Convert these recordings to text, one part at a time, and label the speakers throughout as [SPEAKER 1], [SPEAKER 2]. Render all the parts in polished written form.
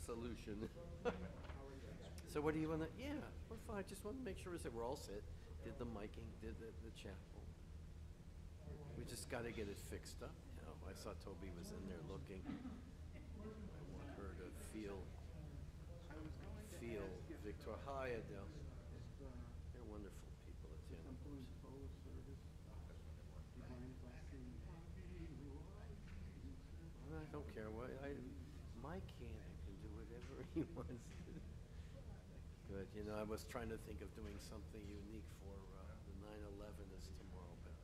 [SPEAKER 1] solution. So what do you want to, yeah, we're fine. Just want to make sure that we're all set. Did the miking, did the chapel. We just got to get it fixed up. You know, I saw Toby was in there looking. I want her to feel Victor. Hi, Adele. They're wonderful people at the end. I don't care what my canon can do whatever he wants to do. Good. You know, I was trying to think of doing something unique for the 9/11 is tomorrow, but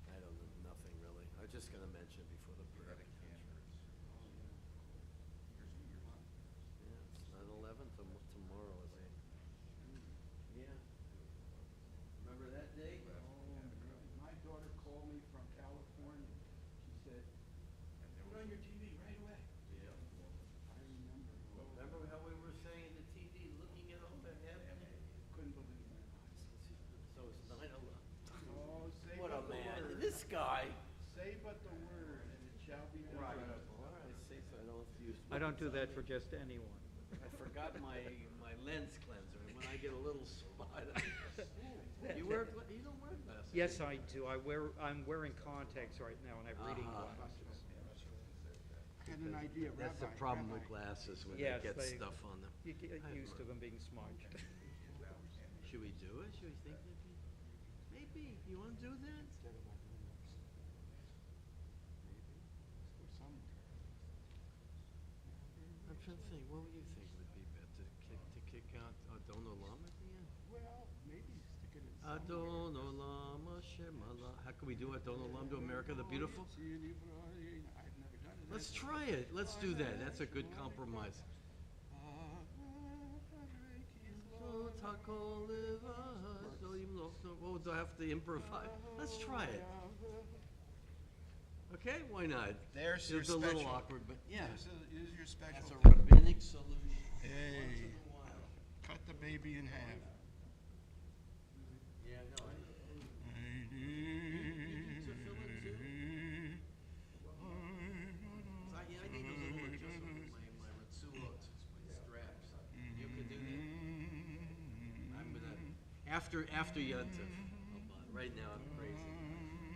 [SPEAKER 1] I don't know, nothing really. I was just going to mention before the prayer. Yeah, it's 9/11 tomorrow, is it? Yeah. Remember that day?
[SPEAKER 2] My daughter called me from California. She said, "Put on your TV right away."
[SPEAKER 1] Yeah.
[SPEAKER 2] I remember.
[SPEAKER 1] Remember how we were saying the TV, looking at all that happening?
[SPEAKER 2] Couldn't believe my eyes.
[SPEAKER 1] So it's 9/11.
[SPEAKER 2] Oh, say
[SPEAKER 1] What a
[SPEAKER 2] but the
[SPEAKER 1] man!
[SPEAKER 2] word.
[SPEAKER 1] This guy.
[SPEAKER 2] Say but the word, and it shall be done.
[SPEAKER 1] Right. All right. Say so. I don't use.
[SPEAKER 3] I don't do that for just anyone.
[SPEAKER 1] I forgot my lens cleanser, and when I get a little spot, you don't wear glasses.
[SPEAKER 3] Yes, I do. I'm wearing contacts right now, and I have reading glasses.
[SPEAKER 2] I had an idea,
[SPEAKER 1] That's the
[SPEAKER 2] Rabbi,
[SPEAKER 1] problem
[SPEAKER 2] Rabbi.
[SPEAKER 1] with glasses when
[SPEAKER 3] Yes,
[SPEAKER 1] they get
[SPEAKER 3] they-
[SPEAKER 1] stuff on them.
[SPEAKER 3] You get used to them being smudged.
[SPEAKER 1] Should we do it? Should we think maybe you want to do that? I'm trying to think. What would you think would be better to kick out Adon Olam at the end?
[SPEAKER 2] Well, maybe stick it in.
[SPEAKER 1] Adon Olam Hashem Allah. How can we do Adon Olam to America the Beautiful?
[SPEAKER 2] I've never done it.
[SPEAKER 1] Let's try it. Let's do that. That's a good compromise. Oh, do I have to improvise? Let's try it. Okay, why not?
[SPEAKER 2] There's your
[SPEAKER 1] It's a little
[SPEAKER 2] special.
[SPEAKER 1] awkward, but yeah.
[SPEAKER 2] Here's your special.
[SPEAKER 1] That's a rabbinic solution.
[SPEAKER 2] Hey.
[SPEAKER 1] Once in a while.
[SPEAKER 2] Cut the baby in half.
[SPEAKER 1] Yeah, no. You do tefillin too? I need those little adjustments with my ratzuot, my straps. You can do that. I'm gonna after Yontif. Right now I'm crazy.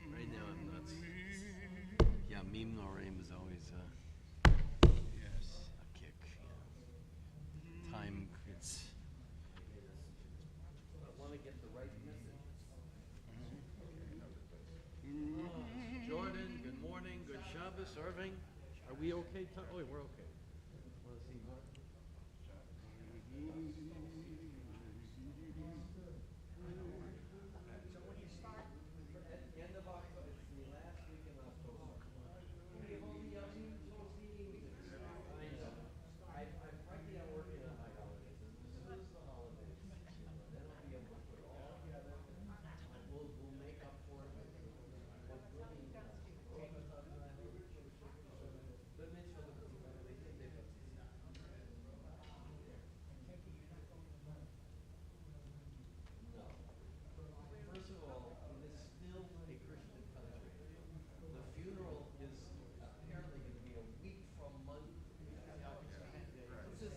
[SPEAKER 1] Right now I'm nuts. Yeah, Mim Noraim is always
[SPEAKER 2] Yes.
[SPEAKER 1] a kick. Yeah. Time it's. I want to get the right message. Jordan, good morning. Good Shabbos, Irving. Are we okay? Oh, we're okay. Want to see more? At the end of October, it's the last week in October. We have only two meetings. I know. I'm frankly not working on my holidays. As soon as the holidays, then I'll be able to put it all together. We'll make up for it. No. First of all, it is still a Christian country. The funeral is apparently going to be a week from Monday. This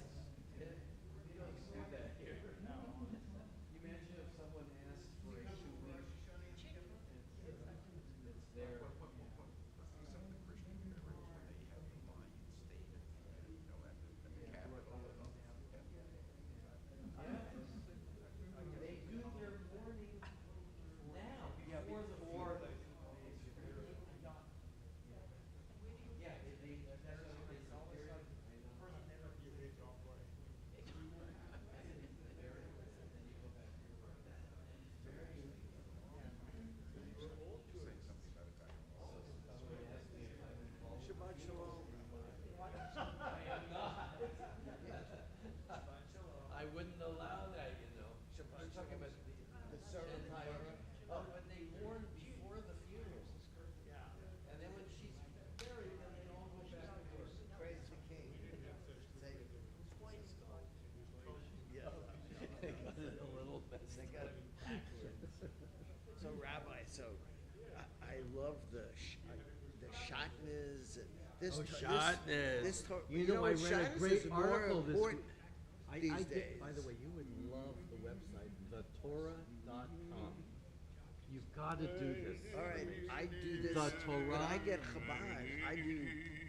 [SPEAKER 1] is, we don't do that here. You imagine if someone asked for a 2-week, it's there. They do their mourning now, before the. Yeah, that's what it is. Shabbat Sholom. I am not. I wouldn't allow that, you know. I'm talking about the ceremony. Oh, but they mourn before the funeral. Yeah. And then when she's buried, then they all go back to work.
[SPEAKER 4] Praise the King.
[SPEAKER 1] Twice gone. Yeah. They got it a little messed
[SPEAKER 4] They got it backwards. So, Rabbi, I love the shatnez and This
[SPEAKER 5] Oh,
[SPEAKER 4] to-
[SPEAKER 5] Shatnez.
[SPEAKER 4] this to-
[SPEAKER 5] You know, I read a
[SPEAKER 4] Shatnez
[SPEAKER 5] great
[SPEAKER 4] is more
[SPEAKER 5] article this
[SPEAKER 4] important
[SPEAKER 5] week.
[SPEAKER 4] these
[SPEAKER 5] By
[SPEAKER 4] days.
[SPEAKER 5] the way, you would love the website, thetorah.com. You've got to do this.
[SPEAKER 4] All right, I do this,
[SPEAKER 5] The
[SPEAKER 4] but
[SPEAKER 5] Torah.
[SPEAKER 4] I get Chabad.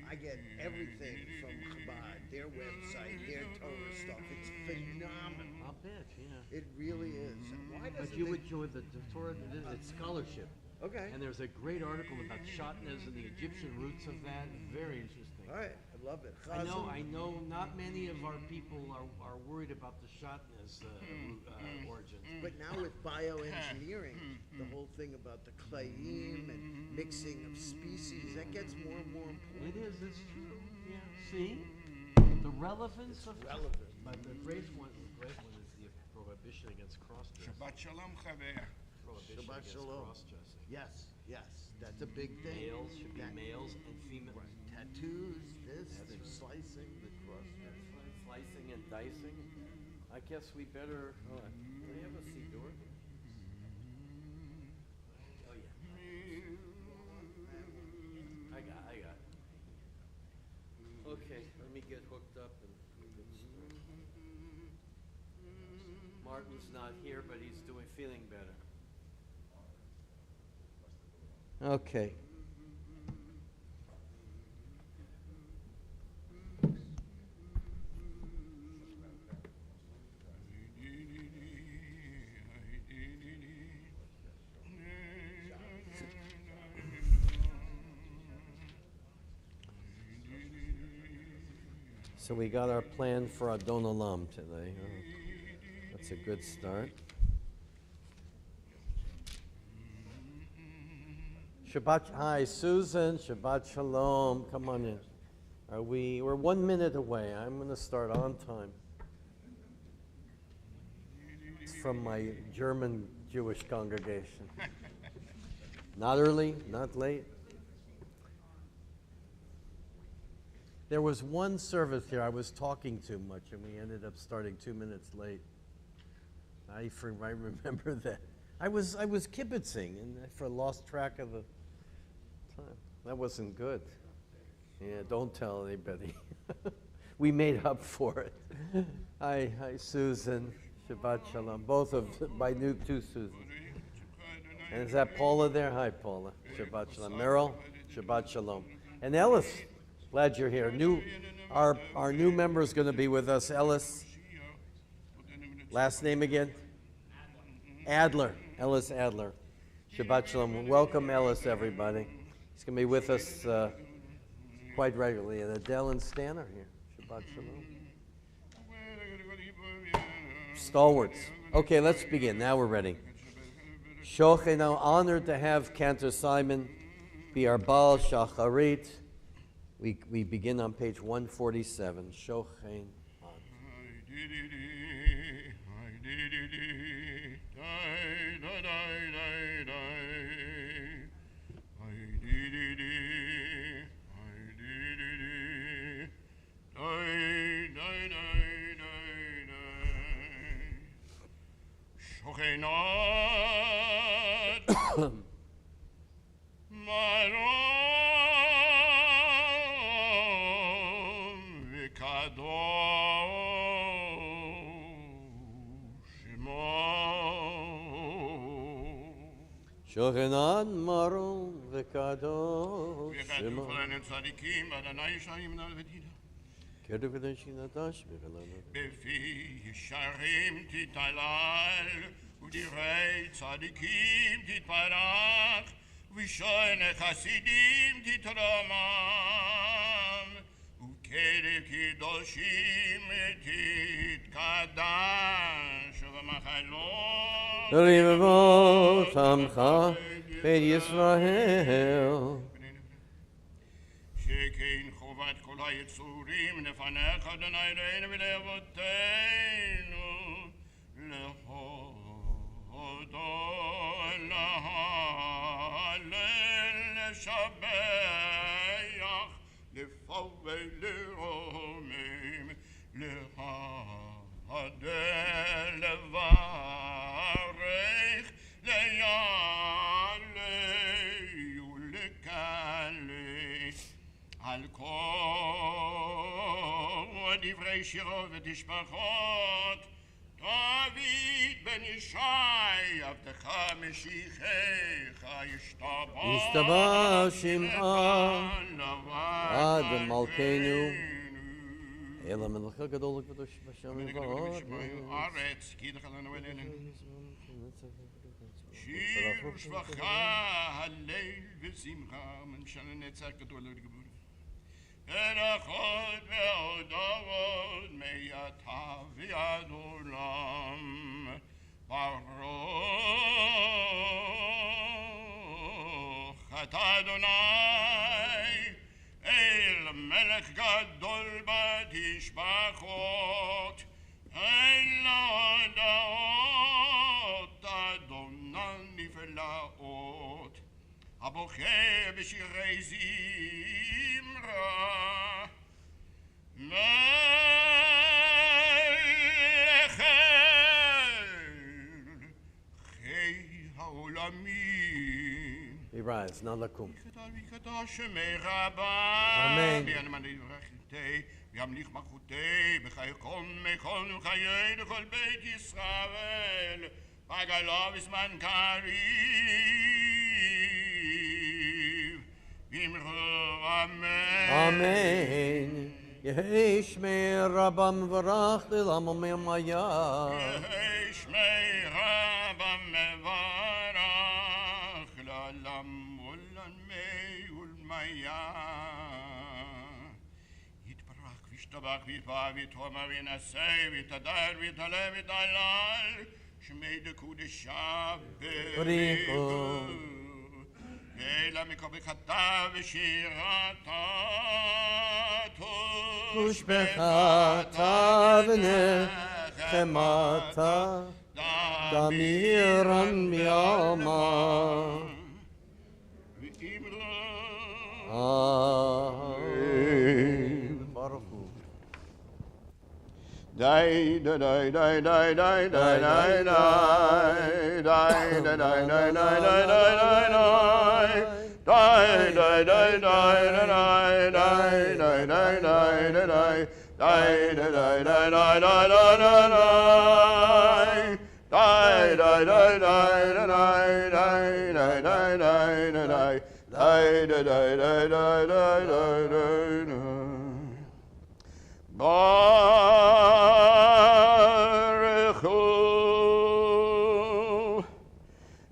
[SPEAKER 4] I get everything from Chabad. Their website, their Torah stuff. It's phenomenal.
[SPEAKER 5] I'll bet, yeah.
[SPEAKER 4] It really is. Why doesn't
[SPEAKER 5] But you
[SPEAKER 4] they-
[SPEAKER 5] would join the Torah, it's scholarship.
[SPEAKER 4] Okay.
[SPEAKER 5] And there's a great article about Shatnez and the Egyptian roots of that. Very interesting.
[SPEAKER 4] All right, I love it.
[SPEAKER 5] I know not many of our people are worried about the Shatnez origins.
[SPEAKER 4] But now with bioengineering, the whole thing about the clayim and mixing of species, that gets more and more important.
[SPEAKER 5] It is, it's true. Yeah. See? The relevance of
[SPEAKER 4] relevant.
[SPEAKER 5] But the great one is the prohibition against cross-dressing.
[SPEAKER 2] Shabbat Shalom, Chaver.
[SPEAKER 5] Prohibition
[SPEAKER 4] Shabbat
[SPEAKER 5] against
[SPEAKER 4] Shalom.
[SPEAKER 5] cross-dressing.
[SPEAKER 4] Yes, yes, that's a big thing.
[SPEAKER 5] Males should be
[SPEAKER 4] That-
[SPEAKER 5] males and females.
[SPEAKER 4] Right. Tattoos, this,
[SPEAKER 5] That's
[SPEAKER 4] they're
[SPEAKER 5] right.
[SPEAKER 4] slicing, the cross.
[SPEAKER 1] That's fine, slicing and dicing. I guess we better, do we have a Siddur? Oh, yeah. I got it. Okay, let me get hooked up and we get started. Martin's not here, but he's feeling better. Okay. So we got our plan for Adon Olam today. That's a good start. Shabbat, hi Susan, Shabbat Shalom, come on in. We're 1 minute away. I'm going to start on time. It's from my German Jewish congregation. Not early, not late. There was one service here, I was talking too much and we ended up starting 2 minutes late. I remember that. I was kibitzing and I lost track of the time. That wasn't good. Yeah, don't tell anybody. We made up for it. Hi, Susan. Shabbat Shalom. Both of my new two Susans. And is that Paula there? Hi, Paula. Shabbat Shalom. Meryl, Shabbat Shalom. And Ellis, glad you're here. Our new member is going to be with us, Ellis. Last name again? Adler. Ellis Adler. Shabbat Shalom. Welcome, Ellis, everybody. He's going to be with us quite regularly. And Adele and Stan are here. Shabbat Shalom. Stalwarts. Okay, let's begin. Now we're ready. Shochen, now honored to have Cantor Simon be our Baal Shacharit. We begin on page 147. Shochen. Shochenan Maron Vekadosh Shema Keduvadashinadash Vigalana
[SPEAKER 2] בפי ישרים תתהלל, ודברי צדיקים תתברך, ובשעון חסידים תתרומם, ובקרב קדושים תתקדש, ובמחלות
[SPEAKER 1] Rivavot Amcha Beit Yisrael.
[SPEAKER 2] שכן חובת כל היצורים לפניך, אדוני אלוהינו ולאבותינו, להודות, להלל, לשבח, לפעול, לרומם, להדר, לברך, ליעלה ולקלל. על כל
[SPEAKER 6] שירו ותשפחות, דוד בן ישי, עבדך משיחך,
[SPEAKER 5] ישתבח שמך, עד מלכנו, אל המלך הגדול הקדוש בשם ובעוד.
[SPEAKER 6] ארץ, כי דחלנו אלינו. שיר ושבחה, הלל ושמחה, מנשן הנצח גדול לגבור. ונחות והודות מעתה ועד עולם. ברוך אתה אדוני, אל מלך גדול בתשבחות, אל הודעות אדוני נפלאות, הבוכה בשירי זמרה, מלך חי העולמים.
[SPEAKER 5] We rise, nא לקום.
[SPEAKER 6] ויקדש שמי רבה,
[SPEAKER 5] אמן.
[SPEAKER 6] ויענמני ברכתי, וימליך מלכותי, בחיי כל וחיי לכל בית ישראל, בגלו בזמן קריב, ואמרו אמן.
[SPEAKER 5] אמן. יהי שמי רבה מברך לעולם וממיה.
[SPEAKER 6] יהי שמי רבה מברך לעולם ולעולמי ולמיה. יתברך וישתבח ויתבע ויתרומם וינשא ויתהדר ויתעלה ויתהלל, שמי דקודשה בריחו. אלא מקבל חטא ושירתה
[SPEAKER 5] ושבחתה ונחמתה דמירן ביאמה. אמן. ברוך הוא.
[SPEAKER 6] Die, die, die, die, die, die, die, die, die, die, die, Baruch Hu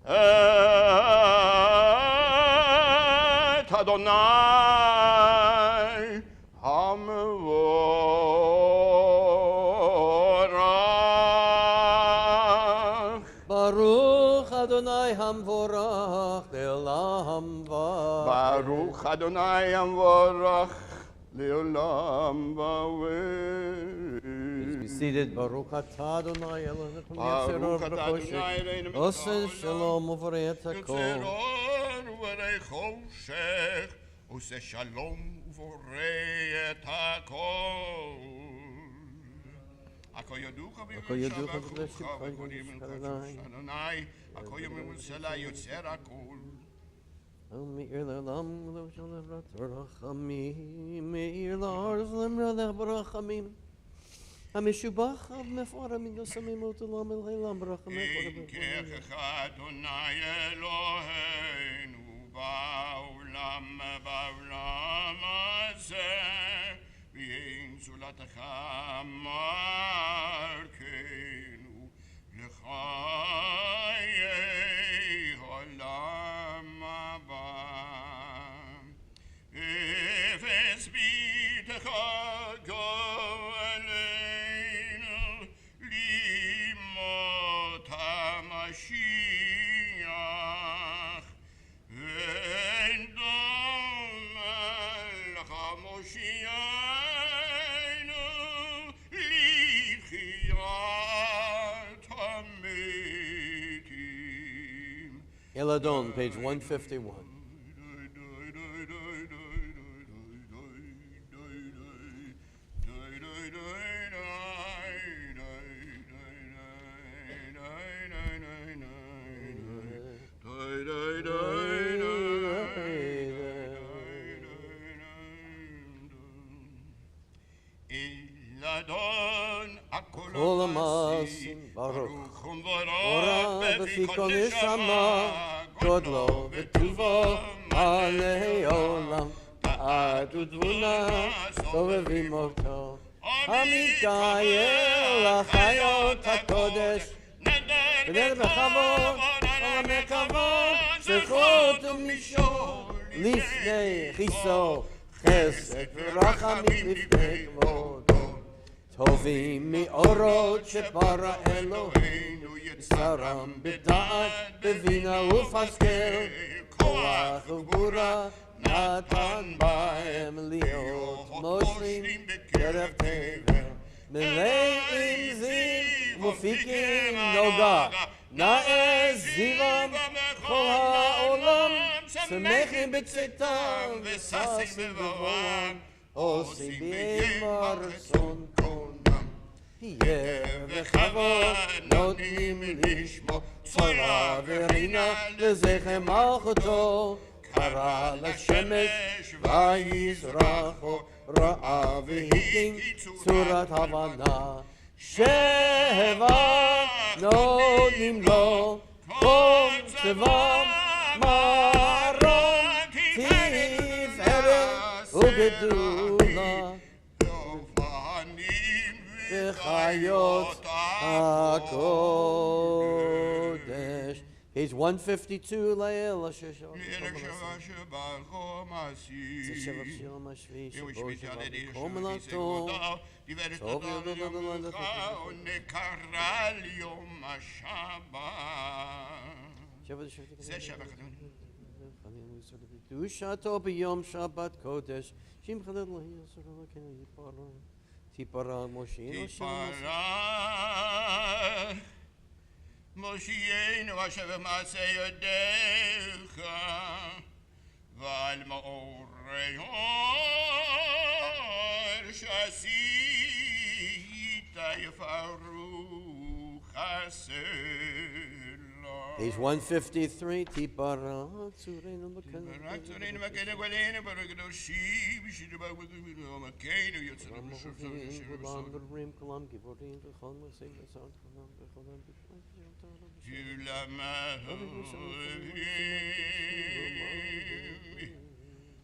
[SPEAKER 6] et Adonai Hamvorach.
[SPEAKER 5] Baruch Adonai Hamvorach Le'olam Va'ed.
[SPEAKER 6] Baruch Adonai Hamvorach Le'olam Va'ed.
[SPEAKER 5] Be seated. Baruch atah Adonai Eloheinu
[SPEAKER 6] Baruch
[SPEAKER 5] Yitzhak
[SPEAKER 6] atah Adonai Eloheinu
[SPEAKER 5] Oseh Shalom uvorei et hakol.
[SPEAKER 6] יוצר וברי חושך, עושה שלום ובורא את הכל. הכל ידוך ויושבחוך וקוראים אל קדוש אדוני, הכל יאמרו סלע יוצר הכל.
[SPEAKER 5] Meir le'olam lo shalom rachamim. Meir la'arz lemrelech barachamim. המשובח מפואר מן הסמימות עולם אל עולם ברחמך
[SPEAKER 6] אם כרך אדוני אלוהינו בעולם הזה, ואין זולתך מלכנו לחיי עולם הבא. אפס ביתך גואלנו לימות המשיח, ואין דומה לך מושיענו לתחיית המתים.
[SPEAKER 5] Eladon, page 151.
[SPEAKER 6] Eladon
[SPEAKER 7] כל המעשים ברוך. אורה בפי כל נשמה, גודלו וטובו מלא עולם. דעת ותבונה סובבים אותו. המתגייל לחיות הקודש, ונד בכבוד, עולמי כבוד, זכות ומישור, לפני חיסו, חסד ורחמים לפני כבודו. טובים מאורות שברא אלוהינו, יצרם בדעת, בבינה ופשכל, כוח וגבורה נתן בהם להיות מושלים בקרב תבל. מלאים זיו מפיקים נוגה, נאה זיום כל העולם, שמחים בצאתם וששים בבואם, עושים בימה רצון קונם. יהיה וכבוד נותנים לשמו, צרה ורינה לזכר מלכותו. קרא לשמש ויזרחו, ראה והקים צורת הבנה. שבע נותנים לו כל צבא מרום, תפארת וגדולה וחיות הקודש. Page 152, Lael, Asher Shabbat Shalom Ashvi, Shabbat Shalom Komelato, Tov Yodododod,
[SPEAKER 6] ונקרא ליום השבת. זה שבח אדוני.
[SPEAKER 7] קדושתו ביום שבת קודש, שמחה לאלוהים אסור אלוקינו יתברך, תיפרע מושיענו
[SPEAKER 6] מושיענו אשר במעשה ידיך, ועל מאורי אור שעשית יפארו חסר.
[SPEAKER 7] Page 153, תיפרע צורנו
[SPEAKER 6] רק צורנו מכנו גואלנו בקדושים, שדבר בגבילו מכנו יצרנו בשרשו ישיר בסוד.
[SPEAKER 7] כולם גיבורים וכל נושאים לצד כולם וכולם בפרט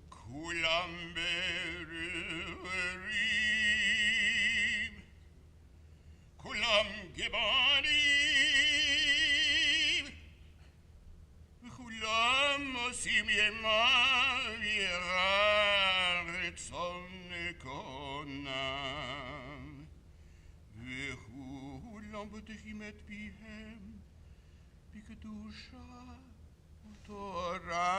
[SPEAKER 6] כולם ברורים, כולם גיבורים, וכולם עושים ימם ירא רצון קונם, וכולם פותחים את פיהם בקדושה ותורה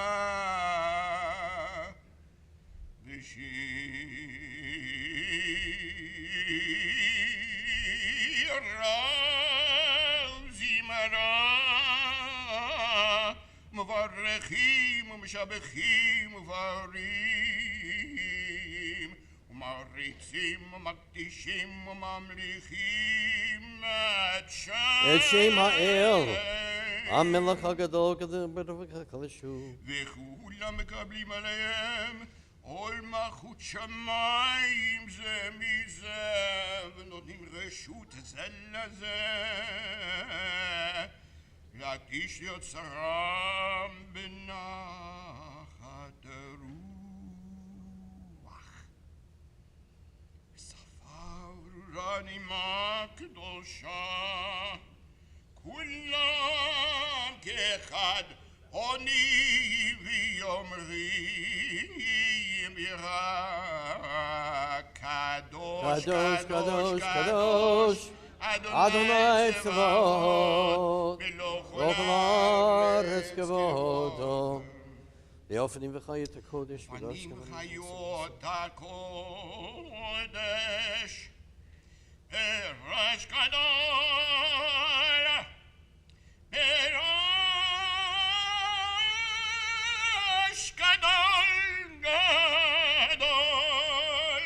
[SPEAKER 6] ושירה וזמרה, מברכים ומשבחים וברים ומעריצים ומקדישים וממליכים את
[SPEAKER 7] שם האל, המלך הגדול כלשהו,
[SPEAKER 6] וכולם מקבלים עליהם עול מלכות שמיים זה מזה, ונותנים רשות זה לזה להקדיש יוצרם בנחת רוח, בשפה ברורה נעימה קדושה, כולם כאחד עונים ויאמרים ירא קדוש
[SPEAKER 7] קדוש קדוש קדוש אדוני צבאות, בכל הארץ כבודו. באופנים וחיות הקודש,
[SPEAKER 6] פנים חיות הקודש, פרש גדול, פרש גדול גדול,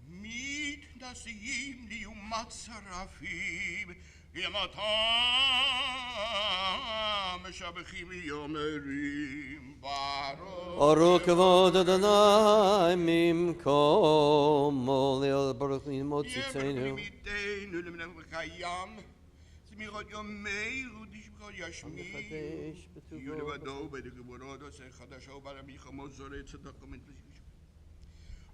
[SPEAKER 6] מתנשאים לי ומצרפים ימתם משבחים ויאמרים ברוך
[SPEAKER 7] Baruch kavod Adonai mimkom le'ol baruch lilmod tzitzenu.
[SPEAKER 6] יברכימיתנו למלך וחיים צמיחות יומנו תשבחו ישמיע
[SPEAKER 7] המחדש בטובו
[SPEAKER 6] יהיו לבדו בגבורות עושה חדשו במלחמות זורע צדקה ומתלבש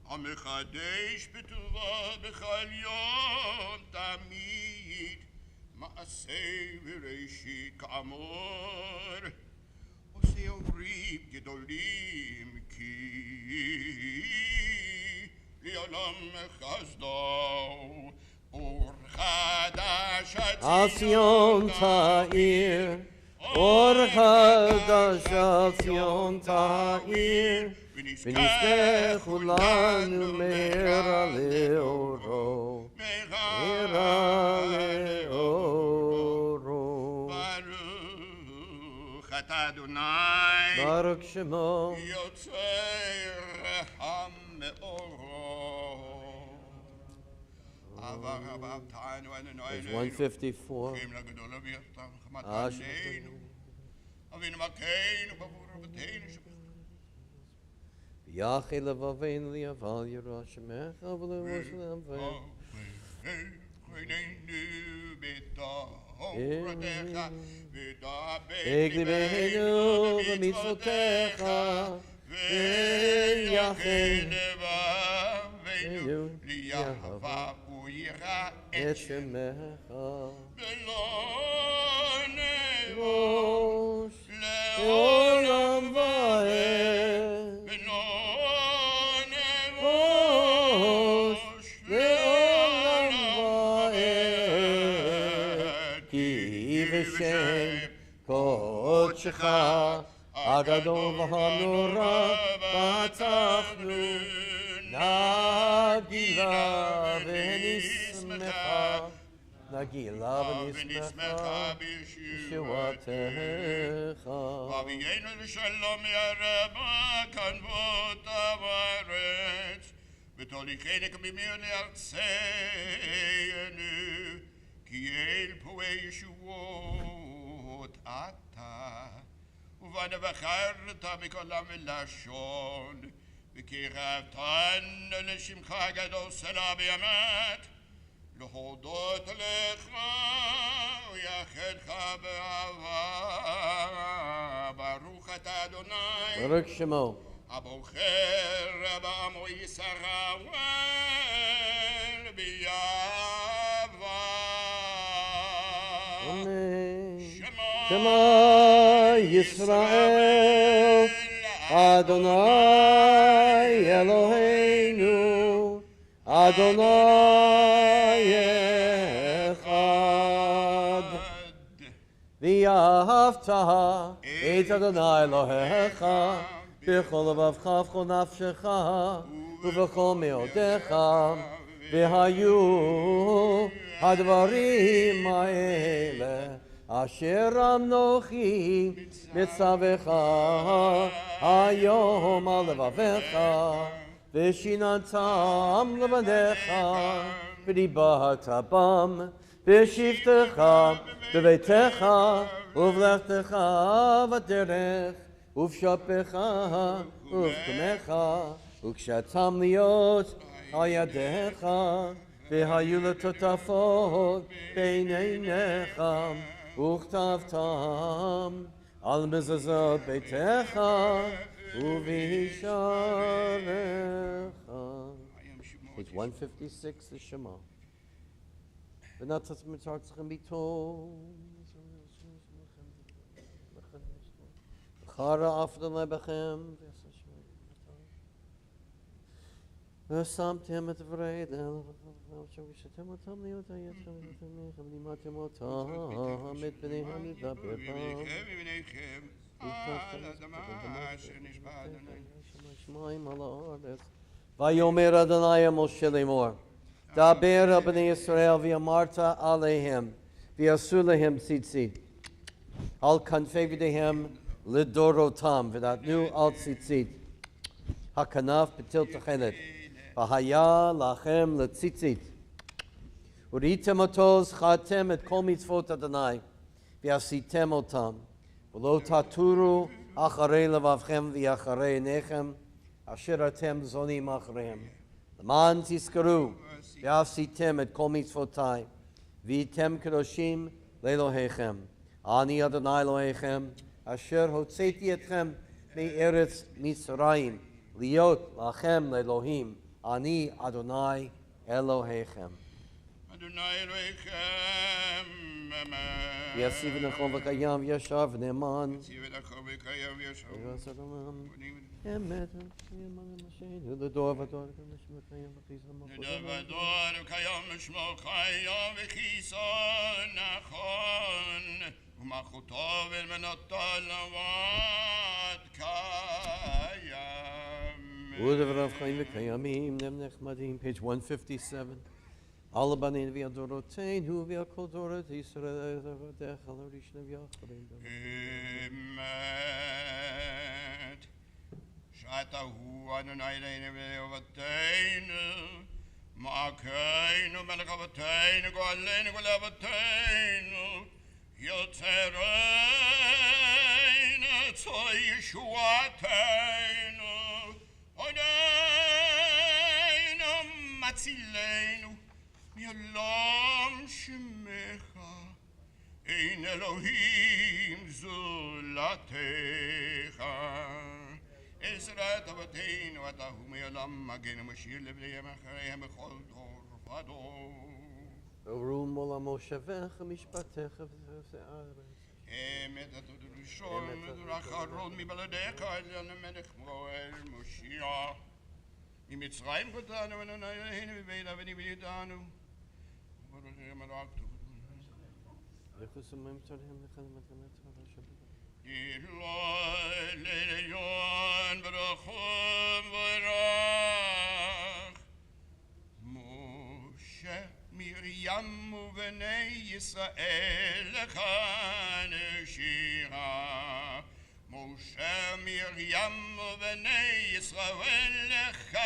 [SPEAKER 6] המחדש בטובו בכל יום תמיד מעשה וראשית כאמור עושה אומרים גדולים כי לעולם חסדו אור חדש
[SPEAKER 7] Al Zion ta'ir, or chadash al Zion ta'ir, v'nizkechu lanu me'era le'oro, me'era le'oro.
[SPEAKER 6] Baruch atah Adonai
[SPEAKER 7] Baruch Shemo,
[SPEAKER 6] יוצר המאורות.
[SPEAKER 7] there's 154.
[SPEAKER 6] שם לגדול אביתר חמת
[SPEAKER 7] Ash-
[SPEAKER 6] עלינו. אבינו מלכנו בעבור רבותינו
[SPEAKER 7] Yachi levavein li'aval yirah shemecha v'le'rosh le'amvei.
[SPEAKER 6] שבחיננו בטהרתך ודבק
[SPEAKER 7] Eglibeinu v'mitzvotecha
[SPEAKER 6] ויחל
[SPEAKER 7] v'yachenu
[SPEAKER 6] לבבינו ליהבה ויראה
[SPEAKER 7] et
[SPEAKER 6] את
[SPEAKER 7] shemecha
[SPEAKER 6] ולא נבוא
[SPEAKER 7] rosh
[SPEAKER 6] לעולם
[SPEAKER 7] le'olam va'ed
[SPEAKER 6] ולא
[SPEAKER 7] rosh
[SPEAKER 6] נבוש
[SPEAKER 7] le'olam
[SPEAKER 6] לעולם
[SPEAKER 7] va'ed ki v'shem kodshecha הגדול והנורא פתחנו נגילה ונשמחה נגילה ונשמחה בישועתך
[SPEAKER 6] אבינו לשלום ירבה כאן באותה בארץ ותוליכנו כמימיר לארצנו כי אל פועי ישועות אתה ובחרת בכל עם ולשון וקירבתנו לשמך הגדול סלה באמת להודות לך ויחדך באהבה ברוך אתה אדוני
[SPEAKER 7] ברוך שמו
[SPEAKER 6] הבוחר בעמו ישראל ביהבה
[SPEAKER 7] אמן
[SPEAKER 6] שמה
[SPEAKER 7] שמע ישראל אדוני אלוהינו אדוני אחד ואהבת את אדוני אלוהיך בכל לבבך ובכל נפשך ובכל מאודיך והיו הדברים האלה אשר אנוכי מצווך היום על לבביך ושיננתם לבניך ודיברת בם בשבתך בביתך ובלכתך בדרך ובשפך ובקומך וקשתם להיות על ידיך והיו לטוטפות בין עיניך וכתבתם על מזוזות ביתך ובשעריך. Page 156, the Shema. ונתת מצר צריכים ביטול. חרא אפדלה בכם. ושמתם את דברי אל ושתם אותם להיות היתכם ולימדתם אותם את בניהם לדבר בם
[SPEAKER 6] על אדמה אשר נשבע אדוני
[SPEAKER 7] שמיים על הארץ ויאמר אדוני אל משה לאמור דבר אל בני ישראל ואמרת עליהם ויעשו להם ציצית על כנפי ידיהם לדורותם ונתנו על ציצית הכנף בתל תחנת והיה לכם לציצית וראיתם אותו, זכרתם את כל מצוות אדוני, ועשיתם אותם, ולא תטורו אחרי לבבכם ואחרי עיניכם, אשר אתם זונים אחריהם. למען תזכרו, ועשיתם את כל מצוותי, והייתם קדושים לאלוהיכם. אני אדוני אלוהיכם, אשר הוצאתי אתכם מארץ מצרים, להיות לכם לאלוהים. אני אדוני אלוהיכם.
[SPEAKER 6] אדוני אלוהיכם, אמן.
[SPEAKER 7] יציב ונכון וקיים וישר ונאמן.
[SPEAKER 6] יציב ונכון וקיים וישר.
[SPEAKER 7] ויעשה שלום. אמת, לדור ודור וקיים וכיסון.
[SPEAKER 6] לדור ודור וקיים שמו חיים וכיסון נכון, ומלכותו ומנותו לעד קיים.
[SPEAKER 7] ודבריו חיים וקיימים, הם נחמדים, page 157. על הבנים והדורותינו ועל כל דורות ישראל, עבדיך לראשונה ואחרים.
[SPEAKER 6] אמת. שאתה הוא אדוני אלוהינו ואבותינו, מעכנו מלך אבותינו, גואלנו גואל אבותינו, יוצרנו צור ישועתנו, עודנו מצילנו, מעולם שמך, אין אלוהים זולתך. עזרת אבותינו אתה הוא מעולם מגן ומשאיר לבניהם אחריהם בכל דור ודור.
[SPEAKER 7] ברום עולם מושבך משפטך וזעזע הארץ.
[SPEAKER 6] אמת אתה ראשון ודור אחרון מבלעדיך אל המלך מועל מושיע. ממצרים קוטנו ונאנו אלוהינו מבית אבנים וידענו. וברכים הרגתו.
[SPEAKER 7] וחסומים צלהם לכם מתגמת רבה שבת.
[SPEAKER 6] אלוהי לעליון ברחום ורח. משה מרים ובני ישראל לך נשירה. משה מרים ובני ישראל לך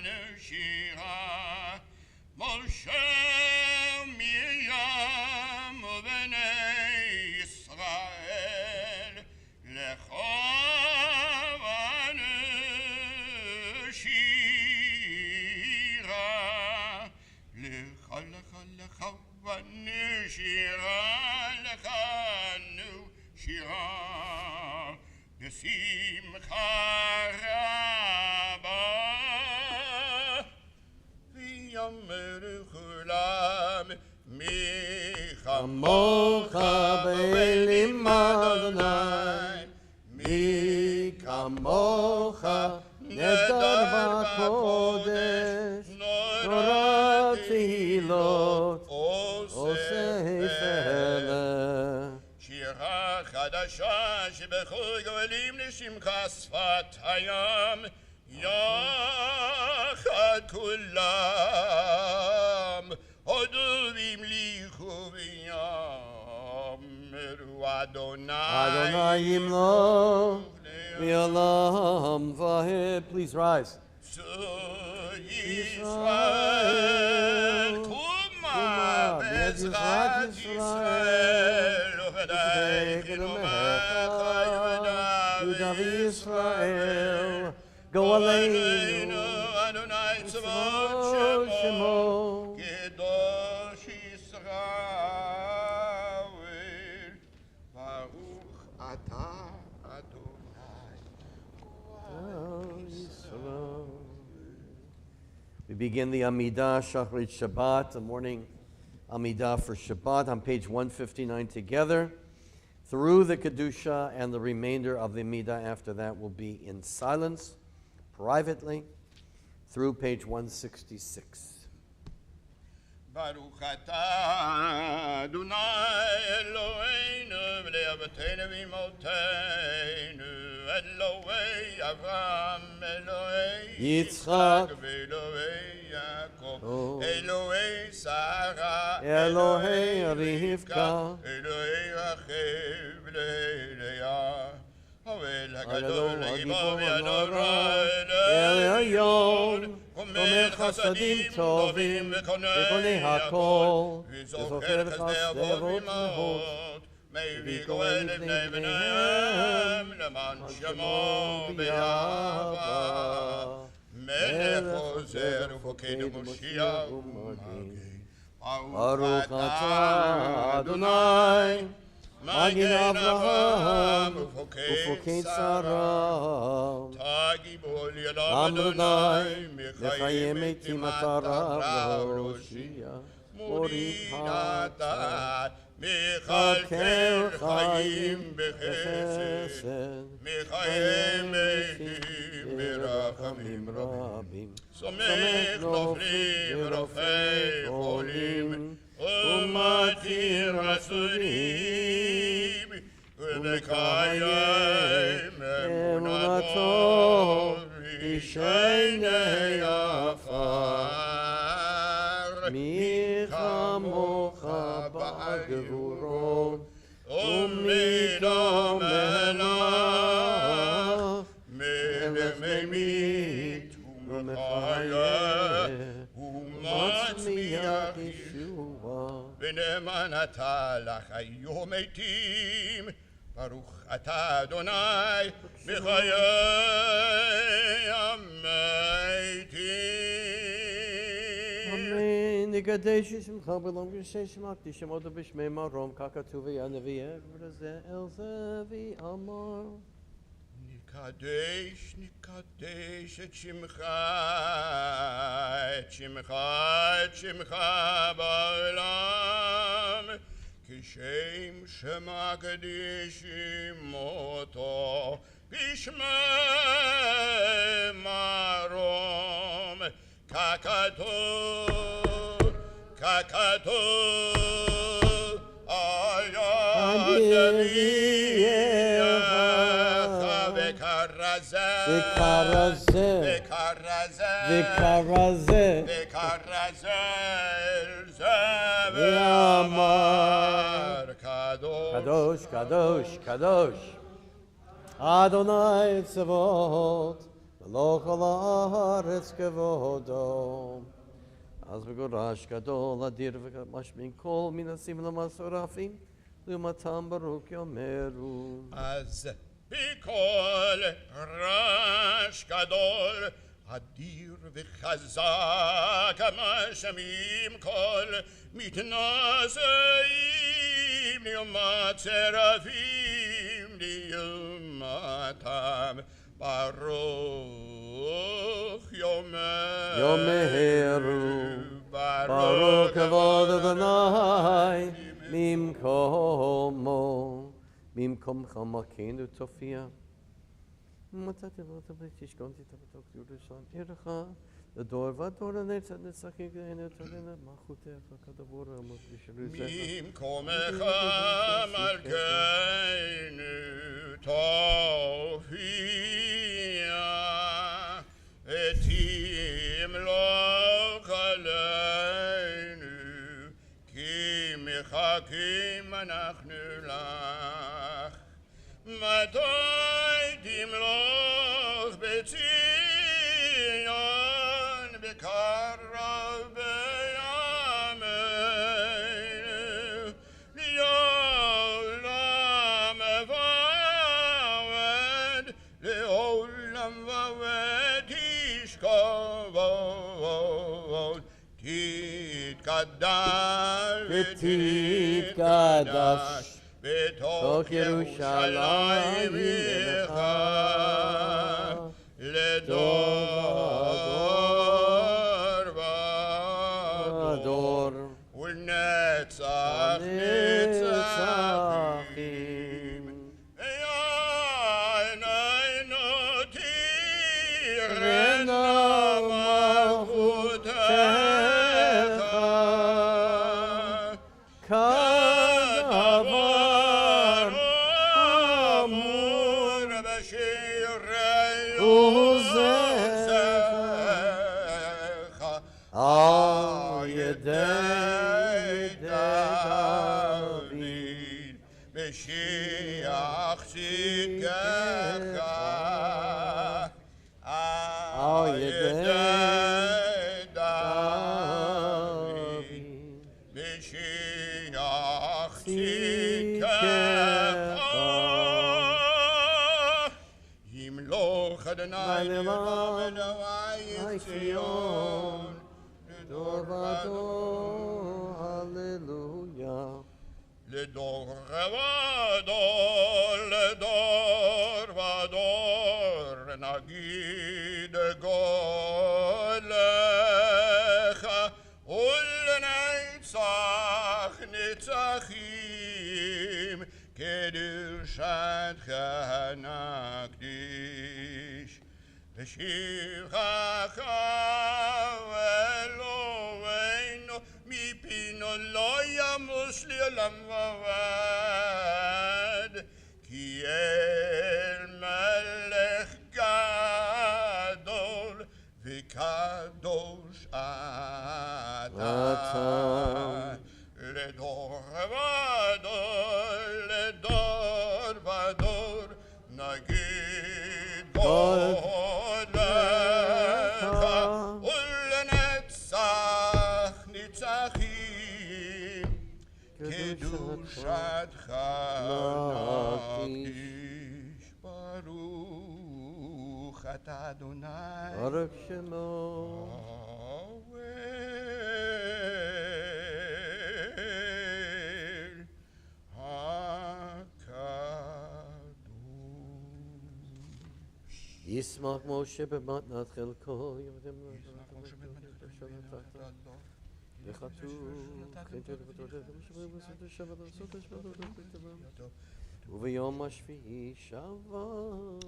[SPEAKER 6] נשירה. משה מרים ובני ישראל לך ונשירה. לך ונשירה, לך נשירה, בשמחה רבה. ויאמרו כולם מי
[SPEAKER 7] כמוך באלים אדוני, מי כמוך נדר בקודש, נורא תהילות עושה פלא.
[SPEAKER 6] שירה חדשה שבכל גואלים לשמך שפת הים, יחד כולם הודו והמליכו ויאמרו
[SPEAKER 7] Adonai yimloch v'olam v'hed. Please rise.
[SPEAKER 6] to Yisrael Kuma Bezrat Yisrael Uv'da'ekenu mecha
[SPEAKER 7] Yuda v'Yisrael go aleinu
[SPEAKER 6] Adonai
[SPEAKER 7] tzavot
[SPEAKER 6] Tzavot
[SPEAKER 7] shemo
[SPEAKER 6] Shemo Kedosh Yisrael Baruch Atah
[SPEAKER 7] We begin the Amidah Shachrit Shabbat, the morning Amidah for Shabbat, on page 159 together. Through the Kedusha, and the remainder of the Amidah after that will be in silence, privately, through page 166.
[SPEAKER 6] Baruch atah Adonai Eloheinu v'nei avotenu v'imotenu Elohei Avraham Elohei
[SPEAKER 7] Yitzchak
[SPEAKER 6] v'Elohei Yaakov
[SPEAKER 7] Oh.
[SPEAKER 6] Elohei Sarah
[SPEAKER 7] Elohei Rivka
[SPEAKER 6] Elohei Rachel v'Elohei Leah Hovel
[SPEAKER 7] Agadol,
[SPEAKER 6] הגדול
[SPEAKER 7] הגיבור
[SPEAKER 6] הגיבור
[SPEAKER 7] הנורא,
[SPEAKER 6] והנורא
[SPEAKER 7] אל העליון,
[SPEAKER 6] ומלך
[SPEAKER 7] גומר חסדים טובים, וקונה הכל, וזוכר חסדי אבות אמהות, מביא גואל לבני בניהם, למען שמו באהבה. מלך עוזר ופוקד ומושיע ומגן. ברוך אתה אדוני, מגן אברהם ופוקד שרה. תגיבו לי אל אדוני, מחיי מתים אתה רב להושיע. מוריד הדעת, מכלכל חיים בחסד, מחיי מתים ברחמים רבים. סומך נופלים ורופא חולים, ומתיר אסורים, ומקיים אמונתו בשעיני עפר. מי כמוך בגבורות ומדום מלך, מלך ממית ומחיה ומצמיח ישועה. ונאמן אתה לחיי מתים, ברוך אתה אדוני מחיי המתים. אמן. נקדש שמך בלום קדשי שמך, תשמעו בשמי מרום, ככתוב הנביא וזה אל זה ואמר. נקדש, נקדש את שמך, את שמך, את שמך בעולם, כשם שמקדישים אותו בשמי מרום, ככתוב, ככתוב היה נביאך וכרזה, וכרזה, וכרזה, וכרזה אל זה ואמר קדוש, קדוש, קדוש אדוני צבאות ולא כל הארץ כבודו. אז בגורש גדול אדיר ומשמין כל מנסים למסורפים לעומתם ברוך יאמרו. אז בכל רעש גדול אדיר וחזק המשמיעים כל מתנשאים לעומת שרפים לעומתם ברוך יאמרו. ברוך כבוד אדוני ממקומו, ממקומך מכנו תופיע. מצאתי לו תשכונתי תבתוק ירושלים עירך לדור ודור לנצח נצחים כהנה תורנה מלכותך כדבור עמוד בשלושה. ממקומך מלכנו תופיע, תמלוך עלינו כי מחכים אנחנו לך. מתי תמלוך בציון בקרב בימינו לעולם ועד, לעולם ועד תשכבוד, תתקדש ותתקדש בתוך ירושלים עירך לדור ודור ולנצח נצחים. עינינו תראינה מלכותך כדבר אמור בשירי עוזך על ידי דוד משיח צדקך על ידי
[SPEAKER 6] משיח
[SPEAKER 7] צדקך.
[SPEAKER 6] ימלוך אדוני לעולם ונועה ציון
[SPEAKER 7] דור ודור, הללויה.
[SPEAKER 6] לדור ודור, לדור ודור, נגיד גודלך, ולנצח נצחים, קדושתך נקדיש. ושבחך אלוהינו מפינו לא ימוס לעולם ועד, כי אל מלך גדול וקדוש אתה. לדור ודור, לדור ודור, נגיד גודלך, ולנצח נצחים, קדושתך נקדיש. ברוך אתה אדוני,
[SPEAKER 7] ברוך שמו. ישמח משה במתנת חלקו, וביום השביעי שבת.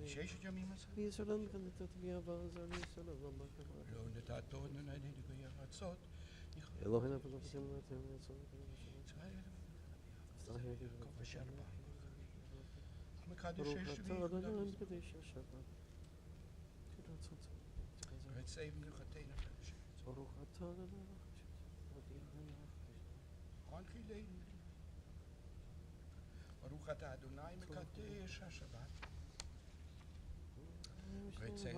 [SPEAKER 6] ששת ימים עשה. לא נתתו ננהל ארצות.
[SPEAKER 7] אלוהינו
[SPEAKER 6] מקדש שביעי רצי מלוכתנו
[SPEAKER 7] ברוך אתה
[SPEAKER 6] ברוך אתה אדוני מקדש השבת. רצי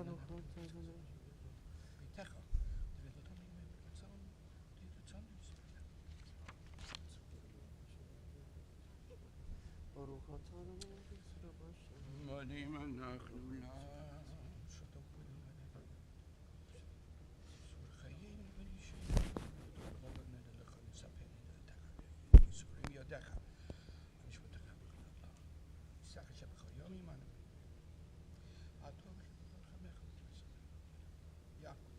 [SPEAKER 6] ביתך
[SPEAKER 7] ברוך אתה
[SPEAKER 6] מודים אנחנו לך חיינו ונשאר לא בנדע לך נספר נדעתך ייסורים ידיך ונשמתך בכלל יסח שבך יום עמנו הטוב חמך יעקב.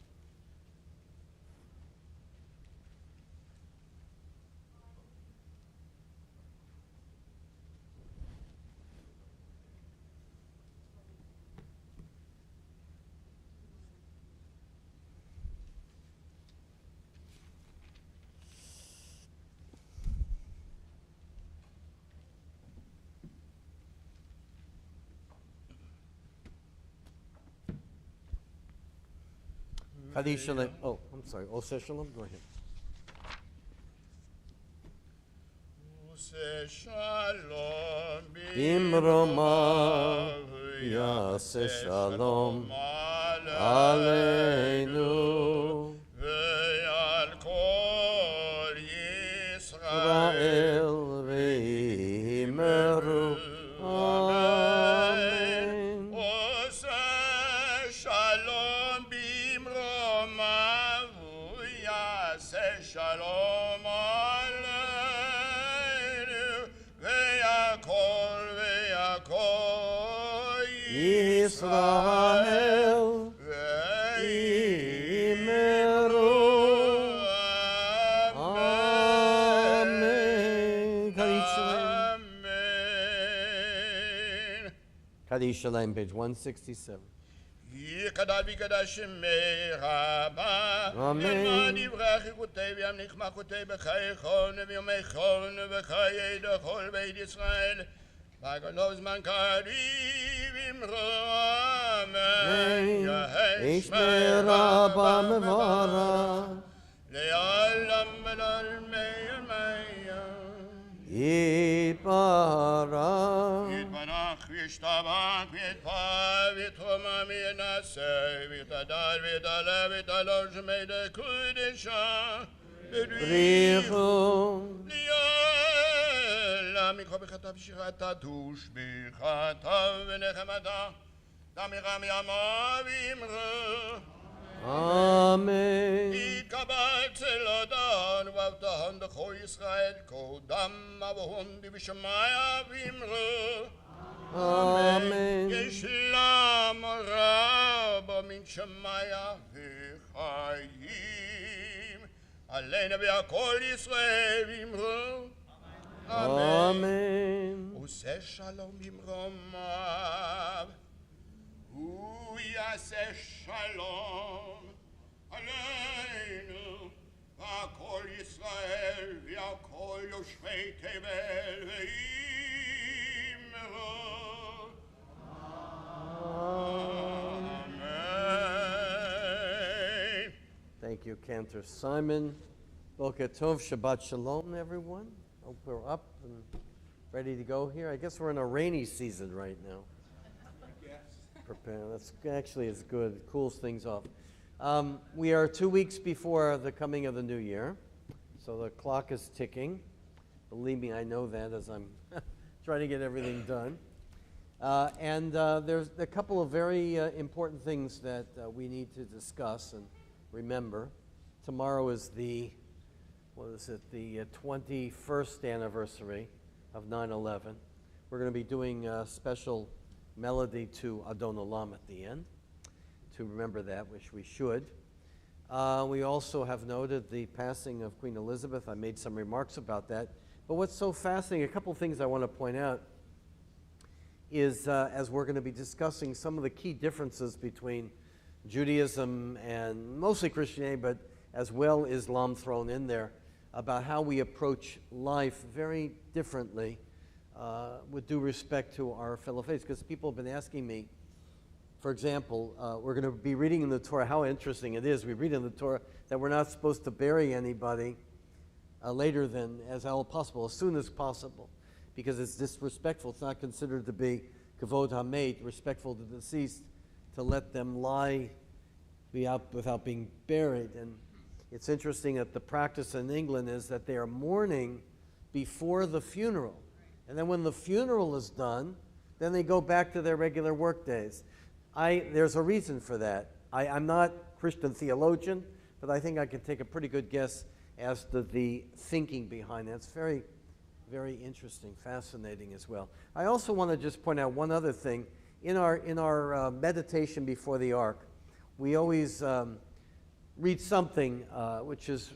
[SPEAKER 7] Kaddish Shalom. Oh, I'm sorry. Oseh Shalom. Go ahead.
[SPEAKER 6] Oseh Shalom
[SPEAKER 7] Bimroma Yaseh Shalom Aleinu
[SPEAKER 6] ve'al kol Yisrael
[SPEAKER 7] Israel V'yimeru Amen.
[SPEAKER 6] Oseh Shalom bimromavu Yaseh Shalom aleinu ve'akol
[SPEAKER 7] Israel V'yimeru Amen. Kaddish Shalom.
[SPEAKER 6] Amen.
[SPEAKER 7] Kaddish Shalom, page 167.
[SPEAKER 6] יקדש ויקדש שמי רבה.
[SPEAKER 7] אמן.
[SPEAKER 6] למען יברך יקוטי וימליך מלכותי בחיי חול ויומי חול וחיי דכל בית ישראל. בגלו זמן קריב אמרו אמן. יהי שמי רבה
[SPEAKER 7] מברך.
[SPEAKER 6] לעולם ולעולמי ימי.
[SPEAKER 7] יתברך.
[SPEAKER 6] יתברך וישמור Vishtabak Vitpa Vitoma Mianase Vitadar Vitala Vitalosh made a Kudisha
[SPEAKER 7] Brichum.
[SPEAKER 6] Liela Mikro Bechatav Shirata Tush Bechatav Venechamada Damirami Amavimre
[SPEAKER 7] Amen.
[SPEAKER 6] Ikabal Tzelodan Vavtahan Decho Yisrael Kodam Avahon Divishamaya Vimre
[SPEAKER 7] Amen.
[SPEAKER 6] Yeshlam Rabba Min Shamaya V'Chayim Aleina V'Akol Yisrael Vimre
[SPEAKER 7] Amen.
[SPEAKER 6] Use Shalom Vimromav Yaseh Shalom Aleinu V'Akol Yisrael V'Akol Yoshvei Tevel V'Imro Amen.
[SPEAKER 7] Thank you, Cantor Simon. Boker Tov, Shabbat Shalom, everyone. Hope we're up and ready to go here. I guess we're in a rainy season right now. Prepare. That's actually is good. It cools things off. We are 2 weeks before the coming of the new year, so the clock is ticking. Believe me, I know that as I'm trying to get everything done. And there's a couple of very important things that we need to discuss and remember. Tomorrow is the 21st anniversary of 9/11. We're going to be doing a special melody to Adon Olam at the end to remember that, which we should. We also have noted the passing of Queen Elizabeth. I made some remarks about that. But what's so fascinating, a couple things I want to point out is as we're going to be discussing some of the key differences between Judaism and mostly Christianity, but as well Islam thrown in there, about how we approach life very differently with due respect to our fellow faiths. Because people have been asking me, for example, we're going to be reading in the Torah, how interesting it is. We read in the Torah that we're not supposed to bury anybody later than as possible, as soon as possible, because it's disrespectful. It's not considered to be kavod hamet, respectful to the deceased, to let them lie without being buried. And it's interesting that the practice in England is that they are mourning before the funeral. And then when the funeral is done, then they go back to their regular work days. There's a reason for that. I'm not a Christian theologian, but I think I can take a pretty good guess as to the thinking behind that. It's very, very interesting, fascinating as well. I also want to just point out one other thing. In our meditation before the Ark, we always read something which is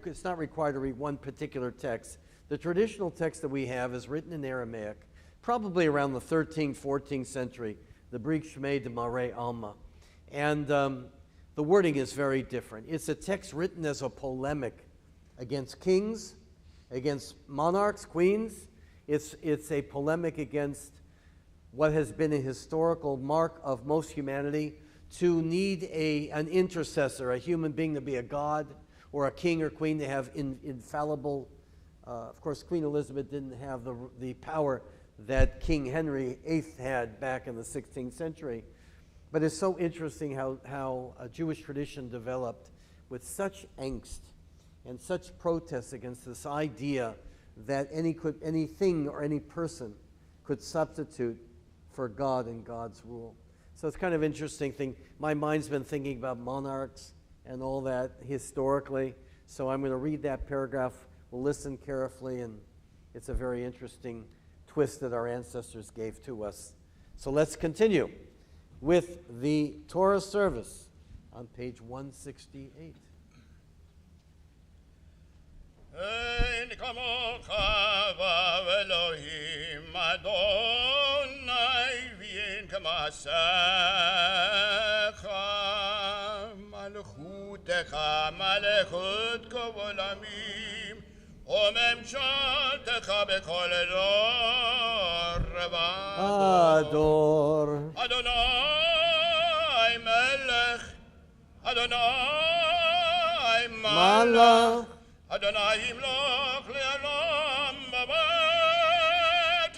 [SPEAKER 7] it's not required to read one particular text. The traditional text that we have is written in Aramaic, probably around the 13th, 14th century, the Brit Shmei de Marei Alma. And the wording is very different. It's a text written as a polemic against kings, against monarchs, queens. It's a polemic against what has been a historical mark of most humanity, to need an intercessor, a human being to be a god, or a king or queen to have infallible. Of course, Queen Elizabeth didn't have the power that King Henry VIII had back in the 16th century. But it's so interesting how a Jewish tradition developed with such angst and such protest against this idea that anything or any person could substitute for God and God's rule. So it's kind of interesting thing. My mind's been thinking about monarchs and all that historically. So I'm going to read that paragraph. We'll listen carefully, and it's a very interesting twist that our ancestors gave to us. So let's continue with the Torah service on page 168.
[SPEAKER 6] Ein kamocha v'Elohim Adonai v'yin kamasecha malchutecha malchut kol olamim וממשלתך בכל דור
[SPEAKER 7] Ador.
[SPEAKER 6] אדוני מלך, אדוני
[SPEAKER 7] Malach.
[SPEAKER 6] אדוני ימלוך לעולם ועד.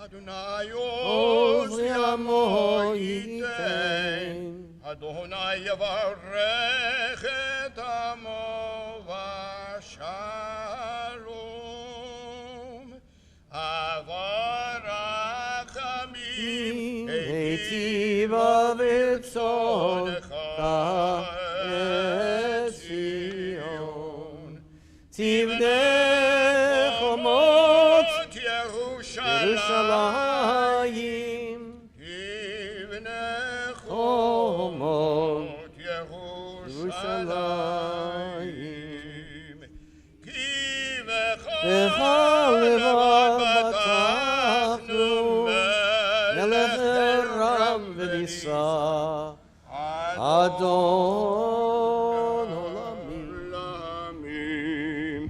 [SPEAKER 6] Adonai
[SPEAKER 7] עוז
[SPEAKER 6] יעמו
[SPEAKER 7] ייתן.
[SPEAKER 6] ייתן. אדוני יברך את עמו בשלום. אהבה רחמים
[SPEAKER 7] היטיבה וצונך את ציון. תבנה חומות ירושלים.
[SPEAKER 6] תבנה
[SPEAKER 7] חומות
[SPEAKER 6] ירושלים. כי בך
[SPEAKER 7] לבד
[SPEAKER 6] בטחנו
[SPEAKER 7] מלך רם ונישא, אדון עולמים.
[SPEAKER 6] עולמים.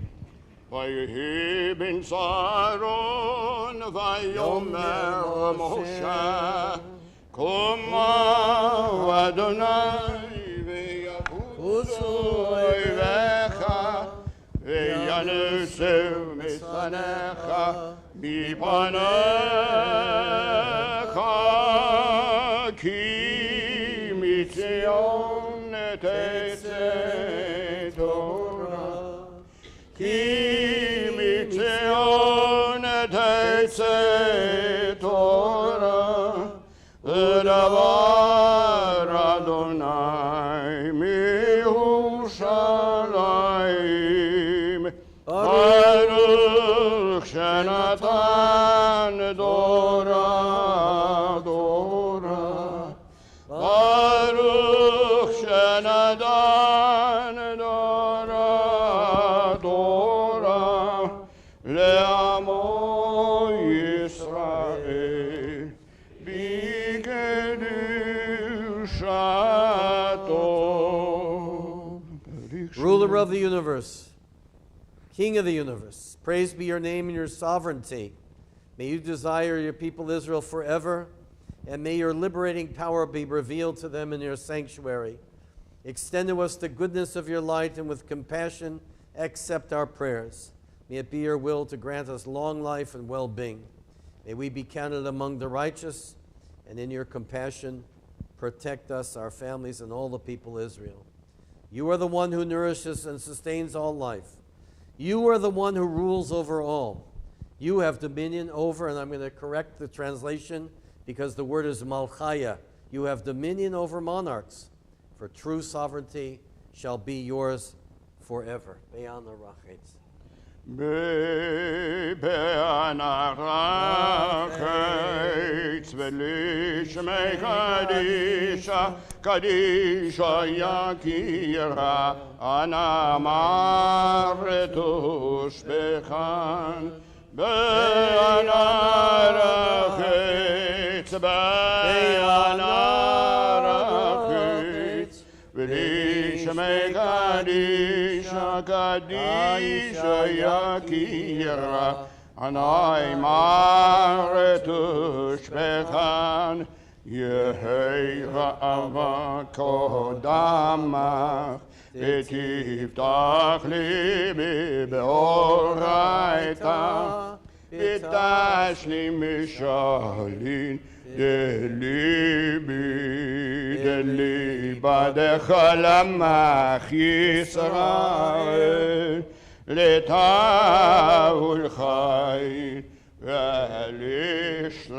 [SPEAKER 6] ויהי בן שרון ויאמר משה קומו אדוני ויחוסו אויביך וינוסו משנאיך מפניך כי מציון תצא תורה כי מציון תצא תורה ודבר אדוני מירושלים. ברוך שנתן דורה דורה. ברוך שנתן דורה דורה לעמו ישראל בקדושתו.
[SPEAKER 7] Ruler of the universe, King of the universe, praised be your name and your sovereignty. May you desire your people Israel forever, and may your liberating power be revealed to them in your sanctuary. Extend to us the goodness of your light, and with compassion accept our prayers. May it be your will to grant us long life and well-being. May we be counted among the righteous, and in your compassion protect us, our families, and all the people of Israel. You are the one who nourishes and sustains all life. You are the one who rules over all. You have dominion over, and I'm going to correct the translation because the word is malchaya. You have dominion over monarchs, for true sovereignty shall be yours forever. Be'an arachetz.
[SPEAKER 6] Be'an arachetz v'lishmei kadisha kadisha yakira ana martush bechan. Be'an arachetz be'an arachetz v'lishmei kadisha kadisha yakira anai martush bechan. Yehei ra'ava kodamach ותפתח ליבי באורייתא ותשלים משאלין דליבדך למח ישראל לטהור חיים ולשלם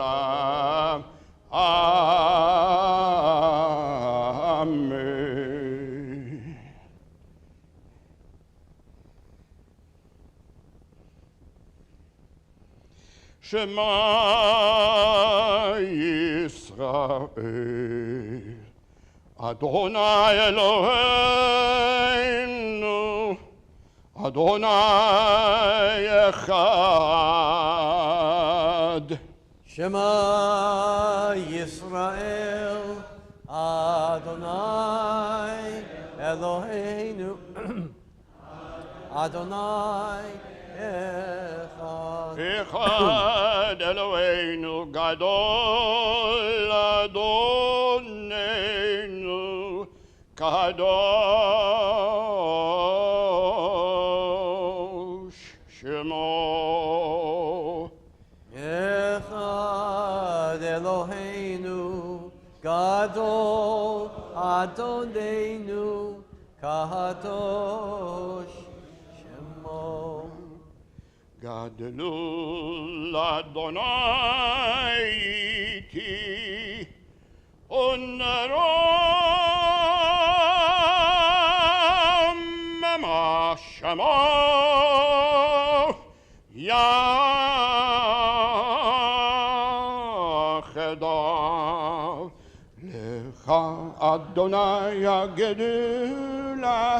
[SPEAKER 6] אמן. Shema Yisrael, Adonai Eloheinu, Adonai Echad.
[SPEAKER 7] Shema Yisrael, Adonai Eloheinu, Adonai Echad.
[SPEAKER 6] Echad Eloheinu Gadol Adonenu Kadosh Shemo.
[SPEAKER 7] Echad Adonenu kadosh shemo.
[SPEAKER 6] Gadlul Adonai iti unarom shemo yachdav lecha Adonai הגדולה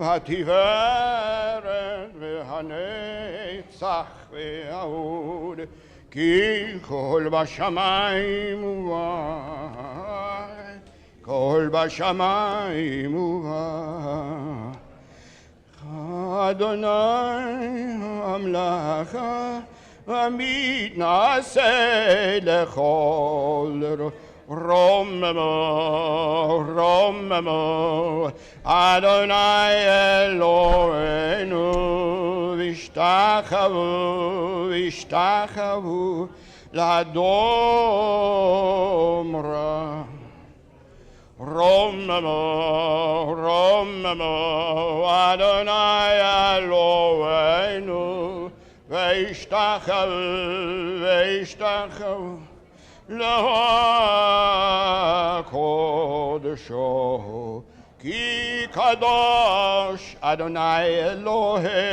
[SPEAKER 6] התפארת והנצח וההוד כי כל בשמיים ובארץ כל בשמיים ובארץ אדוני המלאכה המתנשא לכל רוממו, רוממו, אדוני אלוהינו, וישתחוו, וישתחוו, לאדום רע. רוממו, רוממו, אדוני אלוהינו, וישתחוו, וישתחוו. לקודשו כי קדוש אדוני אלוהינו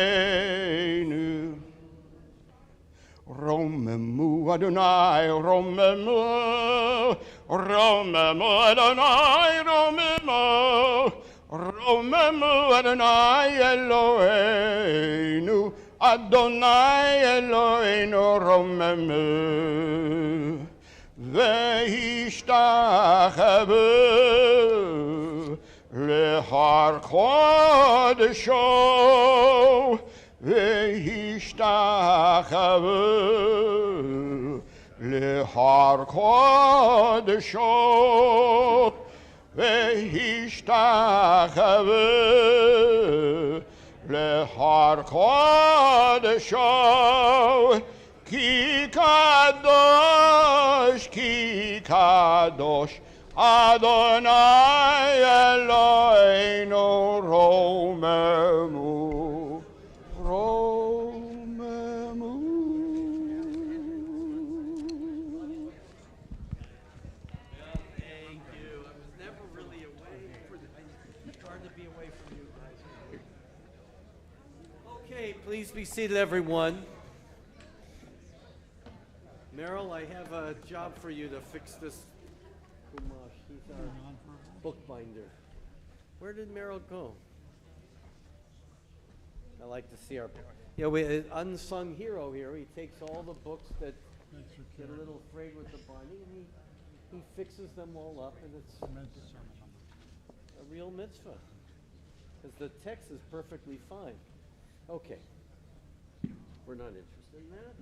[SPEAKER 6] רוממו אדוני רוממו רוממו אדוני רוממו רוממו אדוני אלוהינו אדוני אלוהינו רוממו וישתחוו להר קודשו וישתחוו להר קודשו וישתחוו להר קודשו כי קדוש אדוני אלוהינו רוממו רוממו.
[SPEAKER 5] Thank you. I was never really away. It's hard to be away from you guys.
[SPEAKER 7] Okay, please be seated, everyone. Merrill, I have a job for you to fix this Kumash. He's our bookbinder. Where did Merrill go? I like to see our, we an unsung hero here. He takes all the books that get a little frayed with the binding and he fixes them all up, and it's a real mitzvah. Because the text is perfectly fine. Okay. We're not interested in that.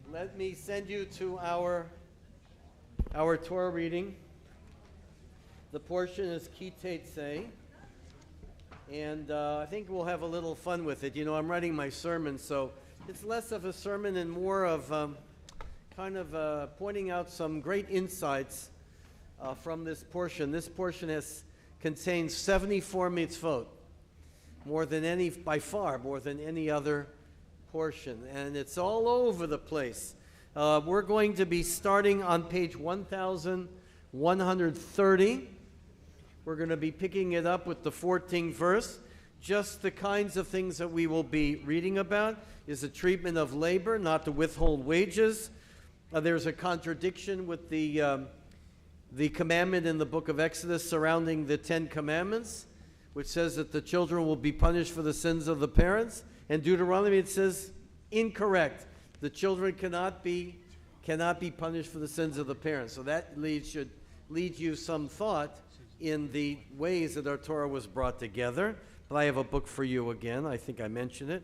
[SPEAKER 7] Let me send you to our Torah reading. The portion is Ki Tetzei, and I think we'll have a little fun with it. You know, I'm writing my sermon, so it's less of a sermon and more of pointing out some great insights from this portion. This portion contains 74 mitzvot, by far more than any other portion, and it's all over the place. We're going to be starting on page 1130. We're going to be picking it up with the 14th verse. Just the kinds of things that we will be reading about is the treatment of labor, not to withhold wages. There's a contradiction with the commandment in the book of Exodus surrounding the 10 commandments, which says that the children will be punished for the sins of the parents. In Deuteronomy it says incorrect. The children cannot be punished for the sins of the parents. So that should lead you some thought in the ways that our Torah was brought together. But I have a book for you again. I think I mentioned it.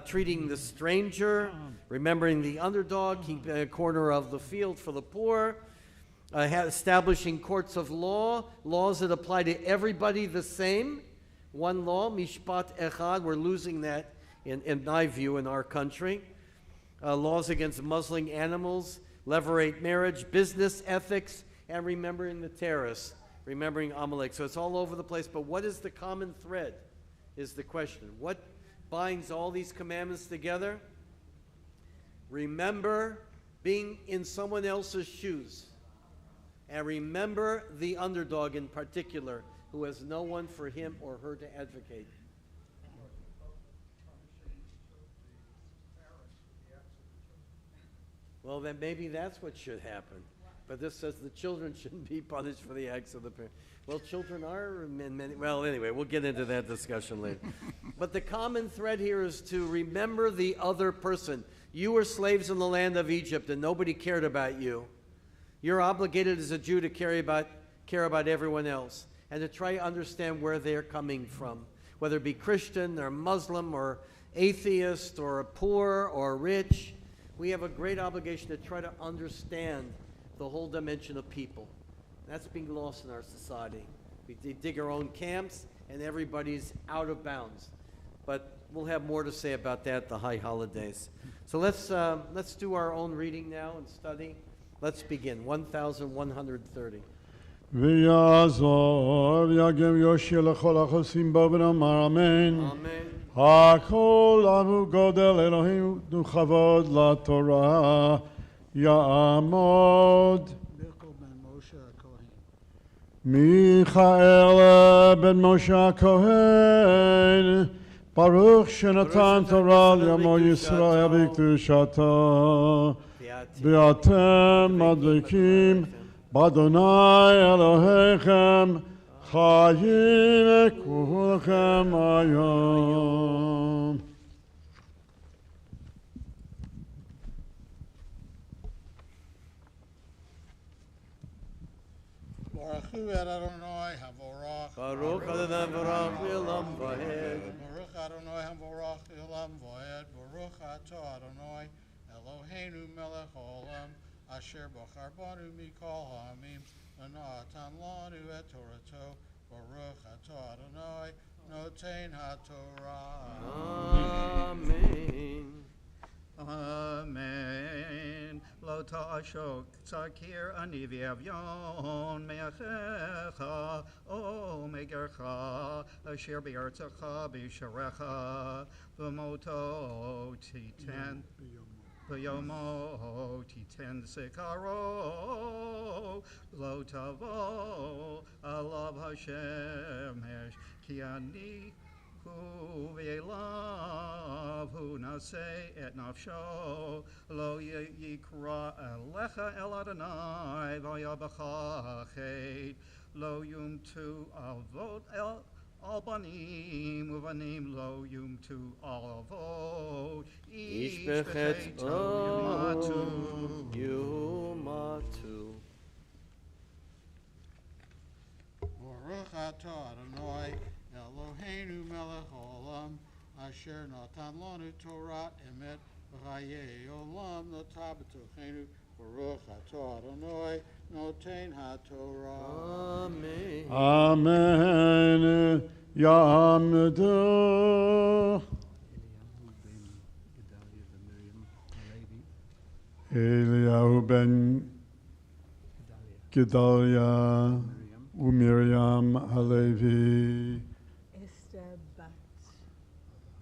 [SPEAKER 7] Treating the stranger, remembering the underdog, keeping a corner of the field for the poor, establishing courts of law, laws that apply to everybody the same. One law, Mishpat Echad, we're losing that in my view in our country. Laws against muzzling animals, levirate marriage, business ethics, and remembering the terrorists, remembering Amalek. So it's all over the place, but what is the common thread is the question. What binds all these commandments together? Remember being in someone else's shoes. And remember the underdog in particular, who has no one for him or her to advocate. Well, then maybe that's what should happen. But this says the children shouldn't be punished for the acts of the parents. Well, children are in many. Well, anyway, we'll get into that discussion later. But the common thread here is to remember the other person. You were slaves in the land of Egypt, and nobody cared about you. You're obligated as a Jew to care about everyone else and to try to understand where they're coming from, whether it be Christian or Muslim or atheist or poor or rich. We have a great obligation to try to understand the whole dimension of people. That's being lost in our society. We dig our own camps, and everybody's out of bounds. But we'll have more to say about that at the high holidays. So let's do our own reading now and study. Let's begin. 1130.
[SPEAKER 8] ויעזור ויגם יושיע לכל החוסים בו ונאמר אמן.
[SPEAKER 7] Amen.
[SPEAKER 8] הכל אנו גודל אלוהים וכבוד לתורה יעמוד.
[SPEAKER 2] Michael ben Moshe Kohen.
[SPEAKER 8] מיכאל בן משה הכהן, ברוך שנתן תורה לעמו ישראל בקדושתו. ואתם מדליקים באדוני אלוהיכם חיים כולכם היום.
[SPEAKER 6] Baruch hu Adonai havorach.
[SPEAKER 7] Baruch Adonai Baruch Olam Vaed.
[SPEAKER 6] Baruch Adonai havorach Olam Vaed. Baruch atah Adonai Eloheinu melech haolam asher bachar banu mikol ha'amim v'natan lanu et torato. Baruch atah Adonai noten haTorah.
[SPEAKER 7] Amen.
[SPEAKER 9] Amen. Lo ta'ashok tzakir ani v'avyon me'achecha o megercha asher bi'artzecha b'yisharecha v'moto titen v'yomo titen sikaro lo tavo alav Hashem ki ani hu v'elav hu naseh et nafsho lo yikra alecha el Adonai v'yabacha chet lo yum tu avot el al banim uvanim lo yum tu avot
[SPEAKER 7] Ish bechet yumatu.
[SPEAKER 6] Baruch atah Adonai Eloheinu melech haolam asher natan lanu Torah emet v'chayei olam notah b'tochenu. Baruch atah Adonai noten haTorah.
[SPEAKER 7] Amen.
[SPEAKER 8] Amen. Ya'amdu. Eliyahu ben Gedalia uMiriam Halevi.
[SPEAKER 10] Esther bat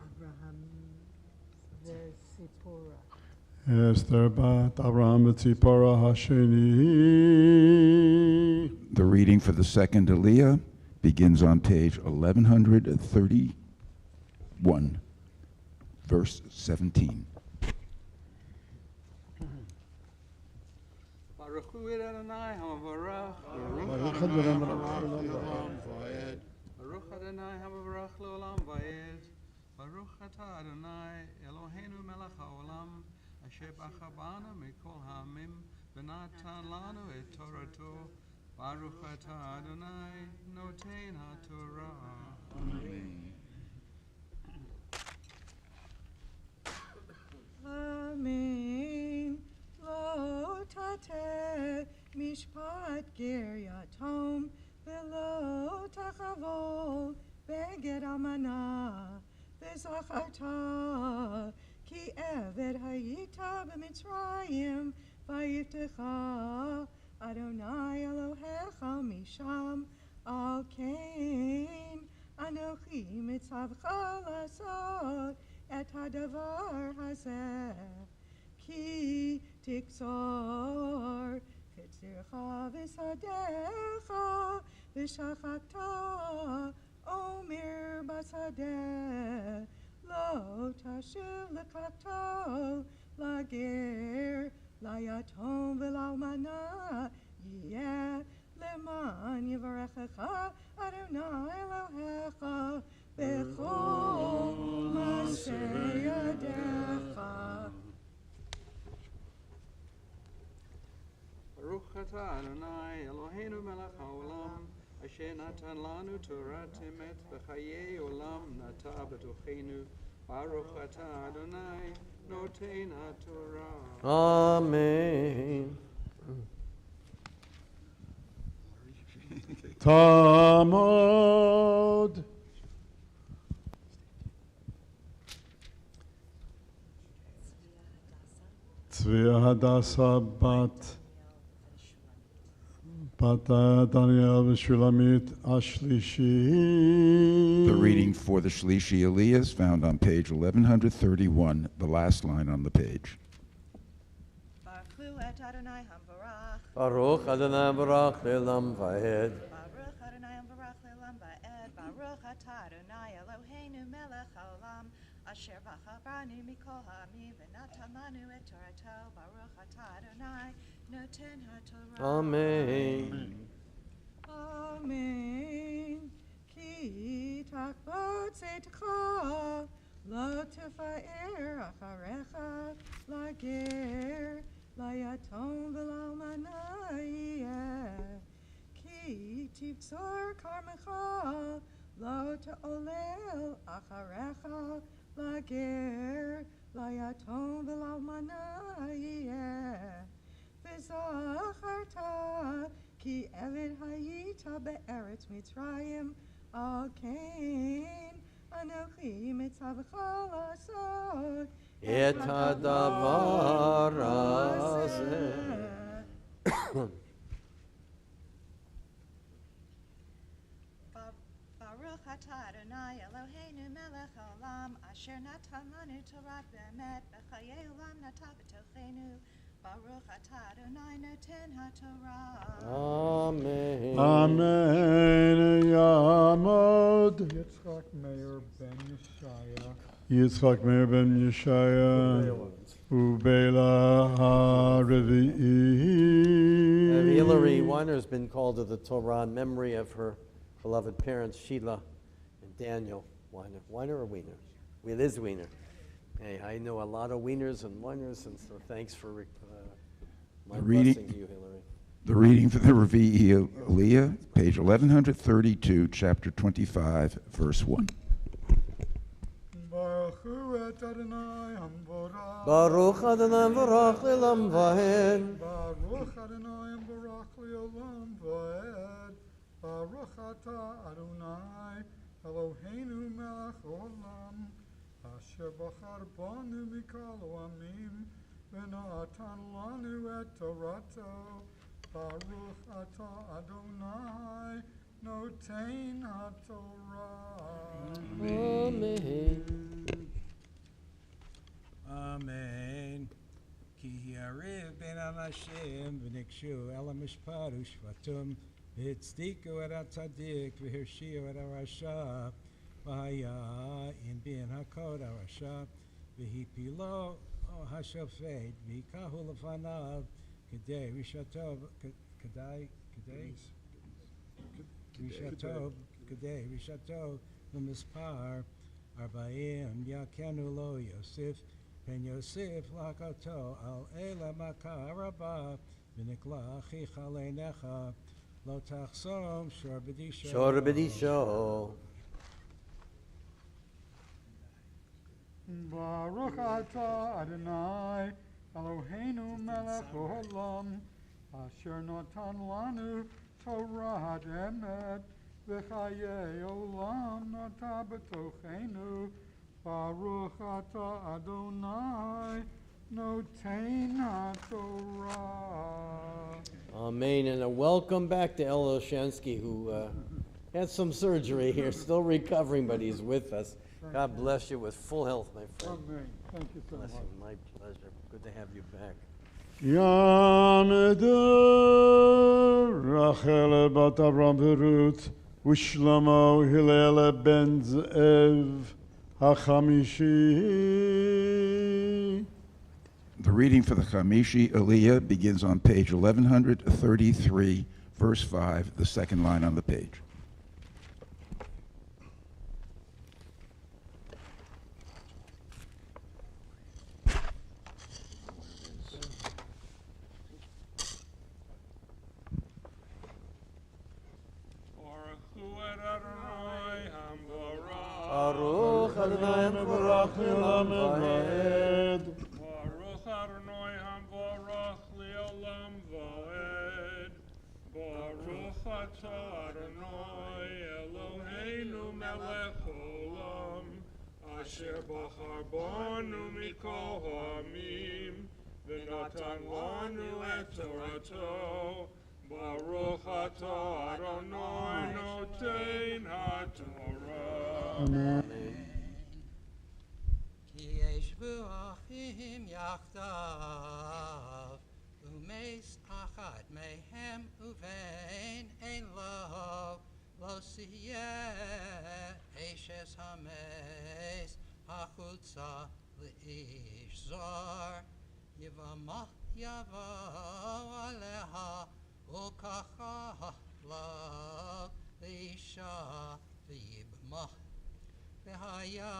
[SPEAKER 10] Abraham v'Sipporah.
[SPEAKER 8] Esther bat Abraham v'Tzipora Hasheni.
[SPEAKER 11] The reading for the second Aliyah begins on page 1131, verse 17.
[SPEAKER 9] Baruch hu Adonai havarach
[SPEAKER 6] Baruch
[SPEAKER 9] Adonai havarach leolam vaed. Baruch atah Adonai Eloheinu melech haolam asher bachar banu mikol ha'amim v'natan lanu et torato. Baruch atah Adonai noten haTorah.
[SPEAKER 10] Amen. Lo tateh mishpat ger yatom velo tachavol beged amana v'zacharta ki eved hayita b'mitzrayim Vayiftecha Adonai Elohecha misham al kain Anochi mitzavcha lasot et hadavar hazeh ki tikzor ketzircha v'sadecha v'shachakta omer basadeh lo tashiv lekakto lager layatom v'lalmana yeh leman yivarechecha Adonai Elohecha b'chol maseh yadecha.
[SPEAKER 9] Baruch atah Adonai Eloheinu melech haolam asher natan lanu Torat emet v'chayei olam nata b'tochenu. Baruch atah Adonai noten haTorah.
[SPEAKER 7] Amen.
[SPEAKER 8] Tamod. Tzvia Hadassah bat Daniel v'Shulamit Ashlishi.
[SPEAKER 11] The reading for the Shlishi Aliyah is found on page 1131, the last line on the page.
[SPEAKER 12] Baruch et Adonai hamvarach.
[SPEAKER 7] Baruch Adonai Baruch Le'olam Va'ed.
[SPEAKER 12] Baruch Adonai hamvarach le'olam va'ed. Baruch atah Adonai Eloheinu melech haolam asher v'chabranu mikol ha'amim v'natan lanu et Torato. Baruch atah Adonai noten haTorah.
[SPEAKER 7] Amen.
[SPEAKER 10] Amen. Ki takbot zetcha lo tefa'er acharecha lager layatom v'lalmana yeh. Ki tivzor karmecha lo te'olel acharecha lager layatom v'lalmana yeh. V'zacharta ki eved hayita be'eretz Mitzrayim al kain anochi mitzavcha lasot
[SPEAKER 7] Et hadavar hazeh.
[SPEAKER 12] Baruch atah Adonai Eloheinu melech haolam asher natan lanu Torat be'emet v'chayei olam nata b'tochenu. Baruch atah Adonai noten haTorah.
[SPEAKER 7] Amen.
[SPEAKER 8] Amen. Yamod.
[SPEAKER 2] Yitzchak Meir ben Yeshaya.
[SPEAKER 8] Yitzchak Meir ben Yeshaya. Ubela HaRevi'i.
[SPEAKER 7] Hillary Weiner has been called to the Torah in memory of her beloved parents, Sheila and Daniel Weiner. Weiner or Wiener? It is Wiener. Hey, I know a lot of Wieners and Weiners, and so thanks for my blessing to you, Hillary.
[SPEAKER 11] The reading for the Revi'i Aliyah, page 1132, chapter 25, verse 1.
[SPEAKER 2] Baruch et Adonai hamvarach.
[SPEAKER 7] Baruch Adonai Baruch Le'olam Va'ed.
[SPEAKER 2] Baruch Adonai hamvarach le'olam va'ed. Baruch atah Adonai Eloheinu melech haolam asher bachar banu mikol ha'amim v'natan lanu et Torato. Baruch atah Adonai noten haTorah.
[SPEAKER 7] Amen.
[SPEAKER 13] Amen. Ki yariv ben al Hashem v'nikshu el ha'mishpat u'shvatum v'tzdiku et ha'tzadik v'hirshiu et ha'rasha v'haya in ben hakod ha'rasha v'hipilo ha'shofet v'ikahu lefanav kedei rishatov rishatov v'mispar arba'im yakenu lo Yosef pen Yosef lakato al ela makaraba v'nikla achicha leinecha lo tachsom shor b'disho.
[SPEAKER 7] Shor b'disho.
[SPEAKER 2] Baruch atah Adonai Eloheinu melech haolam asher natan lanu Torah emet v'chayei olam nata b'tochenu. Baruch atah Adonai
[SPEAKER 8] notain Torah.
[SPEAKER 7] Amen. And a welcome back to El Oshansky, who had some surgery here, still recovering, but he's with us. God bless you with full health, my friend.
[SPEAKER 8] Amen. Thank you so much.
[SPEAKER 7] Bless you. My pleasure. Good to have you back.
[SPEAKER 8] Yameder Rachel bat Avram Berut Ushlomo Hillel ben Zev HaChamishi.
[SPEAKER 11] The reading for the Chamishi Aliyah begins on page 1133, verse 5, the second line on the page.
[SPEAKER 7] Baruch Adonai Baruch Le'olam Va'ed.
[SPEAKER 14] Baruch Adonai Hamvarach Le'olam Va'ed. Baruch Atah Adonai Eloheinu Melech Olam, Asher Bachar Banu Mikol Ha'amim, V'natan Lanu et Torato. Baruch Atah Adonai Notein HaTorah.
[SPEAKER 8] Amen.
[SPEAKER 9] Ki yeshvu achim yachdav, umeis achad mehem uvein ein lo siyeh eshes hameis hachutza leish zar, yivamah yavo aleha ukacha la leisha v'yibmah. V'haya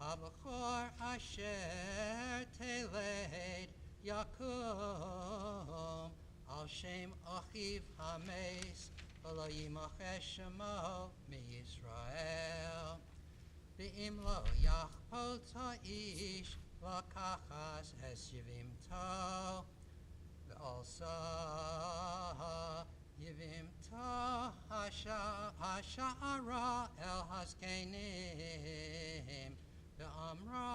[SPEAKER 9] habachor asher teleid Yakum al shem achiv hameis v'lo yimachesh shemo miYisrael. V'im lo yachpot ha'ish lakachas es yivimto v'alsa Yivimto hasha'ara el haskenim ve'amra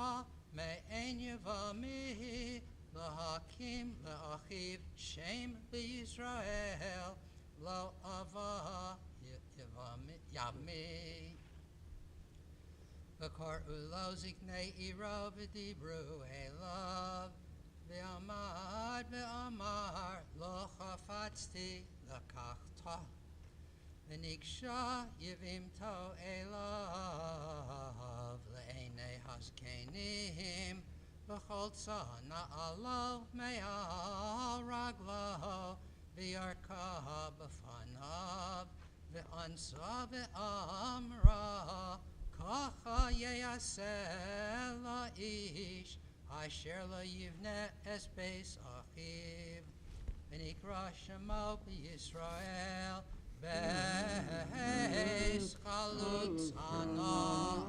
[SPEAKER 9] me'en yivami lahakim le'achiv shem b'Yisrael lo ava yami v'kor ulo ziknei iro v'dibru elav ve'amad ve'amar lo chafatzti Lakachta v'niksha yivimto elav le'enei haskenim v'cholza na'alo me'al raglo v'yarka b'fanav v'ansa v'amra kacha yeyaseh la'ish asher lo yivne es beis achiv V'nikra shemo b'Yisrael beis chalutz anah.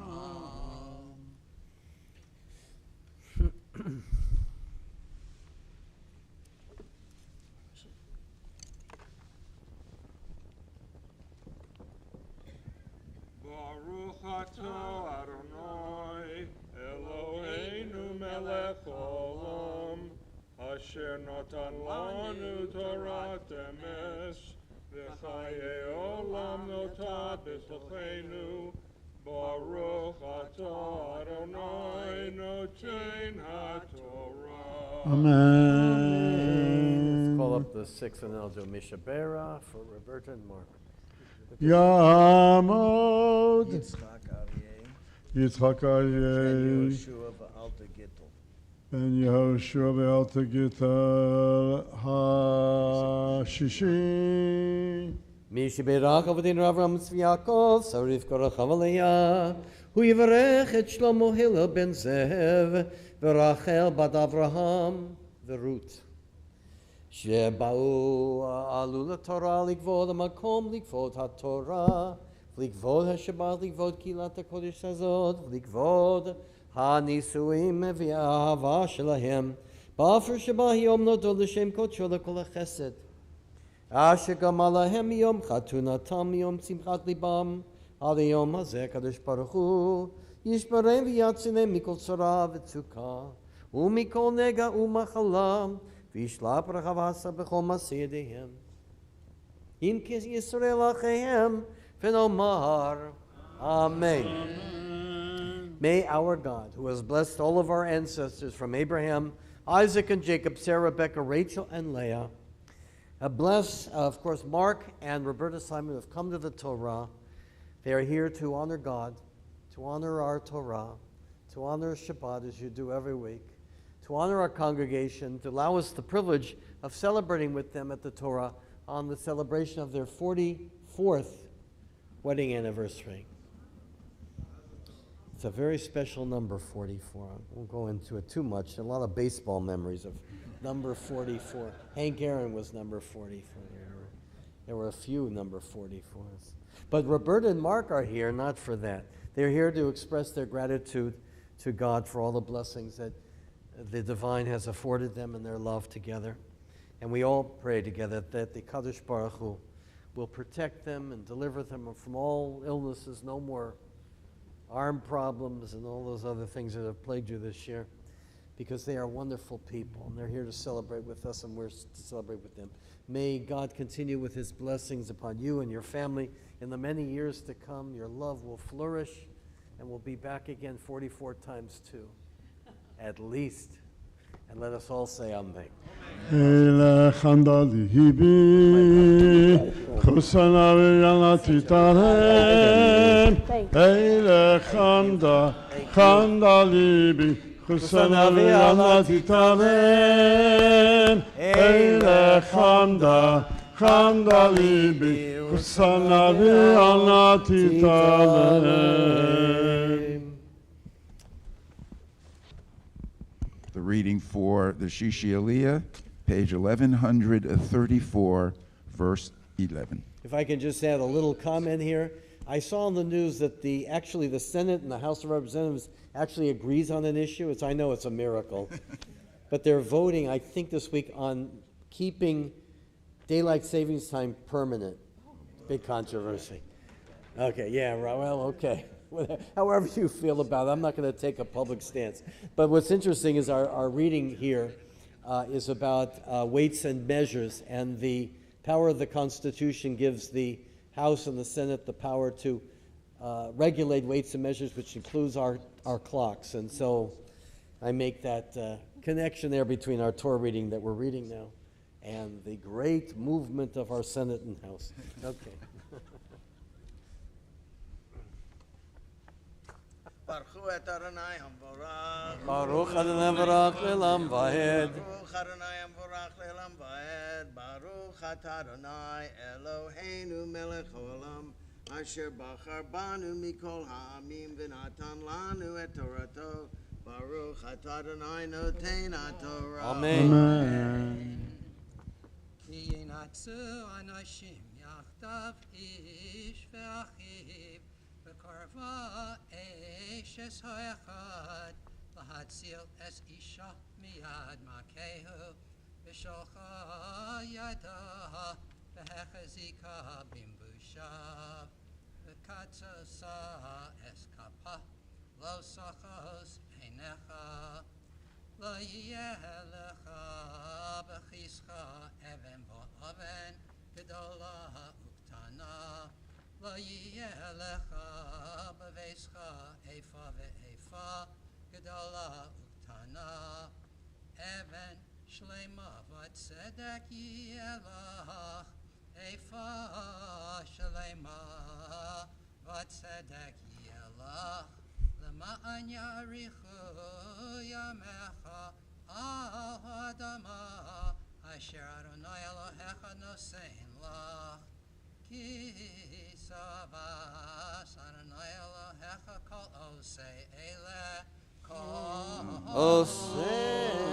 [SPEAKER 14] Baruch Atah Adonai Eloheinu Melech Olam, Asher natan lanu Torah emes, v'chaye olam notad b'tochenu. Baruch Atah Adonai Notein HaTorah.
[SPEAKER 8] Amen.
[SPEAKER 7] Let's call up the sixth and I'll do Mishabera for Roberta and Mark.
[SPEAKER 8] Yamod
[SPEAKER 4] Yitzchak Aryeh
[SPEAKER 8] Yitzchak Aryeh
[SPEAKER 4] Yehoshua v'Alta Gittel
[SPEAKER 8] Ben Yehoshua v'Alta Gittel HaShishi
[SPEAKER 7] Mishabera Avadin Avram Tzvi Yaakov Sarif Korach Havaliyah Hu Yivarech et Shlomo Hillel ben Zev v'Rachel bad Avraham v'Rut שבאו עלו לתורה לכבוד המקום, לכבוד התורה, לכבוד השבת, לכבוד קהילת הקודש הזאת, לכבוד הנישואים והאהבה שלהם, באפר שבה היום נודעו לשם קודשו לכל החסד. אשר גמל להם מיום חתונתם, מיום שמחת ליבם, עד היום הזה הקדוש ברוך הוא, ישמרם ויצילם מכל צרה וצוקה. ומכל נגע ומחלה, וישלח רחבסה בכל מעשה ידיהם. אם כי ישראל אחיהם, ונאמר, Amen. May our God, who has blessed all of our ancestors from Abraham, Isaac and Jacob, Sarah, Rebecca, Rachel, and Leah, bless, of course, Mark and Roberta Simon have come to the Torah. They are here to honor God, to honor our Torah, to honor Shabbat as you do every week, to honor our congregation, to allow us the privilege of celebrating with them at the Torah on the celebration of their 44th wedding anniversary. It's a very special number, 44. I won't go into it too much. A lot of baseball memories of number 44. Hank Aaron was number 44. There were a few number 44s. But Roberta and Mark are here not for that. They're here to express their gratitude to God for all the blessings that the divine has afforded them in their love together. And we all pray together that the Kadosh Baruch Hu will protect them and deliver them from all illnesses, no more arm problems and all those other things that have plagued you this year, because they are wonderful people and they're here to celebrate with us and we're to celebrate with them. May God continue with his blessings upon you and your family in the many years to come. Your love will flourish and we'll be back again 44 times 2, at least. And let us all say Amen.
[SPEAKER 11] The reading for the Shishi Aliyah, page 1134, verse 11.
[SPEAKER 7] If I can just add a little comment here. I saw on the news that the Senate and the House of Representatives actually agrees on an issue. I know it's a miracle. But they're voting, I think this week, on keeping daylight savings time permanent. Big controversy. Okay, yeah, well, okay. However you feel about it, I'm not going to take a public stance. But what's interesting is our reading here is about weights and measures, and the power of the Constitution gives the House and the Senate the power to regulate weights and measures, which includes our clocks. And so I make that connection there between our Torah reading that we're reading now and the great movement of our Senate and House. Okay. Baruch Adonai Baruch Le'olam Vaed.
[SPEAKER 4] Baruch Adonai Baruch Le'olam Vaed. Baruch Adonai Eloheinu Melech Haolam Asher Bachar Banu Mikol Ha'amim V'natan Lanu Et Torato. Baruch Adonai Noten HaTorah.
[SPEAKER 7] Amen.
[SPEAKER 9] Ki yinatzu anashim yachdav ish ve'achiv v'karva eish es ha'echad lahatzil es isha miyad makehu v'sholcha yada v'hechazika bimbusha v'katzosa es kapa lo sachos einecha lo yeh lecha b'chischa even bo'oven gedola uktana lo yeh lecha b'veischa efa ve'efa gedola uktana even shlema v'tzedek yelach efa shlema v'tzedek yelach Lema'an yarichu yamecha al ha'adama asher Adonai Elohecha nosein lach ki savas Adonai Elohecha kol osei ele kol
[SPEAKER 7] osei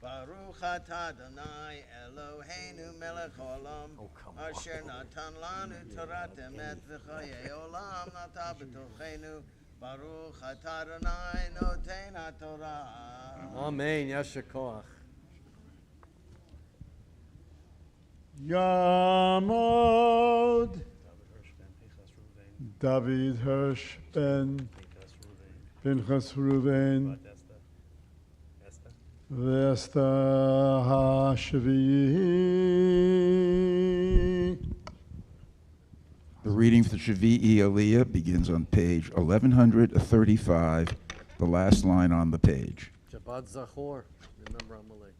[SPEAKER 4] Baruch atah Adonai Eloheinu melech haolam asher natan lanu torat emet v'chayei olam nata b'tochenu Baruch atah Adonai noten haTorah.
[SPEAKER 7] Amen. Yasher koach.
[SPEAKER 8] Yamod David Hirsch ben Pinchas Ruben Vesta HaShvi'i.
[SPEAKER 11] The reading for the Shavi'i Aliyah begins on page 1135, the last line on the page.
[SPEAKER 7] Shabbat Zachor. Remember Amalek.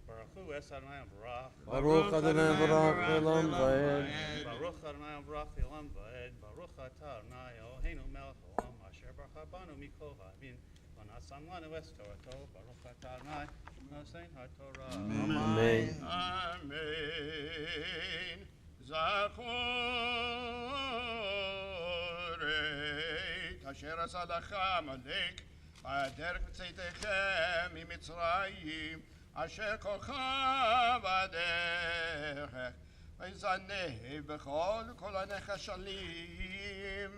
[SPEAKER 15] Baruch Adonai Barach.
[SPEAKER 7] Baruch Adonai Barach Le'olam Va'ed.
[SPEAKER 15] Baruch Adonai Barach Le'olam Va'ed. Baruch Atah Adonai Eloheinu melech haolam asher barcha banu mikol ha'amin v'nasan lanu es Torato. Baruch Atah Adonai nosein ha'Torah.
[SPEAKER 7] Amen.
[SPEAKER 6] Amen. זכורת אשר עשה לך עמלק בדרך בצאתכם ממצרים אשר כוכב הדרך ויזנב בכל כל הנחשלים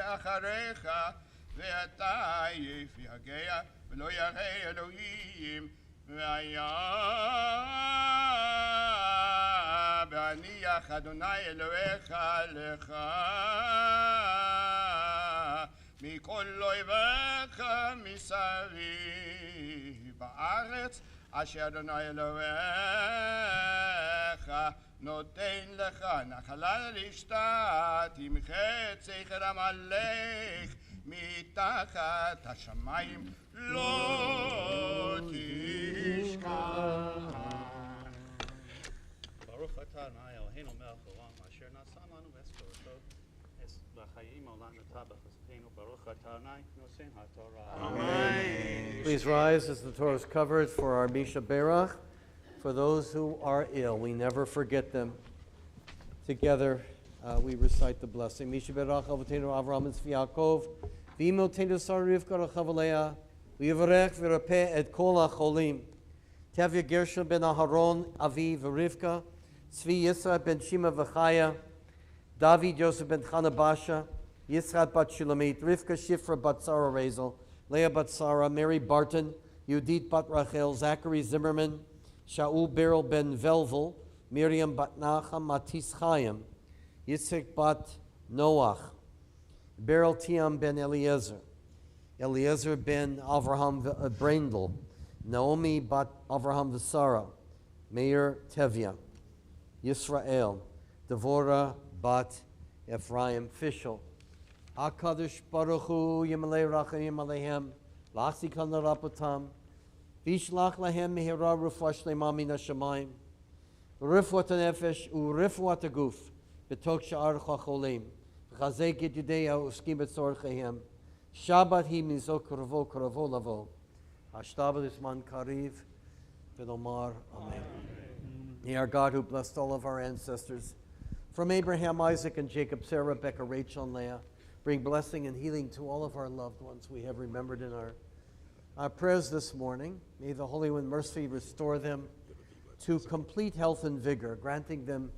[SPEAKER 6] אחריך ואתה יפגע ולא ירא אלוהים והיה בהניח אדוני אלוהיך לך מכל אויביך מסביב בארץ אשר אדוני אלוהיך נותן לך נחלה לשתת עם חץ זכר עמלק מתחת השמיים לא תשכח.
[SPEAKER 15] Baruch Atah Adonai Eloheinu melech haolam asher nasan lanu es Torato es v'chayim olam natah b'chesed Baruch Atah Adonai nosein ha'Torah.
[SPEAKER 7] Amen. Please rise as the Torah is covered for our Misha Berach. For those who are ill, we never forget them. Together, we recite the blessing. Misha Berach Avotenu Avraham Tzvi Yaakov V'imotenu Sarah Rivka Rachav Leah V'yivarech v'rapeh et kol ha'cholim Tevya Gershon ben Aharon Avi v'Rivka Tzvi Yisra ben Shima v'Chaya David Yosef ben Chana Basha Yisrat bat Shulamit Rivka Shifra bat Sarah Razel Leah bat Sarah Mary Barton Yudit bat Rachel Zachary Zimmerman Shaul Beryl ben Velvel Miriam bat Nacham Matis Chaim Yitzhak bat Noach Beryl Tiam ben Eliezer Eliezer ben Avraham Brandel Naomi bat Avraham V'Sara, Meir Tevya, Yisrael, Devorah bat Ephraim Fishel, HaKadosh Baruch Hu Yimalei Rachayim Alehem, Lachzi Kan Rapatam, Vishlach Lahem Mehira Rufah Shlema Min HaShamayim, Rifwat HaNefesh U'Rifwat HaGuf, B'tok Sha'ar Chacholim, V'chazek Et Yudei HaUskim B'tzorchehem, Shabbat Hi Mizo Kravo Kravo Lavo, Hashtabat Isman Kariv, V'nomar, Amen. May our God who blessed all of our ancestors, from Abraham, Isaac, and Jacob, Sarah, Rebecca, Rachel, and Leah, bring blessing and healing to all of our loved ones we have remembered in our prayers this morning. May the Holy One mercifully restore them to complete health and vigor, granting them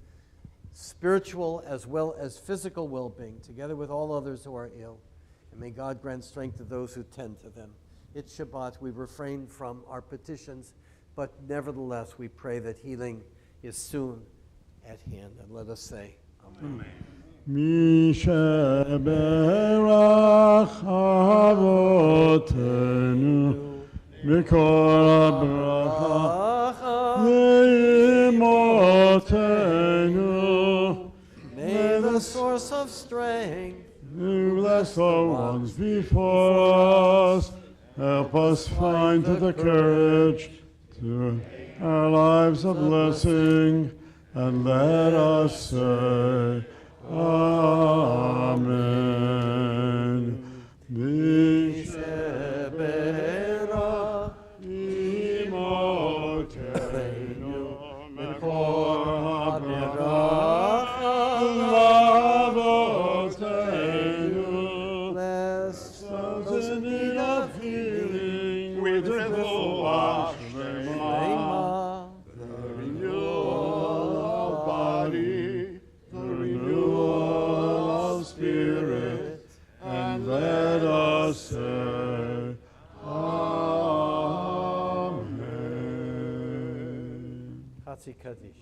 [SPEAKER 7] spiritual as well as physical well-being, together with all others who are ill. And may God grant strength to those who tend to them. It's Shabbat. We refrain from our petitions, but nevertheless we pray that healing is soon at hand. And let us say, Amen.
[SPEAKER 8] Misha Berach Avotenu Mikol HaBracha Le'imotenu.
[SPEAKER 7] May the source of strength
[SPEAKER 8] who bless the ones before us, help us find the courage to our lives of blessing, and let us say, Amen. B'Sheberach Imotenu Mikol HaBracha L'Avotenu. Bless those in need of healing with refuah shlema, the renewal of body, the renewal of spirit, and let us say, Amen.
[SPEAKER 7] Chatzi Kaddish.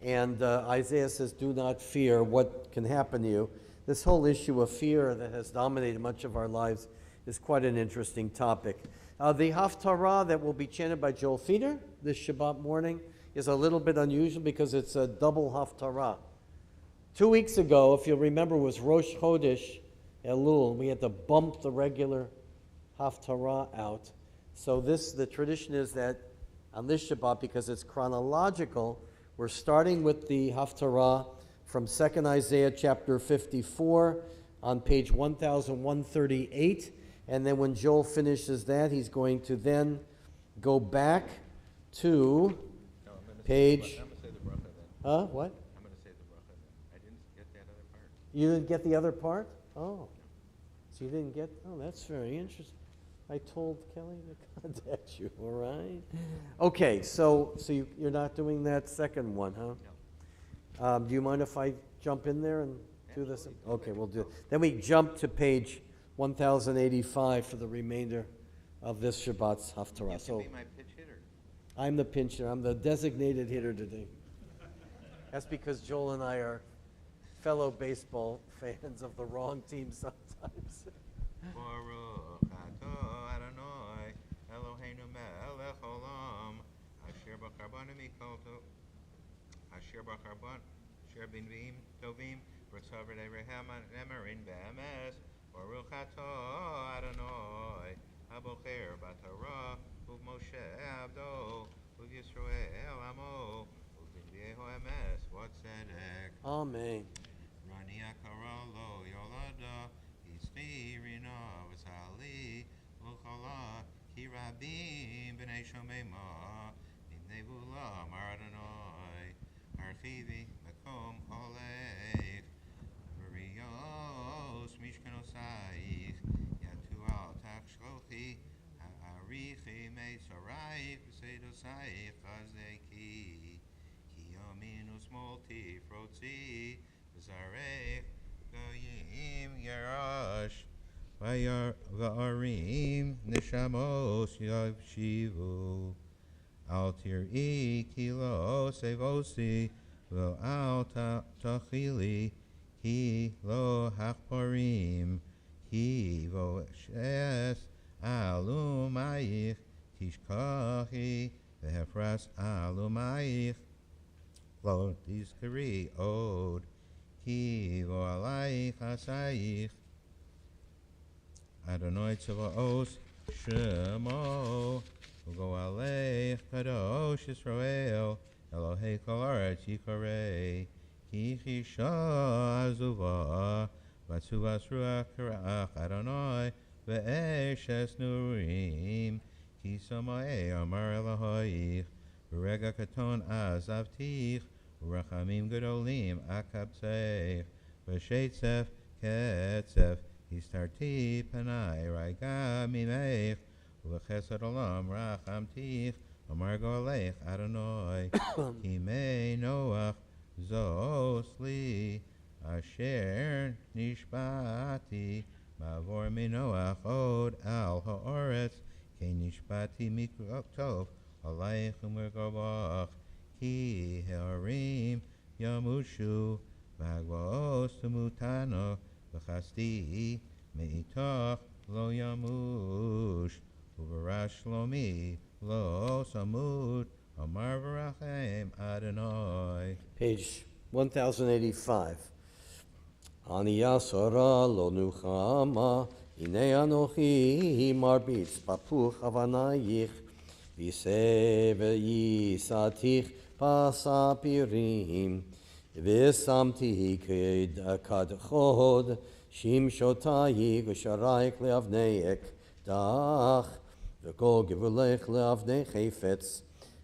[SPEAKER 7] And Isaiah says, do not fear what can happen to you. This whole issue of fear that has dominated much of our lives is quite an interesting topic. The Haftarah that will be chanted by Joel Feder this Shabbat morning is a little bit unusual because it's a double Haftarah. 2 weeks ago, if you'll remember, was Rosh Chodesh Elul. We had to bump the regular Haftarah out. So the tradition is that on this Shabbat, because it's chronological, we're starting with the Haftarah from 2nd Isaiah chapter 54 on page 1138. And then when Joel finishes that, he's going to then go back to page...
[SPEAKER 16] I'm going to say the bracha then.
[SPEAKER 7] What?
[SPEAKER 16] I'm going to say the bracha then. I didn't get that other part.
[SPEAKER 7] You didn't get the other part? Oh. So you didn't get... Oh, that's very interesting. I told Kelly to contact you, all right? Okay, so you're not doing that second one, huh? No. Do you mind if I jump in there and do this? Okay, we'll do it. Then we jump to page 1085 for the remainder of this Shabbat's Haftarah.
[SPEAKER 16] You can be my pitch hitter.
[SPEAKER 7] I'm the pinch hitter. I'm the designated hitter today. That's because Joel and I are fellow baseball fans of the wrong team sometimes.
[SPEAKER 16] Baruch atah Adonai Eloheinu melech olam asher b'charbanu mikol tov asher b'charban asher b'nviim tovim v'tzav Abraham emerin be'emes Baruch atah Adonai abocher b'Torah u'Moshe abdo u'Yisrael amo u'b'nvieho emes v'tzedek.
[SPEAKER 7] Amen.
[SPEAKER 16] Rani akara lo yolada Rina v'sali v'chala ki rabim b'nei shomema nimnei v'ula mar Adonai archivi mekom oleich v'riyos mishkanosayich yatu al tak shlochi ha'arichi meisarayich v'seidosayich chazeki ki yamin u'smolti frotzi v'zarech goyim yarash v'arim neshamos yavshivu al tir'i ki lo sevosi lo al tachili ki lo hachparim ki vo shes alumayich tishkachi v'hefras alumayich lo tizkari od Ki vo alayich asayich Adonai tzavaos shemo Ugo aleich kadosh Yisrael Elohei kol haaretz yikarei Ki chisha azuva Vatzuvas ruach karach Adonai ve'eshes nurim Ki somae amar Elohayich V'rega katon azavtich Urachamim gedolim akabtzeich v'sheitzef ketzef histarti panai raiga mimeich v'chesed olam rachamtich amar goleich Adonai kimei Noach zosli asher nishbati mavor minoach od al ha'oretz ke nishbati mikrotov aleich umergovach Ki harim yamushu v'agvaos tumutano v'chasti meitach lo yamush uv'rash lomi lo samut amar v'rachem Adonai.
[SPEAKER 7] Page 1085. Aniyasara lo nuchama ine anochi marbitz papuch avanayich v'se v'yisatich Pasapirim v'samti kad chod shimshotayik v'sharayik leavneik dach v'kol gevulech leavnei chayfetz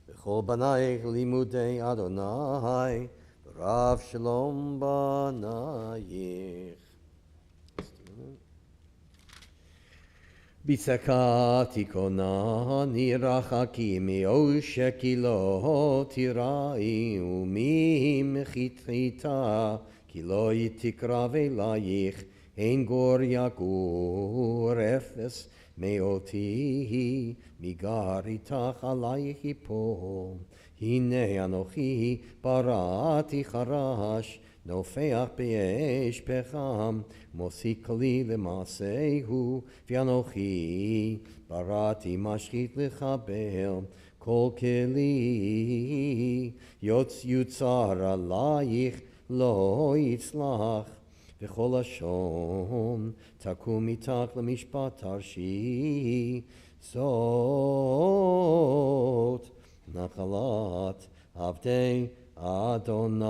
[SPEAKER 7] v'chol banayik limudei Adonai v'rav shalom banayich. Bitsakati kona nirachaki miosheki lo tirai umi mechitita ki lo yitikra velayich ein gor yagur efes מאותי מגר איתך עלייך יפול. הנה אנוכי בראתי חרש, נופח באש פחם, מוציא כלי למעשהו, ואנוכי בראתי משחית לחבל, כל כלי יוצר עלייך לא יצלח, וכל לשון תקום איתך למשפט תרשי, זאת נחלת עבדי אדוני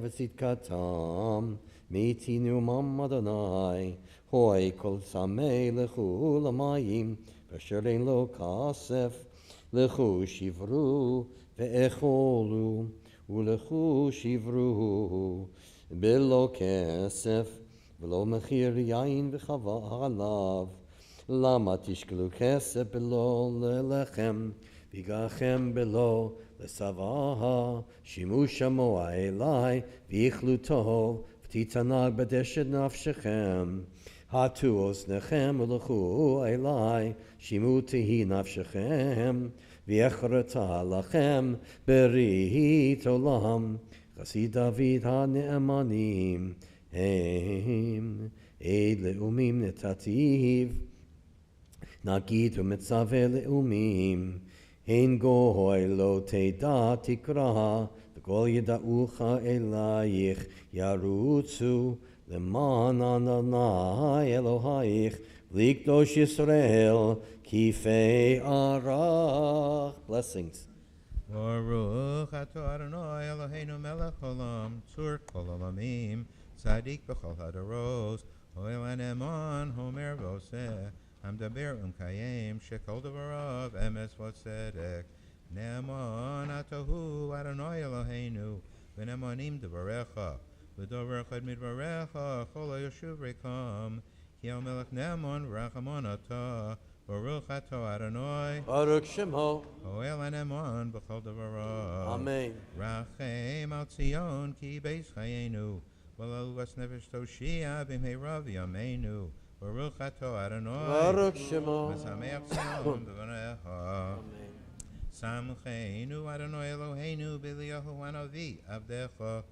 [SPEAKER 7] וצדקתם מתינומם אדוני. הוי כל צמא לכו למים, ואשר אין לו כסף לכו שברו ואכלו, ולכו שברו בלא כסף ולא מחיר יין וחלב. למה תשקלו כסף בלא ללחם, ויגעכם בלא לשבע? שימו שמוע אלי ואכלו טוב, ותתענג בדשת נפשכם. הטו אוזניכם ולכו אלי, שימו תהי נפשכם, ויחרתה לכם ברית עולם. חסיד דוד הנאמנים הם עד לאומים נתתיו, נגיד ומצווה לאומים. הן גוי לא תדע תקרא, וכל ידעוך אלייך ירוצו, למען אדוני אלוהיך לקדוש ישראל כיפי ערך. Blessings.
[SPEAKER 16] Baruch atah Adonai Eloheinu melech olam, tzur kol olamim, tzadik b'chol hadaros, hoel haneman homer voseh, hamdaber kayem, shekol devarav emes v'tzedek. Ne'eman atahu Adonai Eloheinu, v'ne'emanim devarecha, v'dover chad midvarecha, chol ha'yoshuv rekam, ki al melech ne'eman v'rachamon atah, Baruch atah Adonai,
[SPEAKER 7] Baruch Shemo,
[SPEAKER 16] Hoel haneman b'chol devarav.
[SPEAKER 7] Amen.
[SPEAKER 16] Rachem al Tzion ki beis chayenu, v'lo vas nefesh toshia b'mheira v'yameinu. Baruch atah Adonai,
[SPEAKER 7] Baruch Shemo,
[SPEAKER 16] v'sameach Tzion b'vanecha. Samcheinu Adonai Eloheinu b'Eliyahu hanavi avdecha,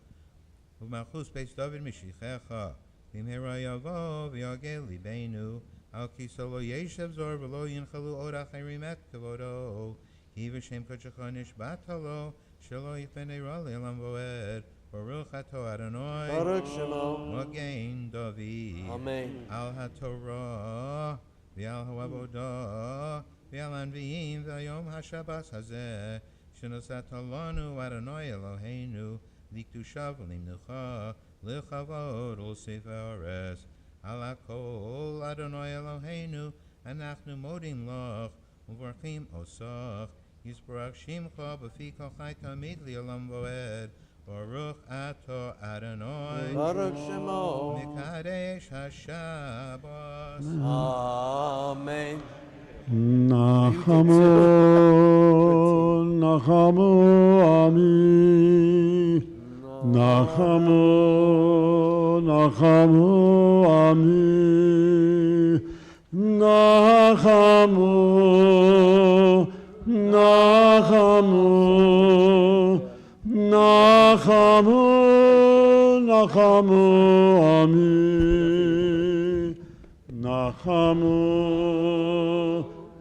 [SPEAKER 16] u'malchus beis David mishichecha, b'mheira yavo v'yagel libeinu. Al kiso lo yeshev zor v'lo yinchalu od acherim et kavodo, ki v'shem kodshecha nishbat halo, shelo yifen eira le'elam voed. Baruch atah Adonai,
[SPEAKER 7] Baruch Shemo,
[SPEAKER 16] Magen David.
[SPEAKER 7] Amen.
[SPEAKER 16] Al haTorah v'al ha'avodah v'al anviim v'ayom ha'shabbat hazeh, shenosat lanu Adonai Eloheinu likdusha v'limnucha lechavod ulseif haaretz. Ala kol Adonai Eloheinu, anachnu modim lach, uvarchim osach, yisbarach shimcha b'fi kol chai tamid li'olam voed. Baruch atah Adonai,
[SPEAKER 7] Baruch Shemo,
[SPEAKER 16] Mekadesh HaShabbat.
[SPEAKER 7] Amen.
[SPEAKER 8] Nachamu, Nachamu, Ami. Nachamu, Nachamu, Ami. Nachamu, Nachamu, Nachamu, Nachamu, Ami. Nachamu,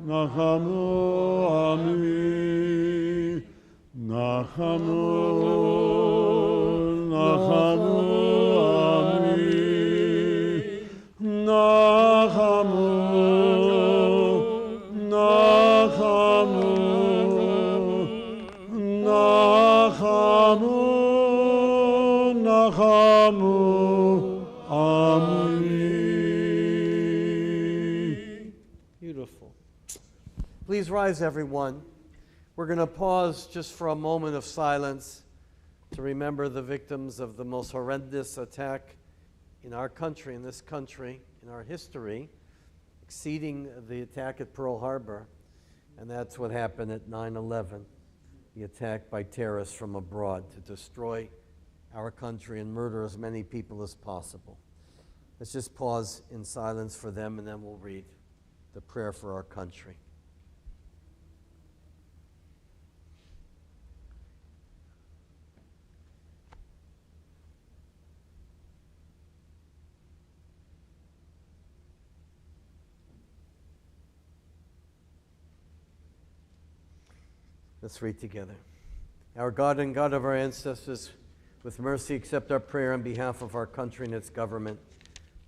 [SPEAKER 8] Nachamu, Ami. Nachamu, Nachamu, Ami. Nachamu, Nachamu, Nachamu, Nachamu, Ami.
[SPEAKER 7] Beautiful. Please rise, everyone. We're going to pause just for a moment of silence to remember the victims of the most horrendous attack in our country, in this country, in our history, exceeding the attack at Pearl Harbor. And that's what happened at 9/11, the attack by terrorists from abroad to destroy our country and murder as many people as possible. Let's just pause in silence for them, and then we'll read the prayer for our country. Let's read together. Our God and God of our ancestors, with mercy accept our prayer on behalf of our country and its government.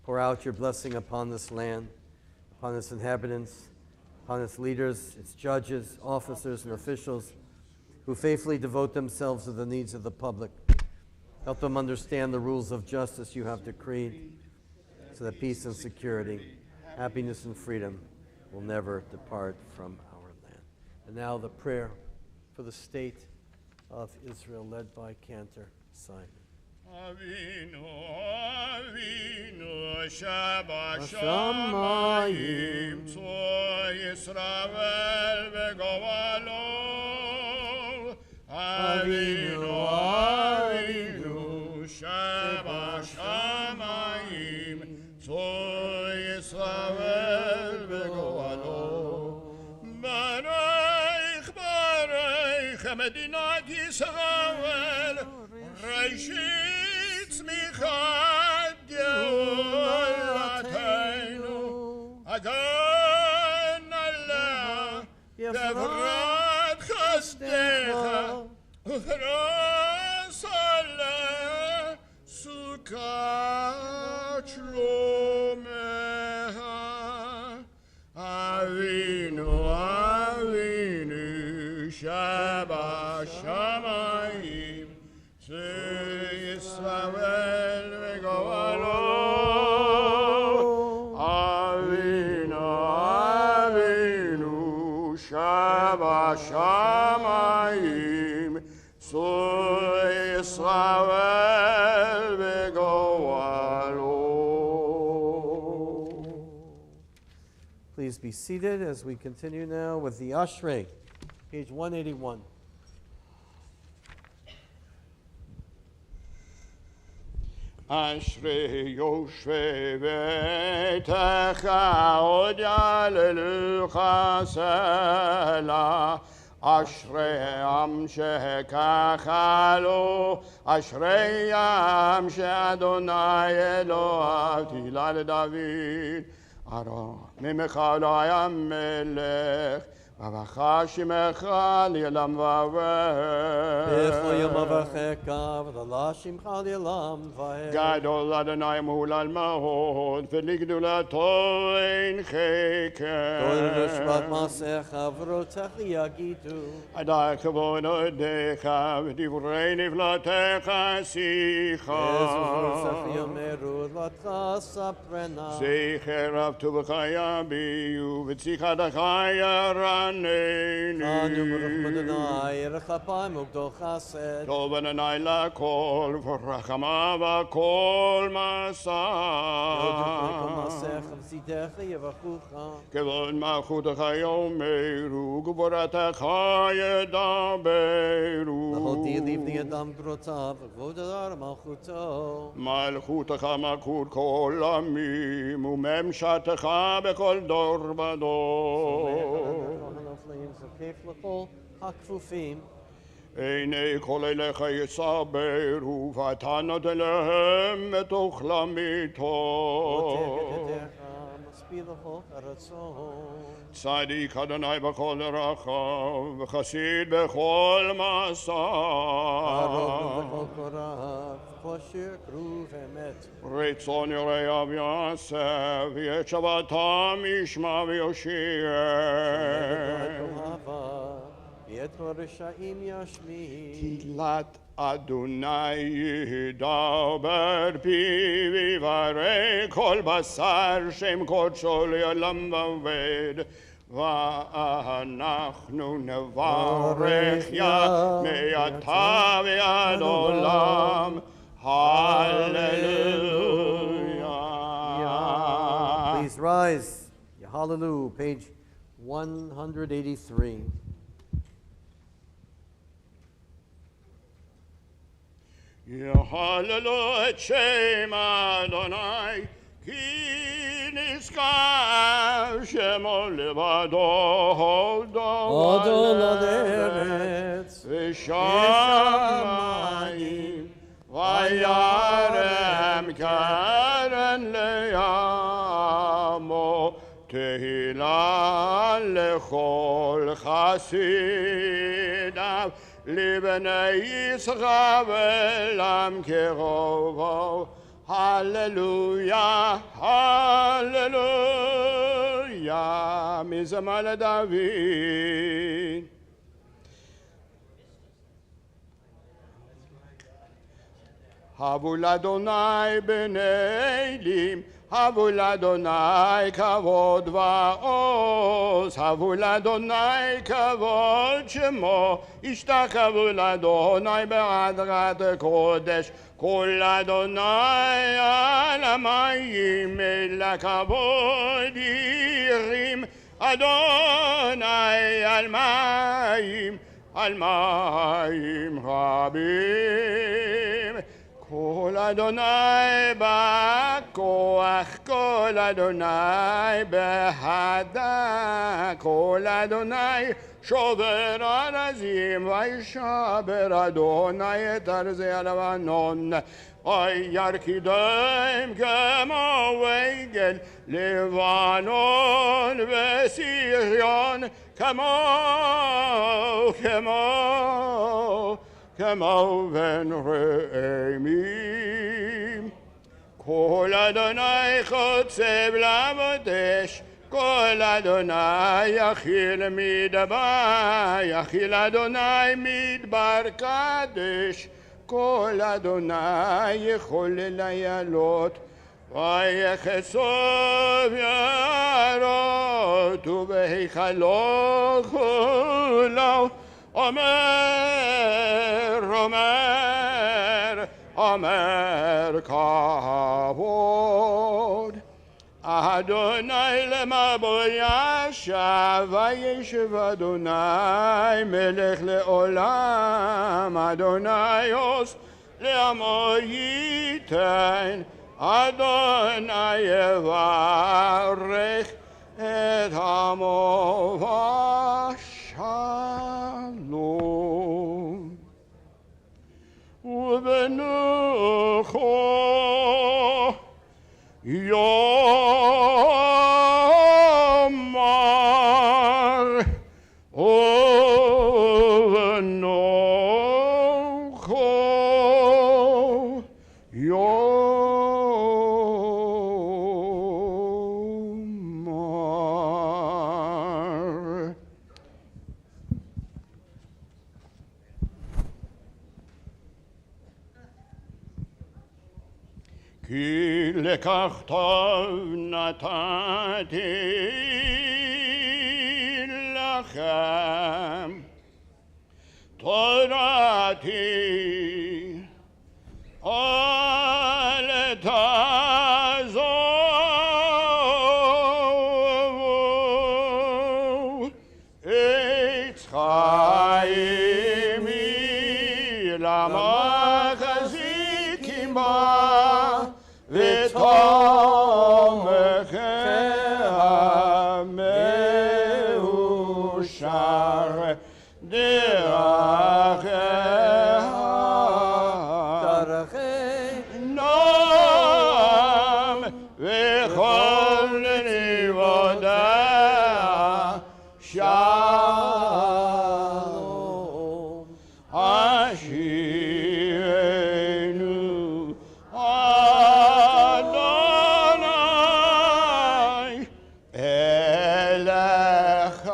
[SPEAKER 7] Pour out your blessing upon this land, upon its inhabitants, upon its leaders, its judges, officers, and officials who faithfully devote themselves to the needs of the public. Help them understand the rules of justice you have decreed, so that peace and security, happiness and freedom will never depart from our land. And now the prayer for the state of Israel, led by Cantor Simon.
[SPEAKER 6] Avinu, Avinu, Shabbat
[SPEAKER 7] Shamayim,
[SPEAKER 6] Tzor Yisrael v'Govalo. Avinu, Avinu, Shabbat Shamayim, Tzor Yisrael v'Govalo. Barech Medinat Yisrael, Reshit Tzmichat Geulateinu, Hagan Allah, Devrat Chasdecha, Uchras Allah, Sukkot Shlomeha. Avinu, Avinu, Shabbat Shamayim, Yisrael v'Govalo. Avinu, Avinu, Shabbat Shamayim, Yisrael v'Govalo.
[SPEAKER 7] Please be seated as we continue now with the Ashrei, page 181.
[SPEAKER 6] Ashrei Yoshvei Beitecha Od Yalelucha Sela. Ashrei Am Shekachalo, Ashrei Am She'Adonai Eloav Tila David. Ara Mimecha Lo Hayam Melech, V'avacha Shimecha Li'olam Va'ed. Gadol Adonai Mulal Mahod, V'ligdulato Ein Cheker. Adai Kavod Odecha, V'divrei Nivlatecha Sicha. Zecher Av Tuvachaya Biyu, V'tzichadachaya Ranenu. Tov Adonai Lakol, V'rachamav Kol Masah. Kevod Malchutecha Yomeru, Gvoratecha Yedaberu. Malchutecha Malchut Kol Amim, Umemshatecha Bekol Dor Vador. Einei kol elecha yisaberu, v'ata noten lehem et ochlam mito. Tzadik Adonai b'kol derachav, v'chasid b'chol masah. Ritzon yorei av yaseh, v'yet shavatam yishma v'yoshir. Tilat Adonai yidaber pi v'yivarei kol basar shem kodsho le'olam v'aved. V'anachnu nevarech ya me'ata v'ad olam. Hallelujah.
[SPEAKER 7] Please rise. Hallelujah. Page 183.
[SPEAKER 6] Yehalelu et Shem Adonai, כי נשכב שמו לבדו
[SPEAKER 7] הודו לארץ
[SPEAKER 6] ושמיים וירם קרן לימו תהילה לכל חסידיו לבני ישראל עם קרובו הללויה הללויה מזמר לדוד הבו לאדוני בני אלים, הבו לאדוני כבוד ועוז, הבו לאדוני כבוד שמו, השתחוו לאדוני בהדרת קודש, כל אדוני על המים, אל הכבוד ירים, אדוני על מים, על מים רבים. כל אדוני בכוח, כל אדוני בהדה, כל אדוני שובר ארזים, וישבר אדוני את ארזי הלבנון. וירקידם כמו עגל, לבנון וסיריון, כמו בן רעמים. כל אדוני חוצב לבודש, כל אדוני יכיל מדבר, יכיל אדוני מדבר קדש, כל אדוני יכול לילות, ויחשוף יערות ובהיכלו כולו. אומר כבוד. אדוני למבוא ישב, וישב אדוני מלך לעולם. אדוני עוז לעמו ייתן, אדוני יברך את עמו ושלום. ובנוחו יאמר, ובנוחו יאמר. כי לקח טוב נתתי לכם, תורתי אל תעזבו, עץ חיים היא למחזיקים בה, ותומכיה מאושר דרכיה נועם וכל נבודיה שלום. השיבנו אדוני אליך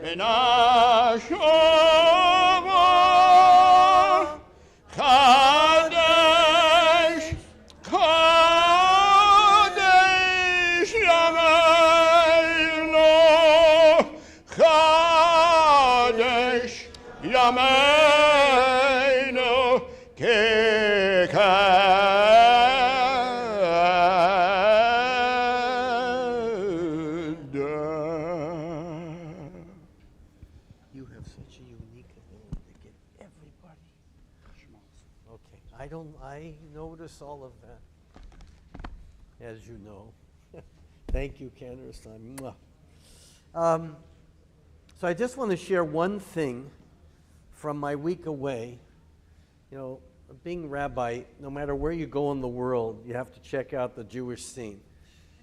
[SPEAKER 6] ונשובו, קדש קדש ימינו, קדש ימינו
[SPEAKER 7] You have such a unique ability to get everybody. Okay, I notice all of that. as you know. Thank you, Candace. So I just want to share one thing from my week away. You know, being rabbi, no matter where you go in the world, you have to check out the Jewish scene.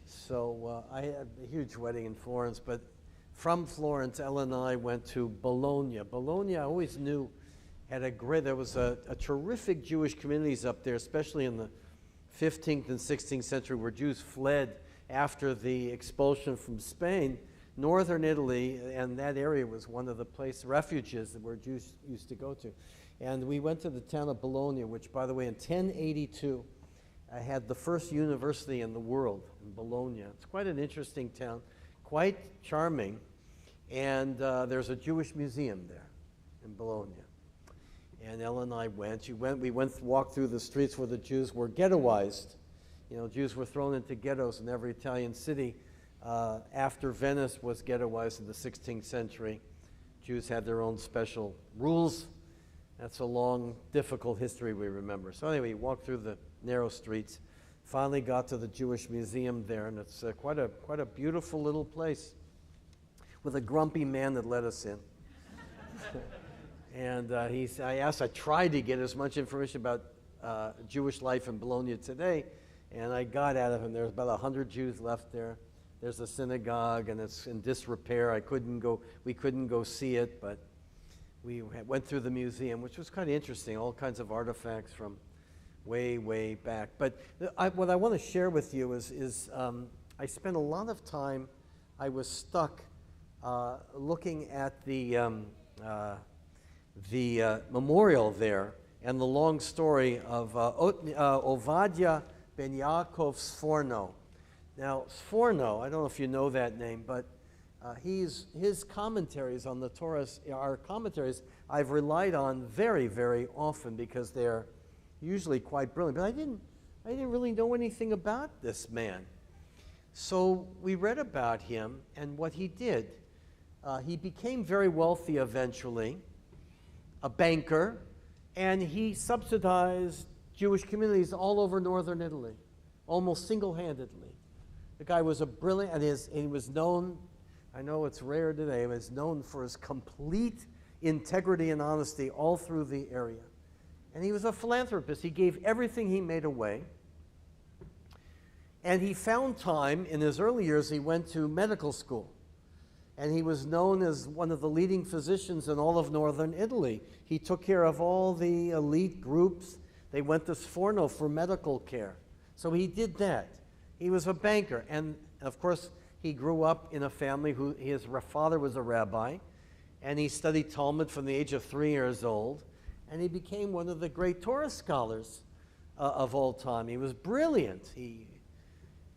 [SPEAKER 7] So I had a huge wedding in Florence, but from Florence, Ella and I went to Bologna. Bologna, I always knew, there was a terrific Jewish communities up there, especially in the 15th and 16th century, where Jews fled after the expulsion from Spain. Northern Italy, and that area was one of the refuges where Jews used to go to. And we went to the town of Bologna, which, by the way, in 1082, had the first university in the world, in Bologna. It's quite an interesting town, quite charming, and there's a Jewish museum there in Bologna. And Ella and I went. We walked through the streets where the Jews were ghettoized. You know, Jews were thrown into ghettos in every Italian city. After Venice was ghettoized in the 16th century, Jews had their own special rules. That's a long, difficult history we remember. So anyway, we walked through the narrow streets, finally got to the Jewish museum there, and it's quite a beautiful little place with a grumpy man that let us in. And I tried to get as much information about Jewish life in Bologna today, and I got out of him. There's about 100 Jews left there. There's a synagogue, and it's in disrepair. We couldn't go see it, but we went through the museum, which was kind of interesting, all kinds of artifacts from way, way back. But what I want to share with you is I spent a lot of time, I was stuck looking at the memorial there and the long story of Ovadia ben Yaakov Sforno. Now, Sforno, I don't know if you know that name, but his commentaries on the Torah are commentaries I've relied on very, very often because they're usually quite brilliant. But I didn't really know anything about this man. So we read about him and what he did. He became very wealthy eventually, a banker, and he subsidized Jewish communities all over northern Italy, almost single-handedly. The guy was a brilliant, and he was known, I know it's rare today, he was known for his complete integrity and honesty all through the area. And he was a philanthropist. He gave everything he made away. And he found time, in his early years, he went to medical school. And he was known as one of the leading physicians in all of northern Italy. He took care of all the elite groups. They went to Sforno for medical care. So he did that. He was a banker. And, of course, he grew up in a family his father was a rabbi. And he studied Talmud from the age of 3 years old. And he became one of the great Torah scholars of all time. He was brilliant.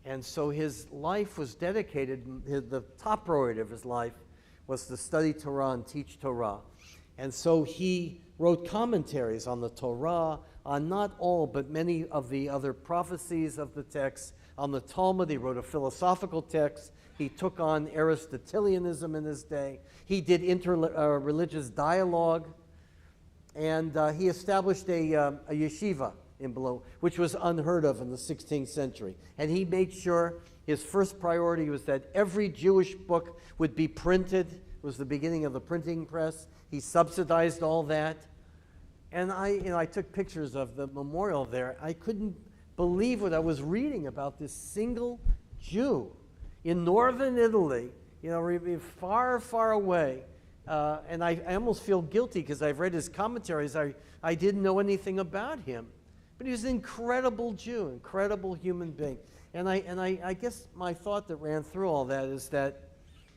[SPEAKER 7] And so his life was dedicated, the top priority of his life was to study Torah and teach Torah. And so he wrote commentaries on the Torah, on not all, but many of the other prophecies of the text. On the Talmud, he wrote a philosophical text. He took on Aristotelianism in his day. He did interreligious dialogue. And he established a yeshiva in Bologna, which was unheard of in the 16th century. And he made sure his first priority was that every Jewish book would be printed. It was the beginning of the printing press. He subsidized all that. And I took pictures of the memorial there. I couldn't believe what I was reading about this single Jew in northern Italy, far, far away. And I almost feel guilty because I've read his commentaries. I didn't know anything about him. But he was an incredible Jew, incredible human being. And I guess my thought that ran through all that is that,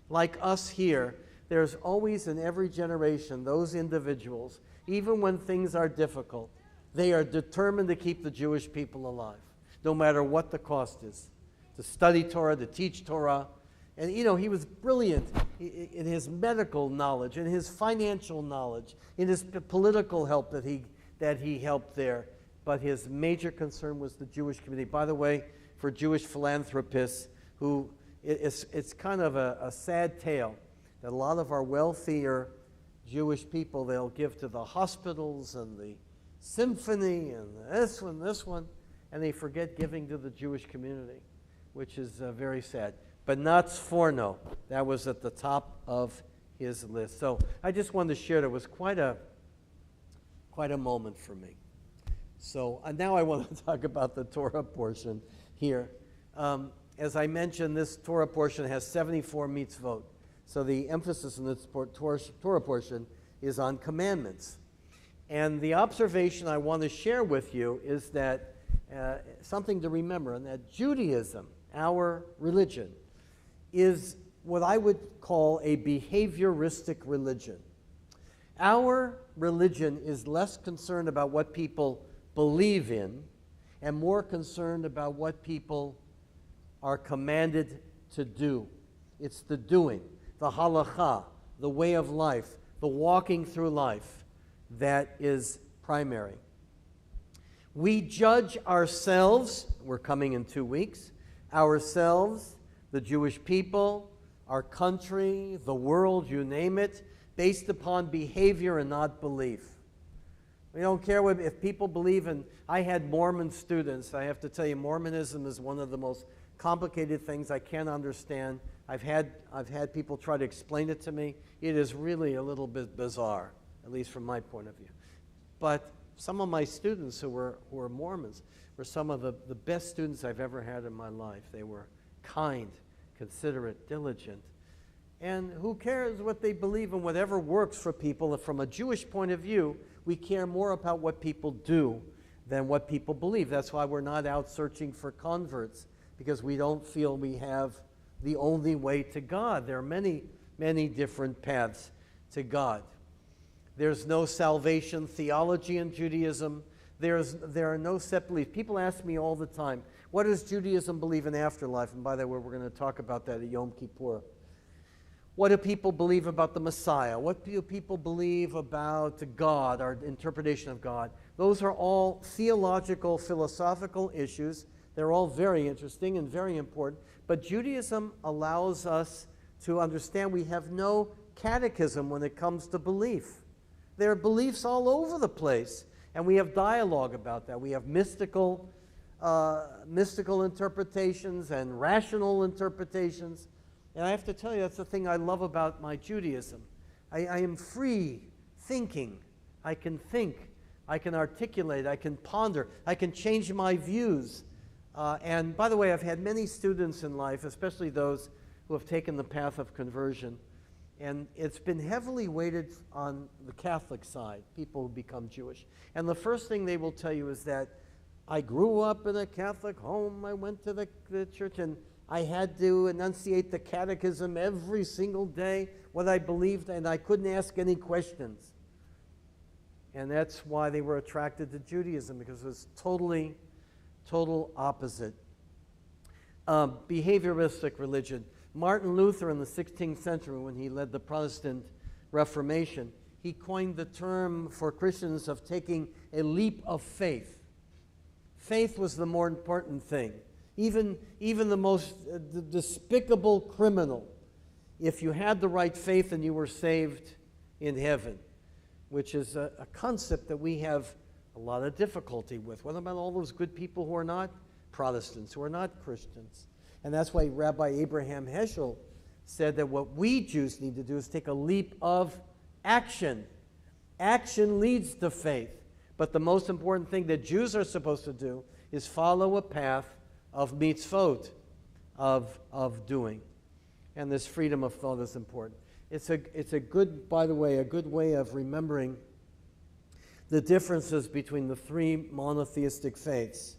[SPEAKER 7] like us here, there's always in every generation those individuals, even when things are difficult, they are determined to keep the Jewish people alive, no matter what the cost is, to study Torah, to teach Torah. And, he was brilliant in his medical knowledge, in his financial knowledge, in his political help that he helped there. But his major concern was the Jewish community. By the way, for Jewish philanthropists, it's kind of a sad tale that a lot of our wealthier Jewish people, they'll give to the hospitals and the symphony and this one, and they forget giving to the Jewish community. which is very sad. But not Sforno. That was at the top of his list. So I just wanted to share that. It was quite a moment for me. So now I want to talk about the Torah portion here. As I mentioned, this Torah portion has 74 mitzvot. So the emphasis in this Torah portion is on commandments. And the observation I want to share with you is that something to remember, and that Judaism, our religion, is what I would call a behavioristic religion. Our religion is less concerned about what people believe in and more concerned about what people are commanded to do. It's the doing, the halakha, the way of life, the walking through life that is primary. We judge ourselves, we're coming in 2 weeks, ourselves, the Jewish people, our country, the world, you name it, based upon behavior and not belief. We don't care if people believe in. I had Mormon students. I have to tell you, Mormonism is one of the most complicated things I can't understand. I've had people try to explain it to me. It is really a little bit bizarre, at least from my point of view. But some of my students who were Mormons were some of the best students I've ever had in my life. They were kind, considerate, diligent. And who cares what they believe in, whatever works for people. From a Jewish point of view, we care more about what people do than what people believe. That's why we're not out searching for converts, because we don't feel we have the only way to God. There are many, many different paths to God. There's no salvation theology in Judaism. There are no set beliefs. People ask me all the time, what does Judaism believe in afterlife? And by the way, we're going to talk about that at Yom Kippur. What do people believe about the Messiah? What do people believe about God, our interpretation of God? Those are all theological, philosophical issues. They're all very interesting and very important. But Judaism allows us to understand we have no catechism when it comes to belief. There are beliefs all over the place, and we have dialogue about that. We have mystical interpretations and rational interpretations. And I have to tell you, that's the thing I love about my Judaism. I am free thinking. I can think. I can articulate. I can ponder. I can change my views. And by the way, I've had many students in life, especially those who have taken the path of conversion. And it's been heavily weighted on the Catholic side, people who become Jewish. And the first thing they will tell you is that I grew up in a Catholic home. I went to the church, and I had to enunciate the catechism every single day, what I believed, and I couldn't ask any questions. And that's why they were attracted to Judaism, because it was total opposite. Behavioristic religion. Martin Luther in the 16th century, when he led the Protestant Reformation, he coined the term for Christians of taking a leap of faith. Faith was the more important thing. Even the most despicable criminal, if you had the right faith and you were saved in heaven, which is a concept that we have a lot of difficulty with. What about all those good people who are not Protestants, who are not Christians? And that's why Rabbi Abraham Heschel said that what we Jews need to do is take a leap of action. Action leads to faith. But the most important thing that Jews are supposed to do is follow a path of mitzvot, of doing. And this freedom of thought is important. It's a good, by the way, a good way of remembering the differences between the three monotheistic faiths.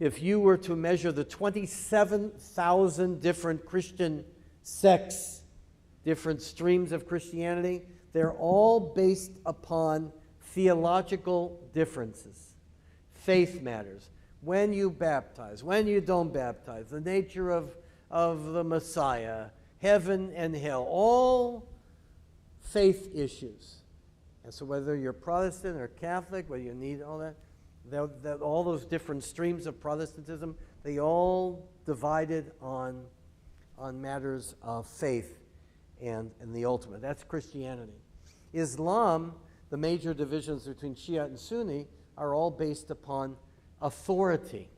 [SPEAKER 7] If you were to measure the 27,000 different Christian sects, different streams of Christianity, they're all based upon theological differences. Faith matters. When you baptize, when you don't baptize, the nature of the Messiah, heaven and hell, all faith issues. And so whether you're Protestant or Catholic, whether you need all that, all those different streams of Protestantism, they all divided on matters of faith and the ultimate. That's Christianity. Islam, the major divisions between Shia and Sunni, are all based upon authority.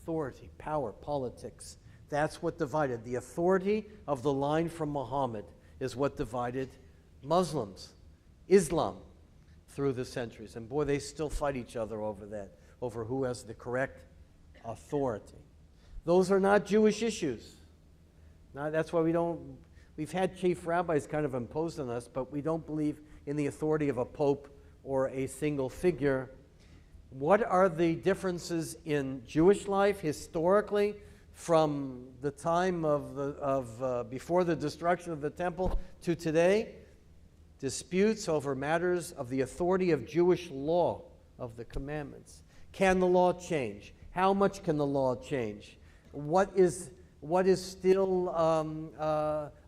[SPEAKER 7] authority, power, politics. That's what divided. The authority of the line from Muhammad is what divided Muslims, Islam, through the centuries. And boy, they still fight each other over that, over who has the correct authority. Those are not Jewish issues. Now, that's why we've had chief rabbis kind of imposed on us, but we don't believe in the authority of a pope or a single figure. What are the differences in Jewish life historically from the time of before the destruction of the temple to today? Disputes over matters of the authority of Jewish law, of the commandments. Can the law change? How much can the law change? What is still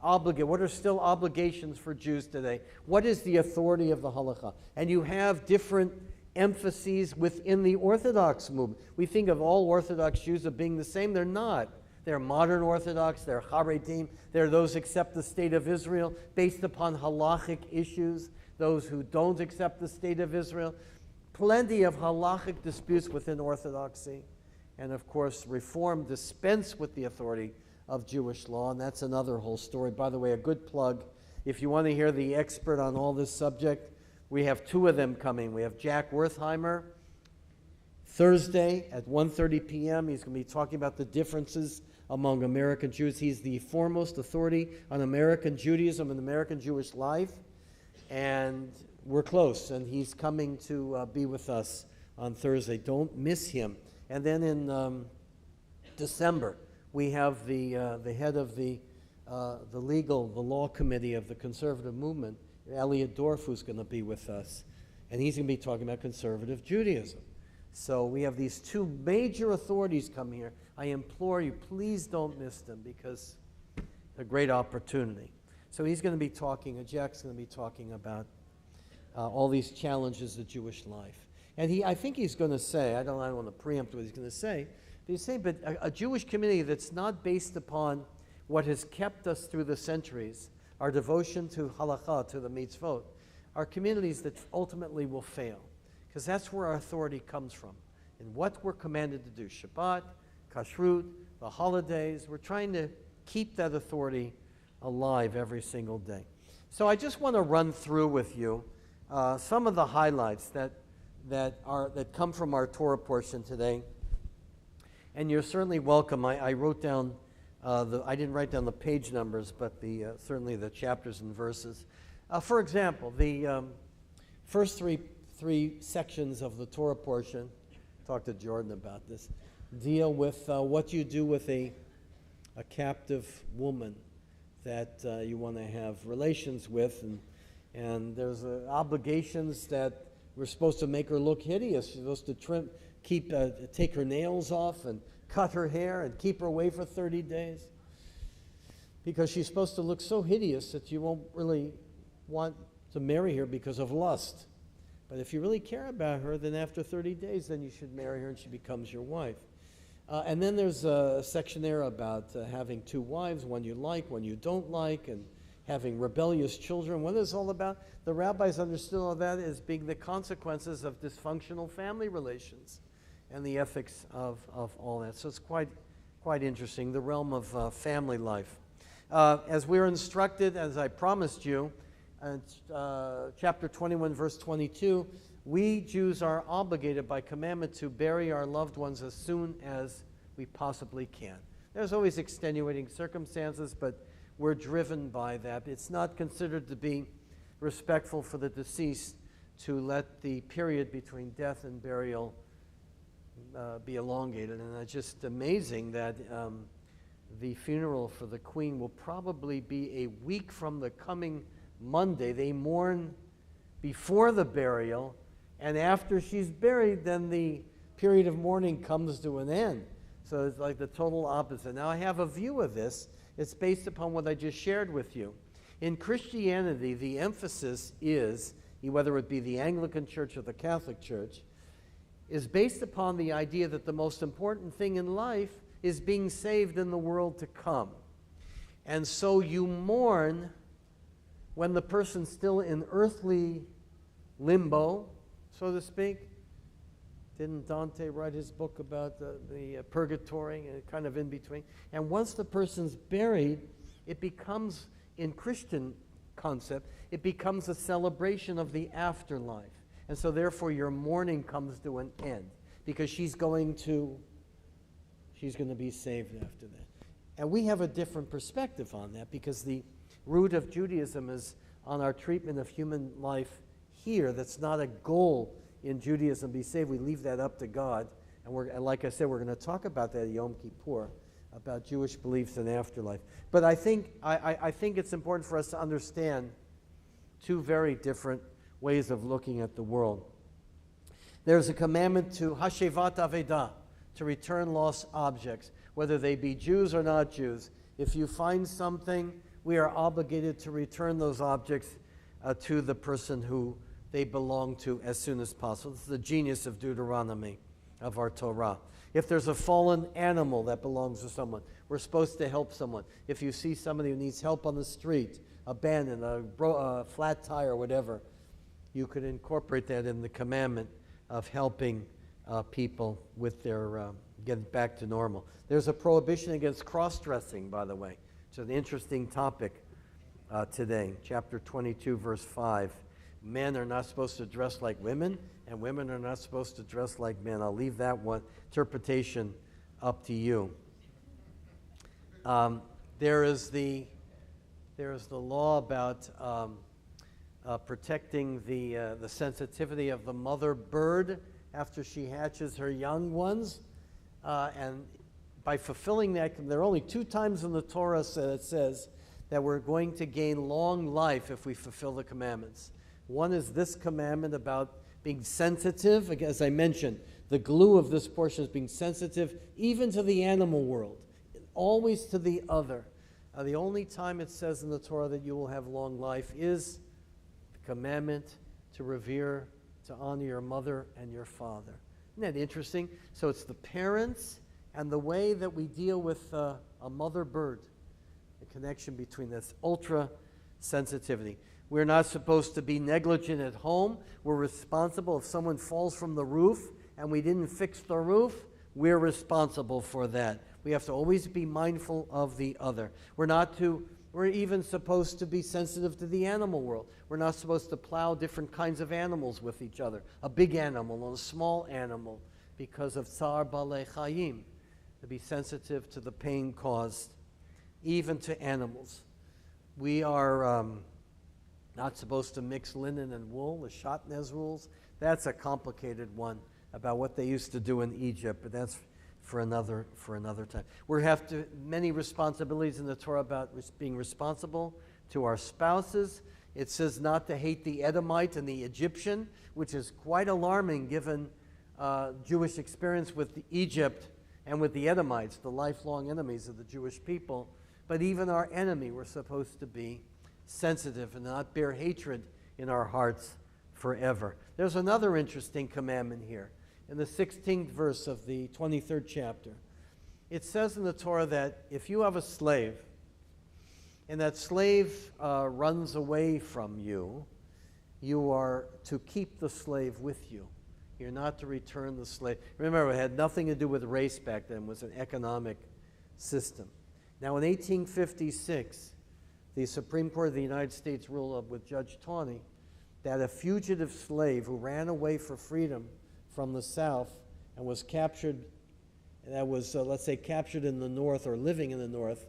[SPEAKER 7] obligated? What are still obligations for Jews today? What is the authority of the halakha? And you have different emphases within the Orthodox movement. We think of all Orthodox Jews as being the same. They're not. They're modern Orthodox, they're Haredim, they're those who accept the state of Israel based upon halachic issues, those who don't accept the state of Israel. Plenty of halachic disputes within Orthodoxy. And of course, Reform dispense with the authority of Jewish law, and that's another whole story. By the way, a good plug, if you want to hear the expert on all this subject, we have two of them coming. We have Jack Wertheimer, Thursday at 1:30 p.m. He's going to be talking about the differences among American Jews. He's the foremost authority on American Judaism and American Jewish life. And we're close, and he's coming to be with us on Thursday. Don't miss him. And then in December, we have the head of the law committee of the conservative movement, Elliot Dorff, who's going to be with us. And he's going to be talking about conservative Judaism. So we have these two major authorities come here. I implore you, please don't miss them, because a great opportunity. So he's going to be talking, Jack's going to be talking about all these challenges of Jewish life. And I think he's going to say, I don't want to preempt what he's going to say, but he's saying, but a Jewish community that's not based upon what has kept us through the centuries, our devotion to halakha, to the mitzvot, are communities that ultimately will fail. Because that's where our authority comes from, and what we're commanded to do. Shabbat, kashrut, the holidays, we're trying to keep that authority alive every single day. So I just want to run through with you some of the highlights that come from our Torah portion today. And you're certainly welcome. I wrote down, I didn't write down the page numbers, but certainly the chapters and verses. For example, the first three sections of the Torah portion, talked to Jordan about this, deal with what you do with a captive woman that you want to have relations with, and there's obligations that we're supposed to make her look hideous. You're supposed to take her nails off and cut her hair and keep her away for 30 days, because she's supposed to look so hideous that you won't really want to marry her because of lust. But if you really care about her, then after 30 days, then you should marry her and she becomes your wife. And then there's a section there about having two wives, one you like, one you don't like, and having rebellious children. What is it all about? The rabbis understood all that as being the consequences of dysfunctional family relations and the ethics of all that. So it's quite interesting, the realm of family life. As we were instructed, as I promised you, chapter 21, verse 22, we Jews are obligated by commandment to bury our loved ones as soon as we possibly can. There's always extenuating circumstances, but we're driven by that. It's not considered to be respectful for the deceased to let the period between death and burial be elongated. And it's just amazing that the funeral for the Queen will probably be a week from the coming Monday. They mourn before the burial, and after she's buried, then the period of mourning comes to an end. So it's like the total opposite. Now I have a view of this. It's based upon what I just shared with you. In Christianity, the emphasis is, whether it be the Anglican Church or the Catholic Church, is based upon the idea that the most important thing in life is being saved in the world to come. And so you mourn when the person's still in earthly limbo, so to speak, Didn't Dante write his book about the purgatory, kind of in between? And once the person's buried, it becomes, in Christian concept, it becomes a celebration of the afterlife. And so therefore your mourning comes to an end, because she's going to be saved after that. And we have a different perspective on that, because the root of Judaism is on our treatment of human life here. That's not a goal in Judaism, be saved. We leave that up to God. And like I said, we're going to talk about that at Yom Kippur, about Jewish beliefs in afterlife. But I think it's important for us to understand two very different ways of looking at the world. There's a commandment to Hashevat Avedah, to return lost objects, whether they be Jews or not Jews. If you find something, we are obligated to return those objects to the person who they belong to as soon as possible. This is the genius of Deuteronomy, of our Torah. If there's a fallen animal that belongs to someone, we're supposed to help someone. If you see somebody who needs help on the street, abandoned, a flat tire, whatever, you could incorporate that in the commandment of helping people with their getting back to normal. There's a prohibition against cross-dressing, by the way. It's an interesting topic today. Chapter 22, verse 5. Men are not supposed to dress like women, and women are not supposed to dress like men. I'll leave that one interpretation up to you. There is the law about protecting the sensitivity of the mother bird after she hatches her young ones, and by fulfilling that, there are only 2 times in the Torah that it says that we're going to gain long life if we fulfill the commandments. One is this commandment about being sensitive. As I mentioned, the glue of this portion is being sensitive even to the animal world, always to the other. The only time it says in the Torah that you will have long life is the commandment to revere, to honor your mother and your father. Isn't that interesting? So it's the parents and the way that we deal with a mother bird, the connection between this ultra sensitivity. We're not supposed to be negligent at home. We're responsible. If someone falls from the roof and we didn't fix the roof, we're responsible for that. We have to always be mindful of the other. We're even supposed to be sensitive to the animal world. We're not supposed to plow different kinds of animals with each other, a big animal and a small animal, because of Tsar Balei Chayim, to be sensitive to the pain caused, even to animals. We are not supposed to mix linen and wool, the Shatnez rules. That's a complicated one about what they used to do in Egypt, but that's for another time. We have many responsibilities in the Torah about being responsible to our spouses. It says not to hate the Edomite and the Egyptian, which is quite alarming given Jewish experience with Egypt and with the Edomites, the lifelong enemies of the Jewish people. But even our enemy, we're supposed to be sensitive and not bear hatred in our hearts forever. There's another interesting commandment here. In the 16th verse of the 23rd chapter, it says in the Torah that if you have a slave, and that slave runs away from you, you are to keep the slave with you. You're not to return the slave. Remember, it had nothing to do with race back then. It was an economic system. Now, in 1856, the Supreme Court of the United States ruled with Judge Tawney that a fugitive slave who ran away for freedom from the South and was captured, let's say, captured in the North or living in the North,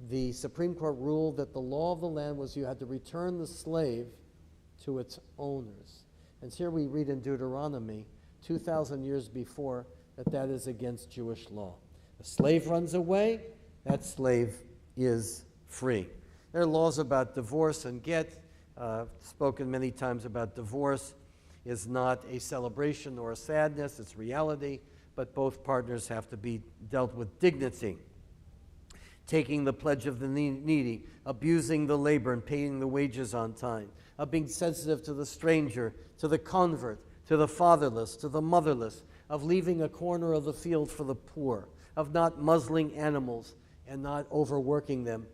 [SPEAKER 7] the Supreme Court ruled that the law of the land was you had to return the slave to its owners. And here we read in Deuteronomy, 2,000 years before, that is against Jewish law. A slave runs away, that slave is free. There are laws about divorce and get. Spoken many times about divorce is not a celebration or a sadness, it's reality, but both partners have to be dealt with dignity. Taking the pledge of the needy, abusing the labor and paying the wages on time, of being sensitive to the stranger, to the convert, to the fatherless, to the motherless, of leaving a corner of the field for the poor, of not muzzling animals and not overworking them.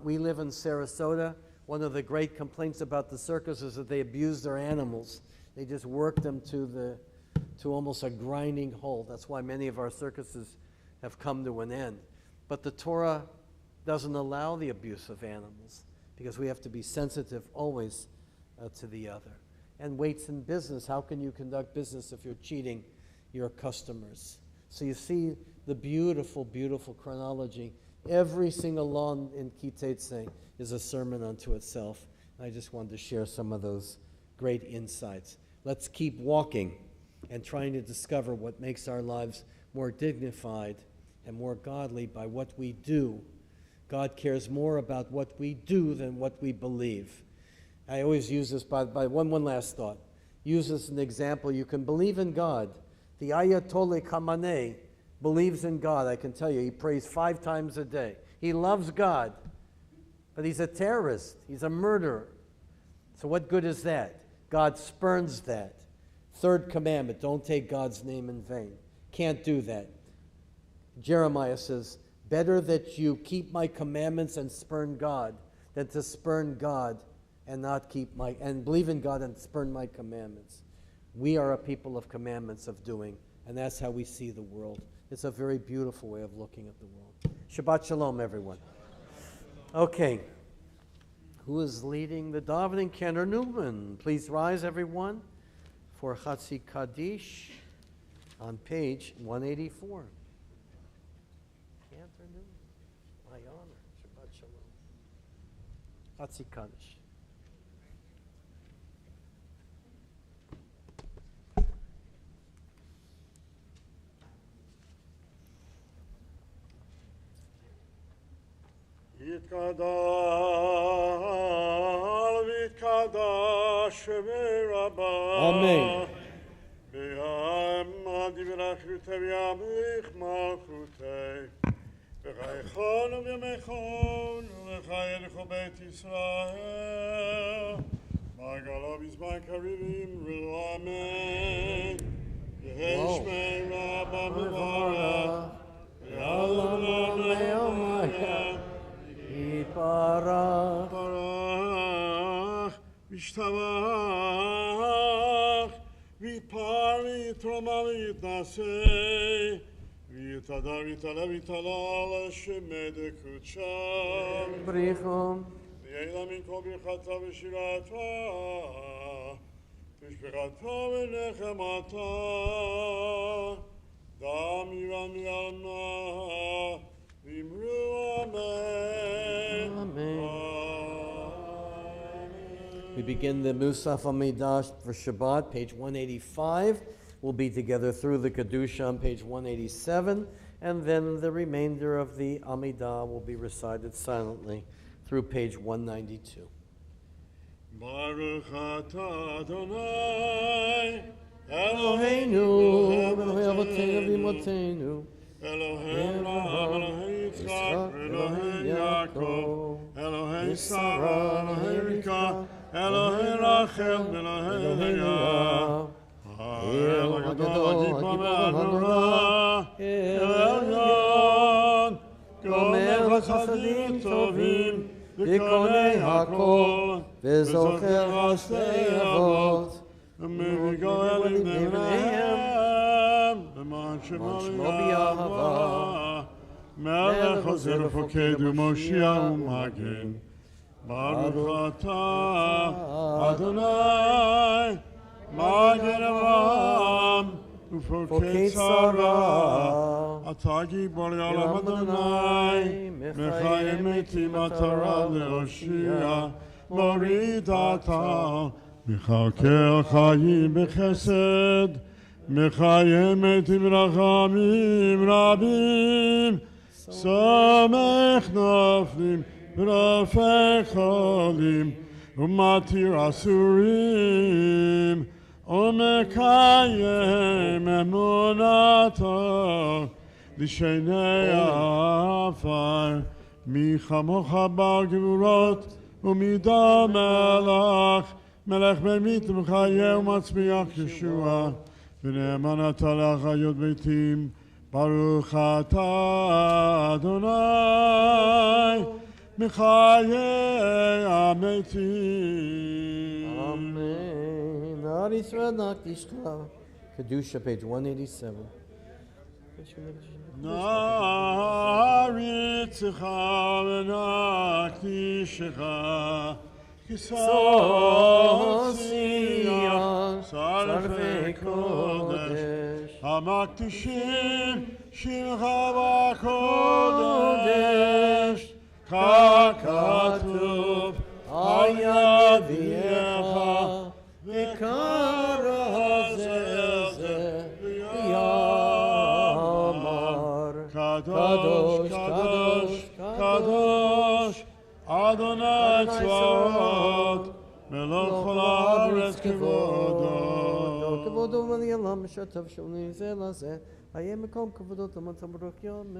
[SPEAKER 7] We live in Sarasota. One of the great complaints about the circus is that they abuse their animals. They just work them to to almost a grinding halt. That's why many of our circuses have come to an end. But the Torah doesn't allow the abuse of animals because we have to be sensitive always to the other. And weights in business. How can you conduct business if you're cheating your customers? So you see the beautiful, beautiful chronology. Every single law in Kitetse is a sermon unto itself. And I just wanted to share some of those great insights. Let's keep walking and trying to discover what makes our lives more dignified and more godly by what we do. God cares more about what we do than what we believe. I always use this by one last thought. Use this as an example. You can believe in God. The Ayatollah Khamenei believes in God. I can tell you, he prays 5 times a day. He loves God, but he's a terrorist. He's a murderer. So what good is that? God spurns that. 3rd commandment, don't take God's name in vain. Can't do that. Jeremiah says, better that you keep my commandments and spurn God than to spurn God and not keep and believe in God and spurn my commandments. We are a people of commandments of doing, and that's how we see the world. It's a very beautiful way of looking at the world. Shabbat Shalom, everyone. Okay. Who is leading the davening? Kenner Newman. Please rise, everyone, for Chatzi Kaddish on page 184. Kenner Newman. My honor. Shabbat Shalom. Chatzi Kaddish.
[SPEAKER 8] יתקדש ויתקדש ברבה
[SPEAKER 7] Amen.
[SPEAKER 8] ויעמד ברכותי וימליך מלכותי וחייכון ובימיכון ולחייך בית ישראל מעגלו בזמן קריבים ולאמן יהי שמי רבה מברך ויעלם לעמיה
[SPEAKER 7] Yiparach
[SPEAKER 8] Vishtabach Vipar Vitroma Vitnase Vitada Vitala Vitala Shemede Kucham
[SPEAKER 7] Brichum
[SPEAKER 8] V'yela min kol birchata v'shirata V'shbirata v'nechemata Dam yivam yalna
[SPEAKER 7] We begin the Musaf Amidah for Shabbat, page 185. We'll be together through the Kedusha on page 187, and then the remainder of the Amidah will be recited silently through page 192.
[SPEAKER 8] Baruch atah Adonai
[SPEAKER 7] Eloheinu, Eloheinu v'imotenu,
[SPEAKER 8] Elohei Abraham, Elohei Yitzchak, Elohei Yaakov, Elohei Sarah, Elohei Rivka, Elohei Rachel, Elohei Leah. El Gadol, Hagibor Hanora, El Elyon, Gomel Chasadim Tovim, V'konei Hakol, V'zocher Ashtei Avot, V'mevigoel Ibneihem, V'man Shemo B'Yahava, Melech Ozer Ufoked U'Moshiach U'Magen, Baruch atah Adonai, Magen Avraham, Ufoked Sarah, Atah Gibor Yolam Adonai, Mechayim Metim Atara Le'Oshia, Morid Atah, Mechaker Chayim B'Chesed, Mechayim Metim Rachamim Rabim, Samech Naflim, Rafeh Cholim, Umatir Asurim, Umekayem Emunato, Lishenei Afar, Michamocha Bar Gevurot, Umida Melach, Melech Bemit Mechayeh Umatzmiach Yeshua, V'ne'eman Ata L'achayot Beitim, Baruch atah Adonai, Mechayeh Ametim.
[SPEAKER 7] Amen. Ar Yisrael Nakdishcha, Kedusha, page 187.
[SPEAKER 8] Na'aritzcha v'nakdishecha
[SPEAKER 7] Sion,
[SPEAKER 8] sarfei kodesh hamakdishim shimcha b'kodesh kakatuv hayad v'yecha v'kara hazeh v'yamar kadosh kadosh kadosh Adonai Tzvaot melech kol haaretz kevodo
[SPEAKER 7] כבודו ולעולם משתף שומני זה לזה, היה מקום כבודו תמת ברוך יומי.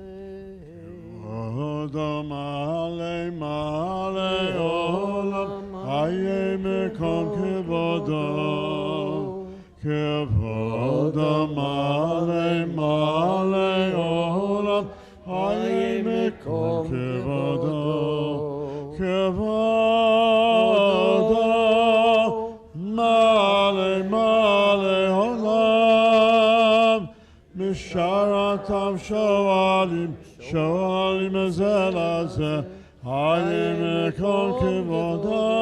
[SPEAKER 8] כבודו מעלה מעלה עולם, היה מקום כבודו. כבודו מעלה מעלה עולם, היה מקום כבודו. כבודו מעלה מעלה עולם, משרתם שואלים שואלים זה לזה, היה מקום כבודו.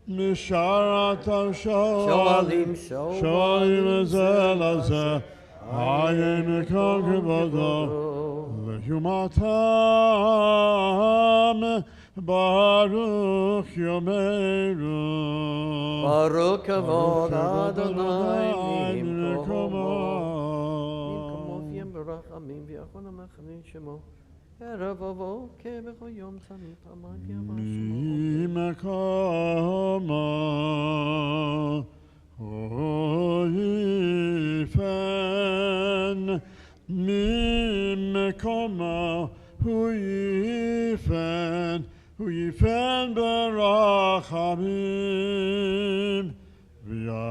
[SPEAKER 8] משרתם שואלים שואלים זה לזה, היה מקום כבודו. ליומתם ברוך יומנו,
[SPEAKER 7] ברוך כבוד אדוני
[SPEAKER 8] ממקומו.
[SPEAKER 7] ים ברחמים ויחון המחנה שמו, ערב ובוקר בכל יום תמיד פעמיים יבוא
[SPEAKER 8] ממקומו יפן, ממקומו הוא יפן ברחמים ויחונם,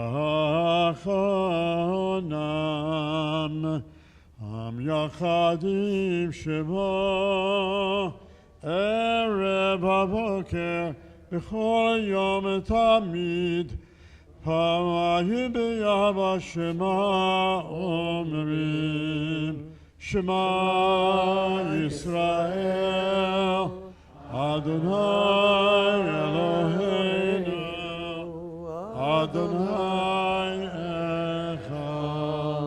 [SPEAKER 8] עם יחדים שמו ערב הבוקר בכל יום תמיד, פעמיים ביבוא שמה אומרים, שמע ישראל אדוני אלוהינו אדוני אחד.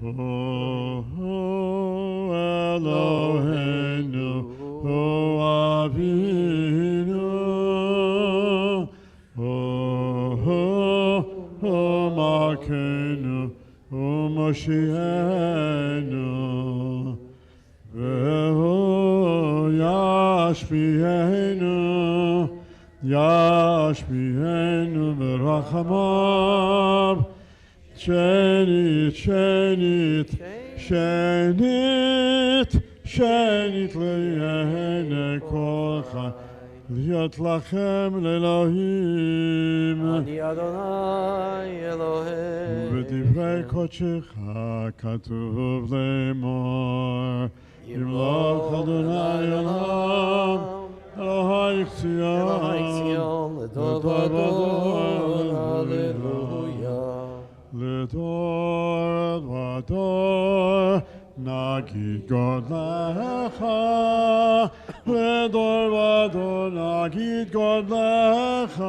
[SPEAKER 8] הוא אלוהינו הוא אבינו הוא מלכנו הוא מושיענו והוא ישפיענו ברחמיו שנית ליהנה כל חי להיות לכם לאלוהים.
[SPEAKER 7] אני אדוני אלוהים.
[SPEAKER 8] ובדברי קודשך כתוב לאמור, ימלוך אדוני עולם אלוהי ציון לדור ודור, הללויה. לדור ודור נגיד גודלך, לדור ודור נגיד גודלך,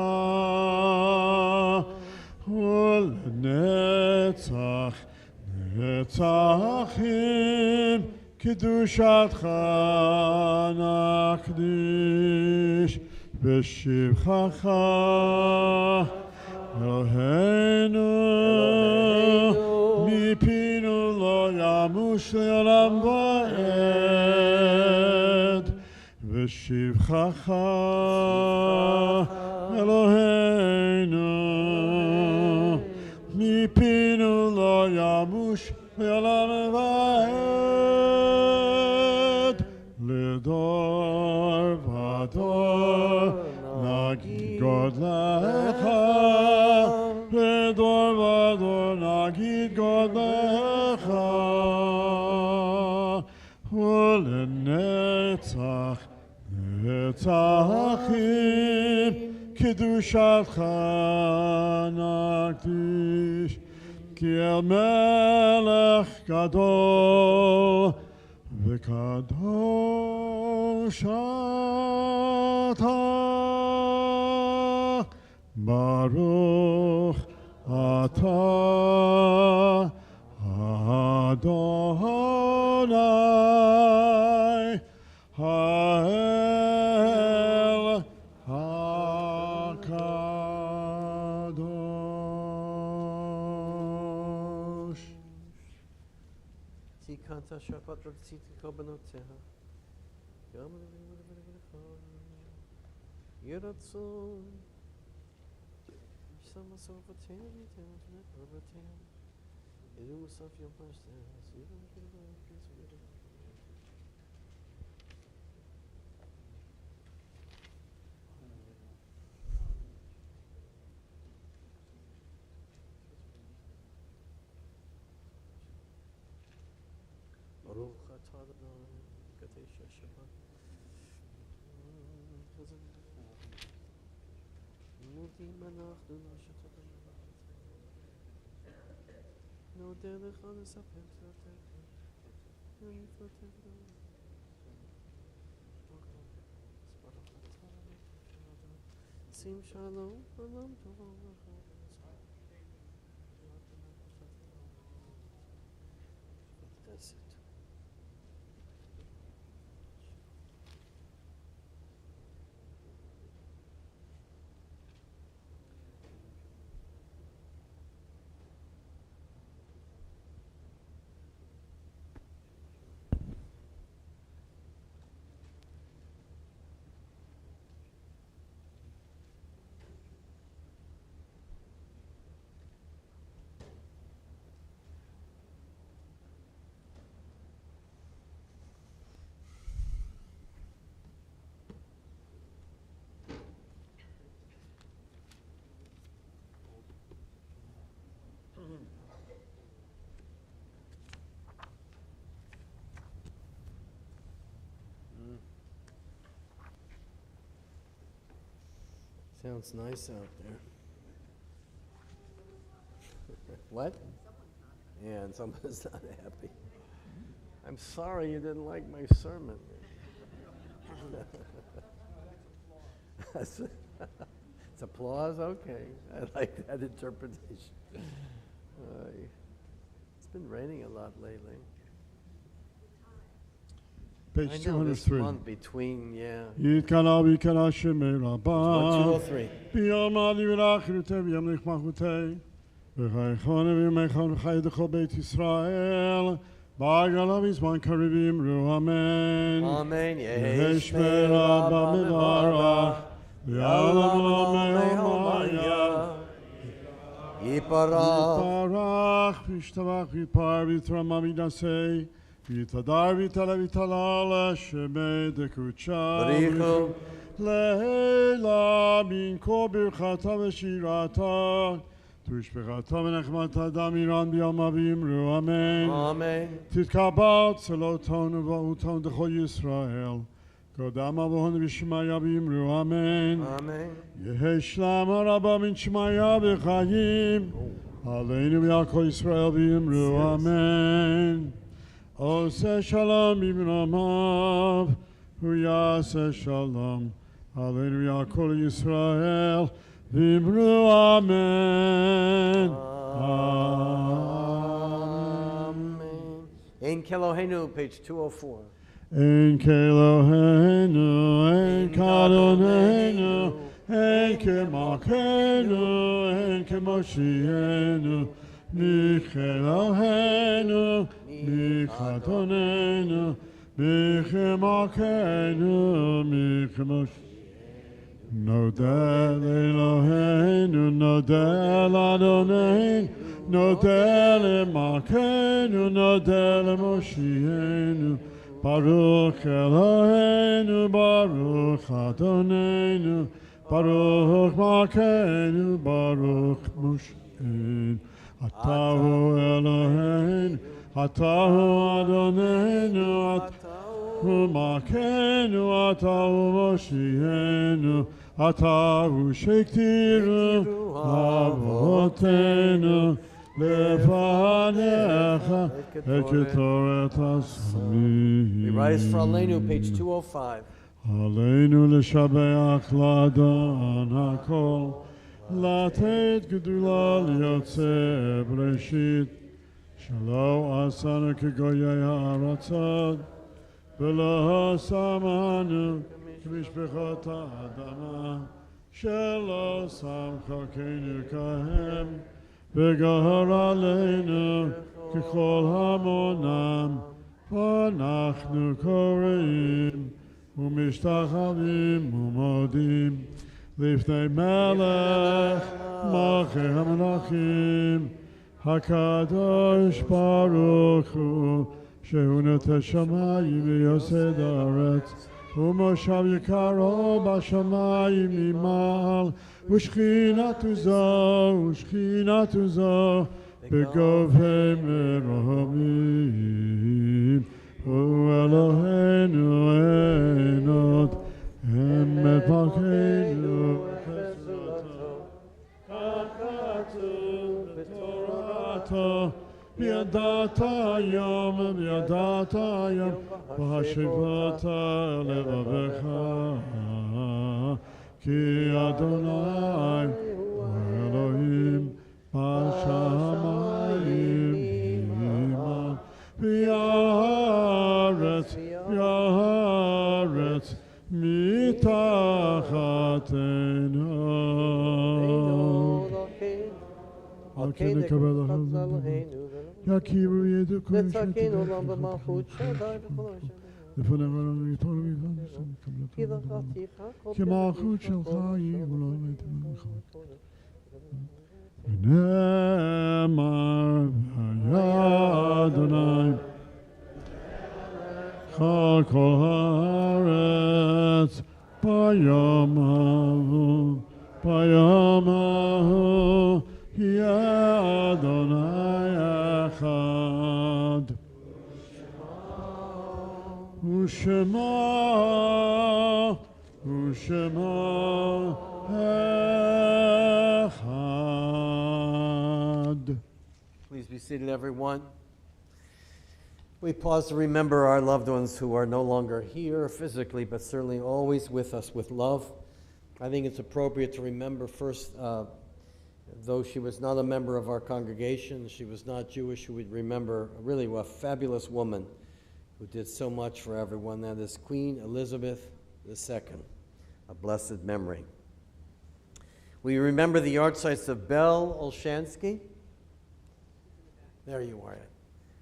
[SPEAKER 8] ולנצח נצחים קדושתך נקדיש בשבחך אלוהינו, מפינו לא ימוש לעולם ועד, בשבחך אלוהינו, מפינו לא ימוש לעולם ועד, לדור ודור נגיד גודלך, לדור ודור נגיד גודלך, ולנצח נצחים בקדושתך נקדיש, כי אל מלך גדול וקדוש אתה, ברוך אתה אדוני האל הקדוש.
[SPEAKER 7] תיקנת שבת ורציתי קורבנותיה, גם יהי רצון שם מסורתינו ויתנו את אהבתנו, ידעו מוסף יום פרסה, סביבו וקרבה וקרבה. ברוך אתה אדוני מקדש השבת. מודים אנחנו לשתות נודה לך נספר תורתך ומצוותיך. שים שלום עולם טוב לך. Sounds nice out there. What? Yeah, and someone's not happy. I'm sorry you didn't like my sermon. It's applause? Okay. I like that interpretation. It's been raining a lot lately.
[SPEAKER 8] Page
[SPEAKER 7] I know,
[SPEAKER 8] 203.
[SPEAKER 7] this month between, yeah.
[SPEAKER 8] יתקלה ויקלה שמי רבה,
[SPEAKER 7] 203.
[SPEAKER 8] ביום עלי ולאחריתי ביום נחמחותי, וחייכון וימיכון וחי דכל בית ישראל, בעגלה בזמן קריב אמרו אמן.
[SPEAKER 7] אמן.
[SPEAKER 8] יהי שמי רבה מברך, ויעלם עולמי הומיה. יתברך וישתבח ויתפאר ויתרמה ויתנשא, ויתהדר ויתעלה ויתהלל שמי דקודשה.
[SPEAKER 7] בריחו.
[SPEAKER 8] לילה מן כה ברכתה ושירתה, תושבחתה ונחמתה דמירן ביום ואמרו אמן.
[SPEAKER 7] אמן.
[SPEAKER 8] תתקבל צלותינו ובאותינו דכל ישראל, קודם אבוהנו בשמיה ואמרו אמן.
[SPEAKER 7] אמן.
[SPEAKER 8] יהי שלמה רבה מן שמיה וחיים, עלינו ועל כל ישראל ואמרו אמן. עושה שלום במרומיו, הוא יעשה שלום עלינו ועל כל ישראל ואמרו אמן.
[SPEAKER 7] Amen. Ein Kelohenu, page 204.
[SPEAKER 8] אין כאלוהינו, אין כאדוננו, אין כמלכנו, אין כמושיענו, מי כאלוהינו, מי כאדוננו, מי כמלכנו, מי כמושיענו. נודה לאלוהינו, נודה לאדוננו, נודה למלכנו, נודה למושיענו. ברוך אלוהינו, ברוך אדוננו, ברוך מלכנו, ברוך מושיענו. אתה הוא אלוהינו, אתה הוא אדוננו, אתה הוא מלכנו, אתה הוא מושיענו. אתה הוא שהקטירו אבותינו לפניך את קטורת
[SPEAKER 7] We rise for
[SPEAKER 8] הסמים.
[SPEAKER 7] Aleinu, page 205.
[SPEAKER 8] עלינו לשבח לאדון הכל, לתת גדולה ליוצא בראשית, שלא עשנו כגויי הארצות, ולא שמנו כמשפחות האדמה, שלא שם חלקנו כהם, וגהר עלינו ככל המונם, ואנחנו קוראים ומשתחווים ומודים לפני מלך מלכי המלכים הקדוש ברוך הוא שהוא נוטה שמיים ויוסד הארץ ומושב יקרו בשמיים ממעל ושכינתו זו בגובה מרומים הוא אלוהינו עינות אמת מלכנו חסדו כך כתוב בתורתו וידעת היום והשיבת לבבך כי אדוני הוא אלוהים בשמיים עמה ויארץ מתחתנו על כן נקבל יכירו ידעו כל
[SPEAKER 7] לתקנו עולם במלכות שדי בכל
[SPEAKER 8] לפניך ולתור כי מלכות שלך היא ולעולם ונאמר היה אדוני כל הארץ ביום ההוא יהיה אדוני אחד ושמו אחד.
[SPEAKER 7] Please be seated, everyone. We pause to remember our loved ones who are no longer here physically, but certainly always with us with love. I think it's appropriate to remember first, though she was not a member of our congregation, she was not Jewish, we would remember really a fabulous woman who did so much for everyone. That is Queen Elizabeth II, a blessed memory. We remember the yard sites of Belle Olshansky. There you are.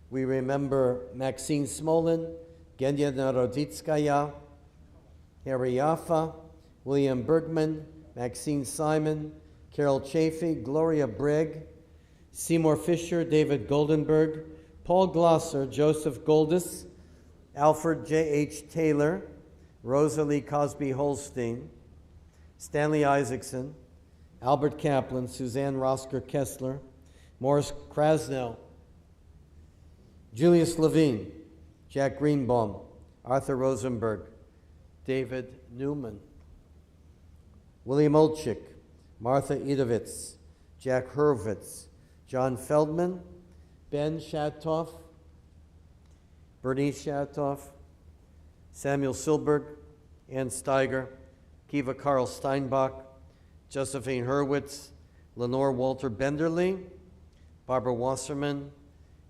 [SPEAKER 7] We remember Maxine Smolin, Genya Naroditskaya, Harry Yaffa, William Bergman, Maxine Simon, Carol Chafee, Gloria Brigg, Seymour Fisher, David Goldenberg, Paul Glosser, Joseph Goldis, Alfred J.H. Taylor, Rosalie Cosby Holstein, Stanley Isaacson, Albert Kaplan, Suzanne Rosker Kessler, Morris Krasnell, Julius Levine, Jack Greenbaum, Arthur Rosenberg, David Newman, William Olchik, Martha Idovitz, Jack Hurwitz, John Feldman, Ben Shatoff, Bernice Shatoff, Samuel Silberg, Ann Steiger, Kiva Karl Steinbach, Josephine Hurwitz, Lenore Walter Benderly, Barbara Wasserman,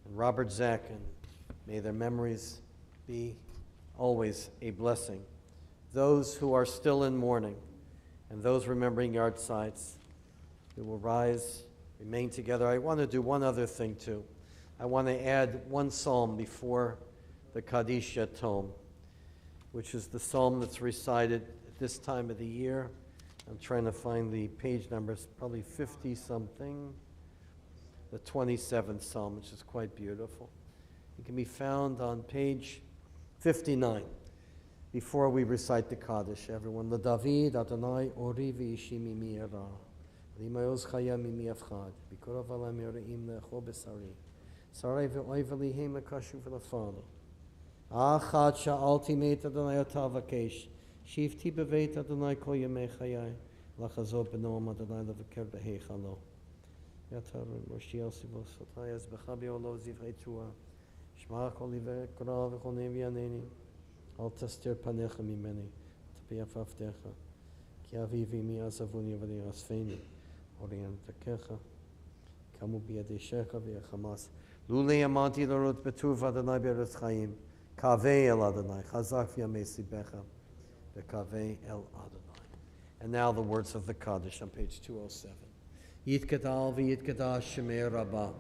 [SPEAKER 7] and Robert Zakin. May their memories be always a blessing. Those who are still in mourning and those remembering yard sites, we will rise, remain together. I want to do one other thing too. I want to add one psalm before the Kaddish Tome, which is the psalm that's recited at this time of the year. I'm trying to find the page numbers, probably 50-something. The 27th psalm, which is quite beautiful. It can be found on page 59. Before we recite the Kaddish, everyone. LaDavid Adonai ori v'ishi mimi yara. Limayos chaya mimi afchad. B'korov alam yoreim le'echo b'sari. Sarai v'oy v'lihem lekashu v'lefano. Achad sha'alti meit Adonai otavakesh. שבתי בבית אדוני כל ימי חיי, לחזור בנועם אדוני לבקר בהיכלו. יתר ראשי על סיבוסותי, אזבחה בעולו זבחי תרועה. שמע כל עיוור קרא וכל נביא ענני. אל תסתיר פניך ממני, תביע עפעפתך. כי אבי ואמי עזבוני ויאספני, הורי אנתקך. קמו בידי שכה ויחמס. לולי עמדתי לראות בטוב אדוני בארץ חיים. קווה אל אדוני, חזק וימס ליבך, וקווה אל אדוני. And now the words of the Kaddish on page 207. יתגדל ויתקדש שמי רבה,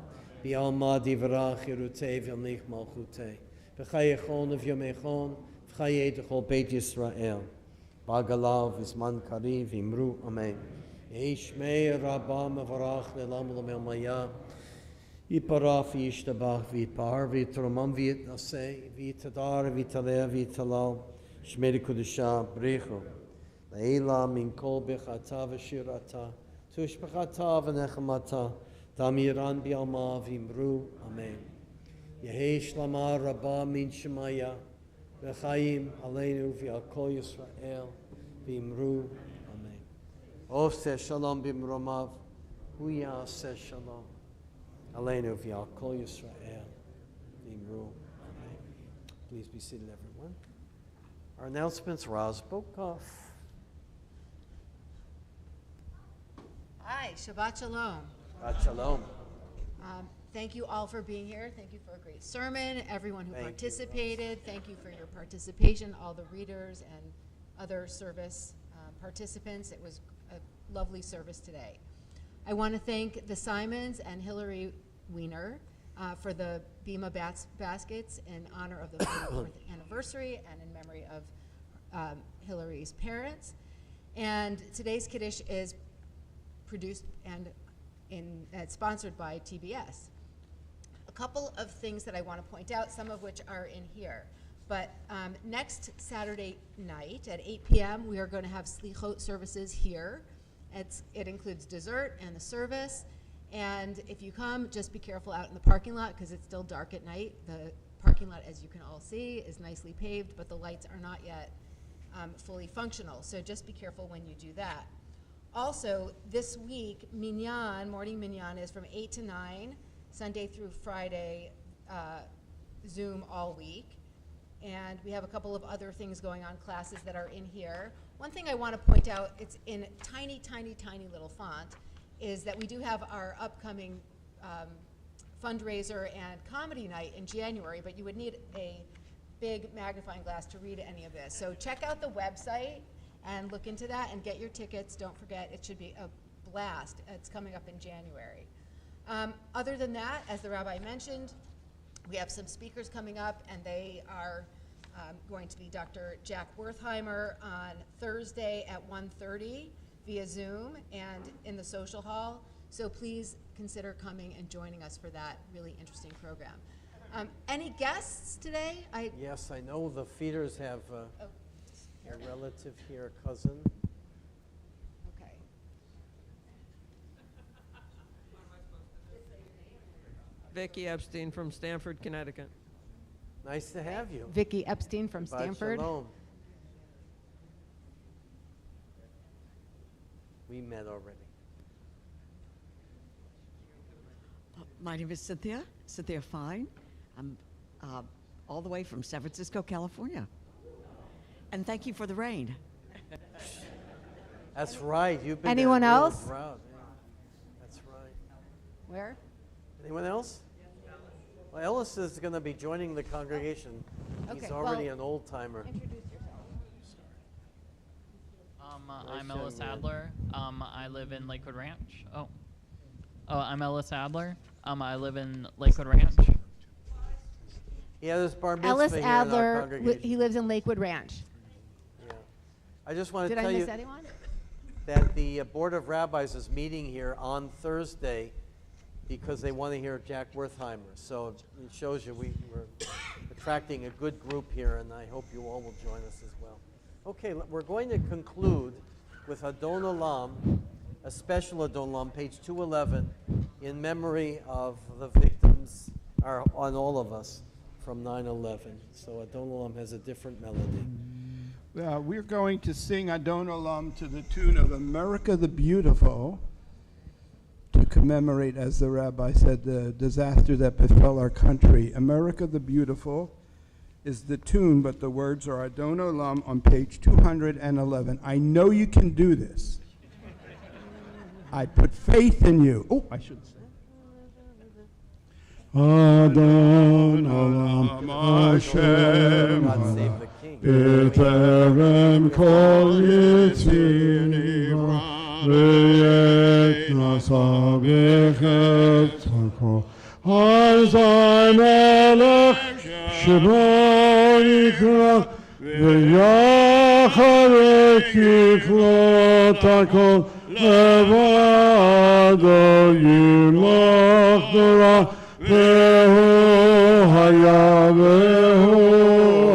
[SPEAKER 7] בעלמא דברה חירותי ולניך מלכותי, וחייכון ובימיכון, וחיי דכל בית ישראל. בעגלה ובזמן קריב אמרו אמן. יהי שמי רבה מבורך לעולם ולעולמיה, יתברך וישתבח ויתפאר ויתרומם ויתנשא ויתהדר ויתעלה ויתהלל, שמי לקדושה בריחו. לעילה מן כל ברכתה ושירתה, תושבחתה ונחמתה, תמירן בעלמא ואמרו אמן. יהי שלמה רבה מן שמיה, וחיים עלינו ועל כל ישראל, ואמרו אמן. עושה שלום במרומיו, הוא יעשה שלום עלינו ועל כל ישראל, ואמרו amen. Please be seated, everyone. Our announcements, Raz Bokov.
[SPEAKER 17] Hi, Shabbat Shalom.
[SPEAKER 7] Shabbat Shalom.
[SPEAKER 17] Thank you all for being here. Thank you for a great sermon. Everyone who participated, thank you for your participation, all the readers and other service participants. It was a lovely service today. I want to thank the Simons and Hillary Weiner for the Bima baskets in honor of the 44th anniversary and in memory of Hillary's parents. And today's Kiddush is produced and sponsored by TBS. A couple of things that I want to point out, some of which are in here. But next Saturday night at 8 p.m., we are going to have Slichot services here. It includes dessert and the service. And if you come, just be careful out in the parking lot because it's still dark at night. The parking lot, as you can all see, is nicely paved, but the lights are not yet fully functional. So just be careful when you do that. Also, this week, Minyan, morning Minyan, is from 8 to 9, Sunday through Friday, Zoom all week. And we have a couple of other things going on, classes that are in here. One thing I want to point out, it's in tiny, tiny, tiny little font, is that we do have our upcoming fundraiser and comedy night in January, but you would need a big magnifying glass to read any of this. So check out the website and look into that and get your tickets. Don't forget, it should be a blast. It's coming up in January. Other than that, as the rabbi mentioned, we have some speakers coming up, and they are going to be Dr. Jack Wertheimer on Thursday at 1:30 via Zoom and in the social hall. So please consider coming and joining us for that really interesting program. Any guests today?
[SPEAKER 7] Yes, I know the feeders have a relative here, a cousin.
[SPEAKER 17] Okay.
[SPEAKER 18] Vicki Epstein from Stamford, Connecticut.
[SPEAKER 7] Nice to have you.
[SPEAKER 17] Vicki Epstein from
[SPEAKER 7] Shabbat
[SPEAKER 17] Stanford.
[SPEAKER 7] Shalom. We met already.
[SPEAKER 19] My name is Cynthia Fine. I'm all the way from San Francisco, California. And thank you for the rain.
[SPEAKER 7] That's right. You've been
[SPEAKER 17] Anyone
[SPEAKER 7] there,
[SPEAKER 17] else?
[SPEAKER 7] Yeah. That's right.
[SPEAKER 17] Where?
[SPEAKER 7] Anyone else? Well, Ellis is going to be joining the congregation. He's
[SPEAKER 17] Okay,
[SPEAKER 7] already
[SPEAKER 17] well,
[SPEAKER 7] an old timer.
[SPEAKER 17] Introduce yourself.
[SPEAKER 20] I'm Ellis Adler. I live in Lakewood Ranch. Oh, I'm Ellis Adler. I live in Lakewood Ranch.
[SPEAKER 7] He had his bar mitzvah
[SPEAKER 17] Ellis
[SPEAKER 7] here in our
[SPEAKER 17] Adler,
[SPEAKER 7] congregation.
[SPEAKER 17] he lives in Lakewood Ranch.
[SPEAKER 7] Yeah. I just want to
[SPEAKER 17] Did
[SPEAKER 7] tell
[SPEAKER 17] I
[SPEAKER 7] you
[SPEAKER 17] miss anyone?
[SPEAKER 7] that the Board of Rabbis is meeting here on Thursday because they want to hear Jack Wertheimer. So it shows you we're attracting a good group here, and I hope you all will join us as well. Okay, we're going to conclude with Adon Olam, a special Adon Olam, page 211, in memory of the victims, on all of us, from 9/11. So Adon Olam has a different melody.
[SPEAKER 2] We're going to sing Adon Olam to the tune of America the Beautiful to commemorate, as the rabbi said, the disaster that befell our country. America the Beautiful is the tune, but the words are Adon Olam on page 211. I know you can do this. I put faith in you. Oh, I should say.
[SPEAKER 8] Adon Olam Hashem B'terem kol yitzir nivra V'yet nasa b'chet hakol Hazai melech shebo yikra V'yacharek yiflot hakol Levado yimloch dora Vehu haya vehu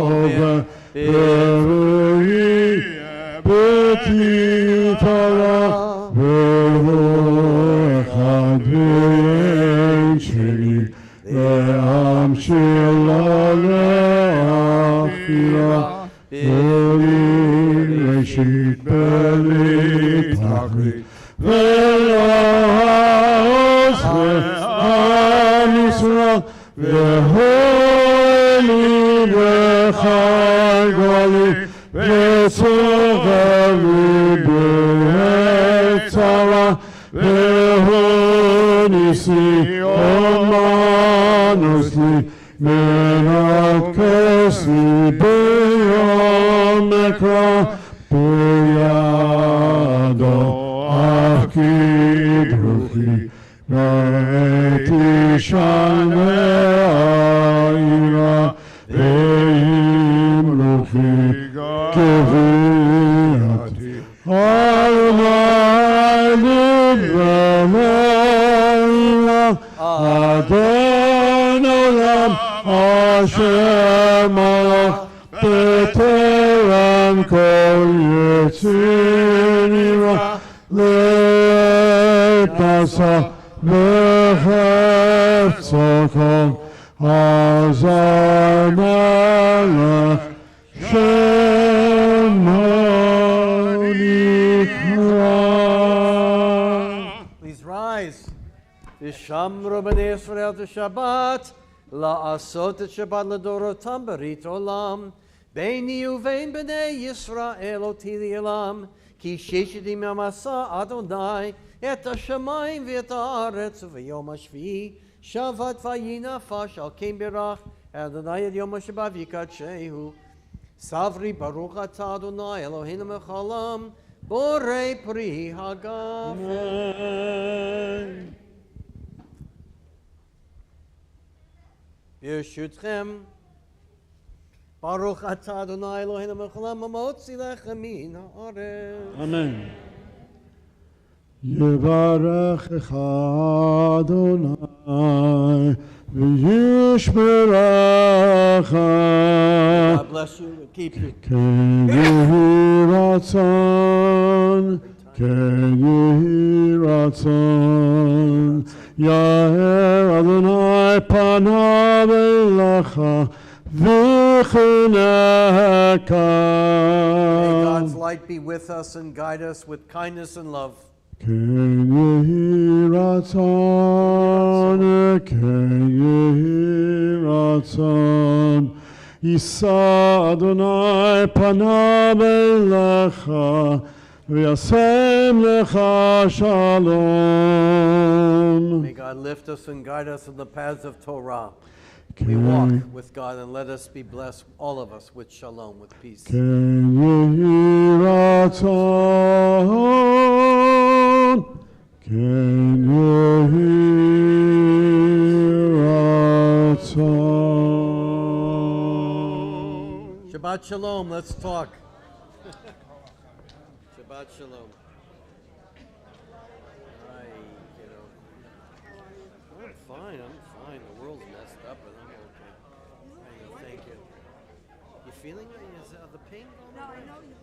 [SPEAKER 8] hove Vehu betitara Vehu echad v'yein sheni Le'am shila le'achira Beli reshit beli tachrit Ve'la'os ve'am Yisrael Ve'holi ve'chai gali Ve'tzogavi be'etzara Ve'honisi omanosli Menakosli be'yom ekra Be'yado akid ruchi Ve'etishan ve'ayra Ve'imluchi kevi'ati Adonai liv'ameira Adon olam Hashem malach B'terem kol yitzir nivra Le'tasa V'chefzo kol Hazar melech Shemo nikra.
[SPEAKER 7] Please rise. V'shamru b'nei Yisrael to Shabbat, la'asot et Shabbat l'dorotam berit olam, beini uvein b'nei Yisrael oti li'olam, ki sheshetim yamasa Adonai, et hashamayim v'et haaretz v'yom hashvi'i, shavat vayinafash al ken birach, Adonai et yom hashבת v'yikadshehu. Savri baruch atah Adonai Eloheinu melech haolam, borei pri hagafen. Birshutchem, baruch atah Adonai Eloheinu melech haolam, hamotzi lechem min haaretz.
[SPEAKER 8] Amen. Yevarechecha Adonai v'yishmerecha.
[SPEAKER 7] God bless you and keep you.
[SPEAKER 8] Ken yehi ratzon, ken yehi ratzon. Yaher Adonai panav elecha v'chineka.
[SPEAKER 7] May God's light be with us and guide us with kindness and love.
[SPEAKER 8] Ken yehi ratzon, ken yehi ratzon. Yisa Adonai panav elecha, v'yasem lecha shalom.
[SPEAKER 7] May God lift us and guide us in the paths of Torah. We walk with God and let us be blessed, all of us, with shalom, with peace.
[SPEAKER 8] Ken yehi ratzon, ken yehi ratzon.
[SPEAKER 7] Shabbat shalom, let's talk. Shabbat shalom. I'm fine. The world's messed up, but I'm okay. Thank you. You feeling it? Is the pain going
[SPEAKER 10] No, I
[SPEAKER 7] away?
[SPEAKER 10] know you.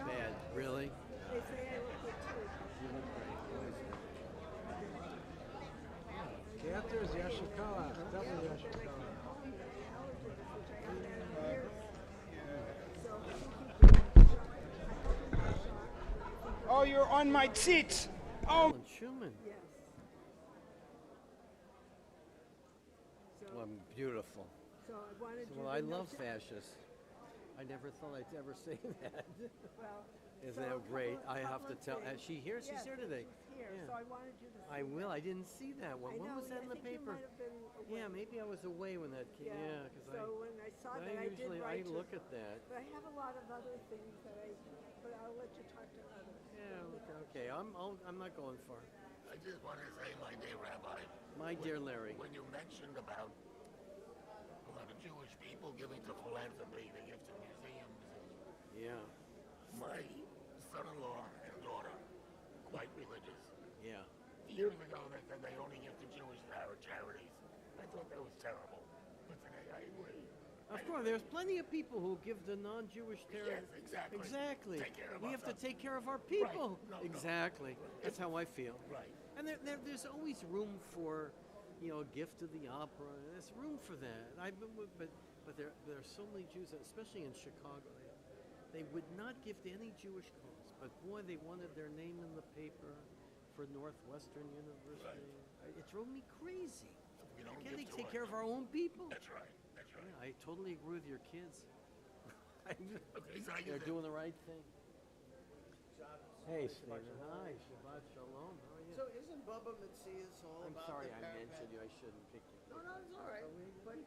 [SPEAKER 7] Bad, really?
[SPEAKER 10] They say I look good too.
[SPEAKER 7] You look great.
[SPEAKER 13] Cantor's Yashikala. Double Yashikala.
[SPEAKER 2] Oh, you're on my seats. Oh.
[SPEAKER 7] Alan Schumann.
[SPEAKER 10] Yes.
[SPEAKER 7] Well, beautiful.
[SPEAKER 10] So I wanted you
[SPEAKER 7] Well,
[SPEAKER 10] to
[SPEAKER 7] I
[SPEAKER 10] know
[SPEAKER 7] love
[SPEAKER 10] that-
[SPEAKER 7] fascists. I never thought I'd ever say that.
[SPEAKER 10] Well,
[SPEAKER 7] Isn't
[SPEAKER 10] so a
[SPEAKER 7] that great?
[SPEAKER 10] couple-
[SPEAKER 7] I have
[SPEAKER 10] couple
[SPEAKER 7] to
[SPEAKER 10] of
[SPEAKER 7] tell.
[SPEAKER 10] things.
[SPEAKER 7] She's here today.
[SPEAKER 10] She's here,
[SPEAKER 7] Yeah.
[SPEAKER 10] so I wanted you to see
[SPEAKER 7] I will.
[SPEAKER 10] that.
[SPEAKER 7] I didn't see that one.
[SPEAKER 10] I
[SPEAKER 7] When
[SPEAKER 10] know,
[SPEAKER 7] was that
[SPEAKER 10] I
[SPEAKER 7] in the
[SPEAKER 10] think you
[SPEAKER 7] paper?
[SPEAKER 10] might have been away.
[SPEAKER 7] Yeah, maybe I was away when that came. Yeah, because
[SPEAKER 10] so when I saw that, I did
[SPEAKER 7] usually
[SPEAKER 10] write to
[SPEAKER 7] look at that.
[SPEAKER 10] But I have a lot of other things that but I'll let you talk to others.
[SPEAKER 7] Yeah. Okay. I'm not going far.
[SPEAKER 21] I just want to say, my dear Rabbi.
[SPEAKER 7] My dear Larry.
[SPEAKER 21] When you mentioned about a lot of Jewish people giving to philanthropy, they give to museums.
[SPEAKER 7] Yeah.
[SPEAKER 21] My son-in-law and daughter, quite religious.
[SPEAKER 7] Yeah.
[SPEAKER 21] Years ago, they said they only give to Jewish charities. I thought that was terrible. But today, I agree.
[SPEAKER 7] Of course, there's plenty of people who give to non-Jewish charities.
[SPEAKER 21] Yes, exactly.
[SPEAKER 7] Exactly.
[SPEAKER 21] Take care of
[SPEAKER 7] We have to
[SPEAKER 21] ourselves.
[SPEAKER 7] take care of our people.
[SPEAKER 21] Right. No,
[SPEAKER 7] exactly. That's how I feel.
[SPEAKER 21] Right.
[SPEAKER 7] And there's always room for, a gift to the opera. There's room for that. But there are so many Jews, especially in Chicago. They would not give to any Jewish cause, but boy, they wanted their name in the paper for Northwestern University. It drove me crazy.
[SPEAKER 21] We don't
[SPEAKER 7] Can't they
[SPEAKER 21] give to
[SPEAKER 7] take
[SPEAKER 21] our-
[SPEAKER 7] care of our own people?
[SPEAKER 21] That's right. That's right.
[SPEAKER 7] Yeah, I totally agree with your kids.
[SPEAKER 21] Okay, so I
[SPEAKER 7] They're
[SPEAKER 21] guess
[SPEAKER 7] doing the right thing. Hey, Stephen. Hi, Shabbat Shalom. How are you?
[SPEAKER 4] So isn't Bubba Metzias all
[SPEAKER 7] I'm
[SPEAKER 4] about
[SPEAKER 7] sorry
[SPEAKER 4] the
[SPEAKER 7] I
[SPEAKER 4] parapet?
[SPEAKER 7] mentioned you. I shouldn't pick you.
[SPEAKER 4] No, it's all right. But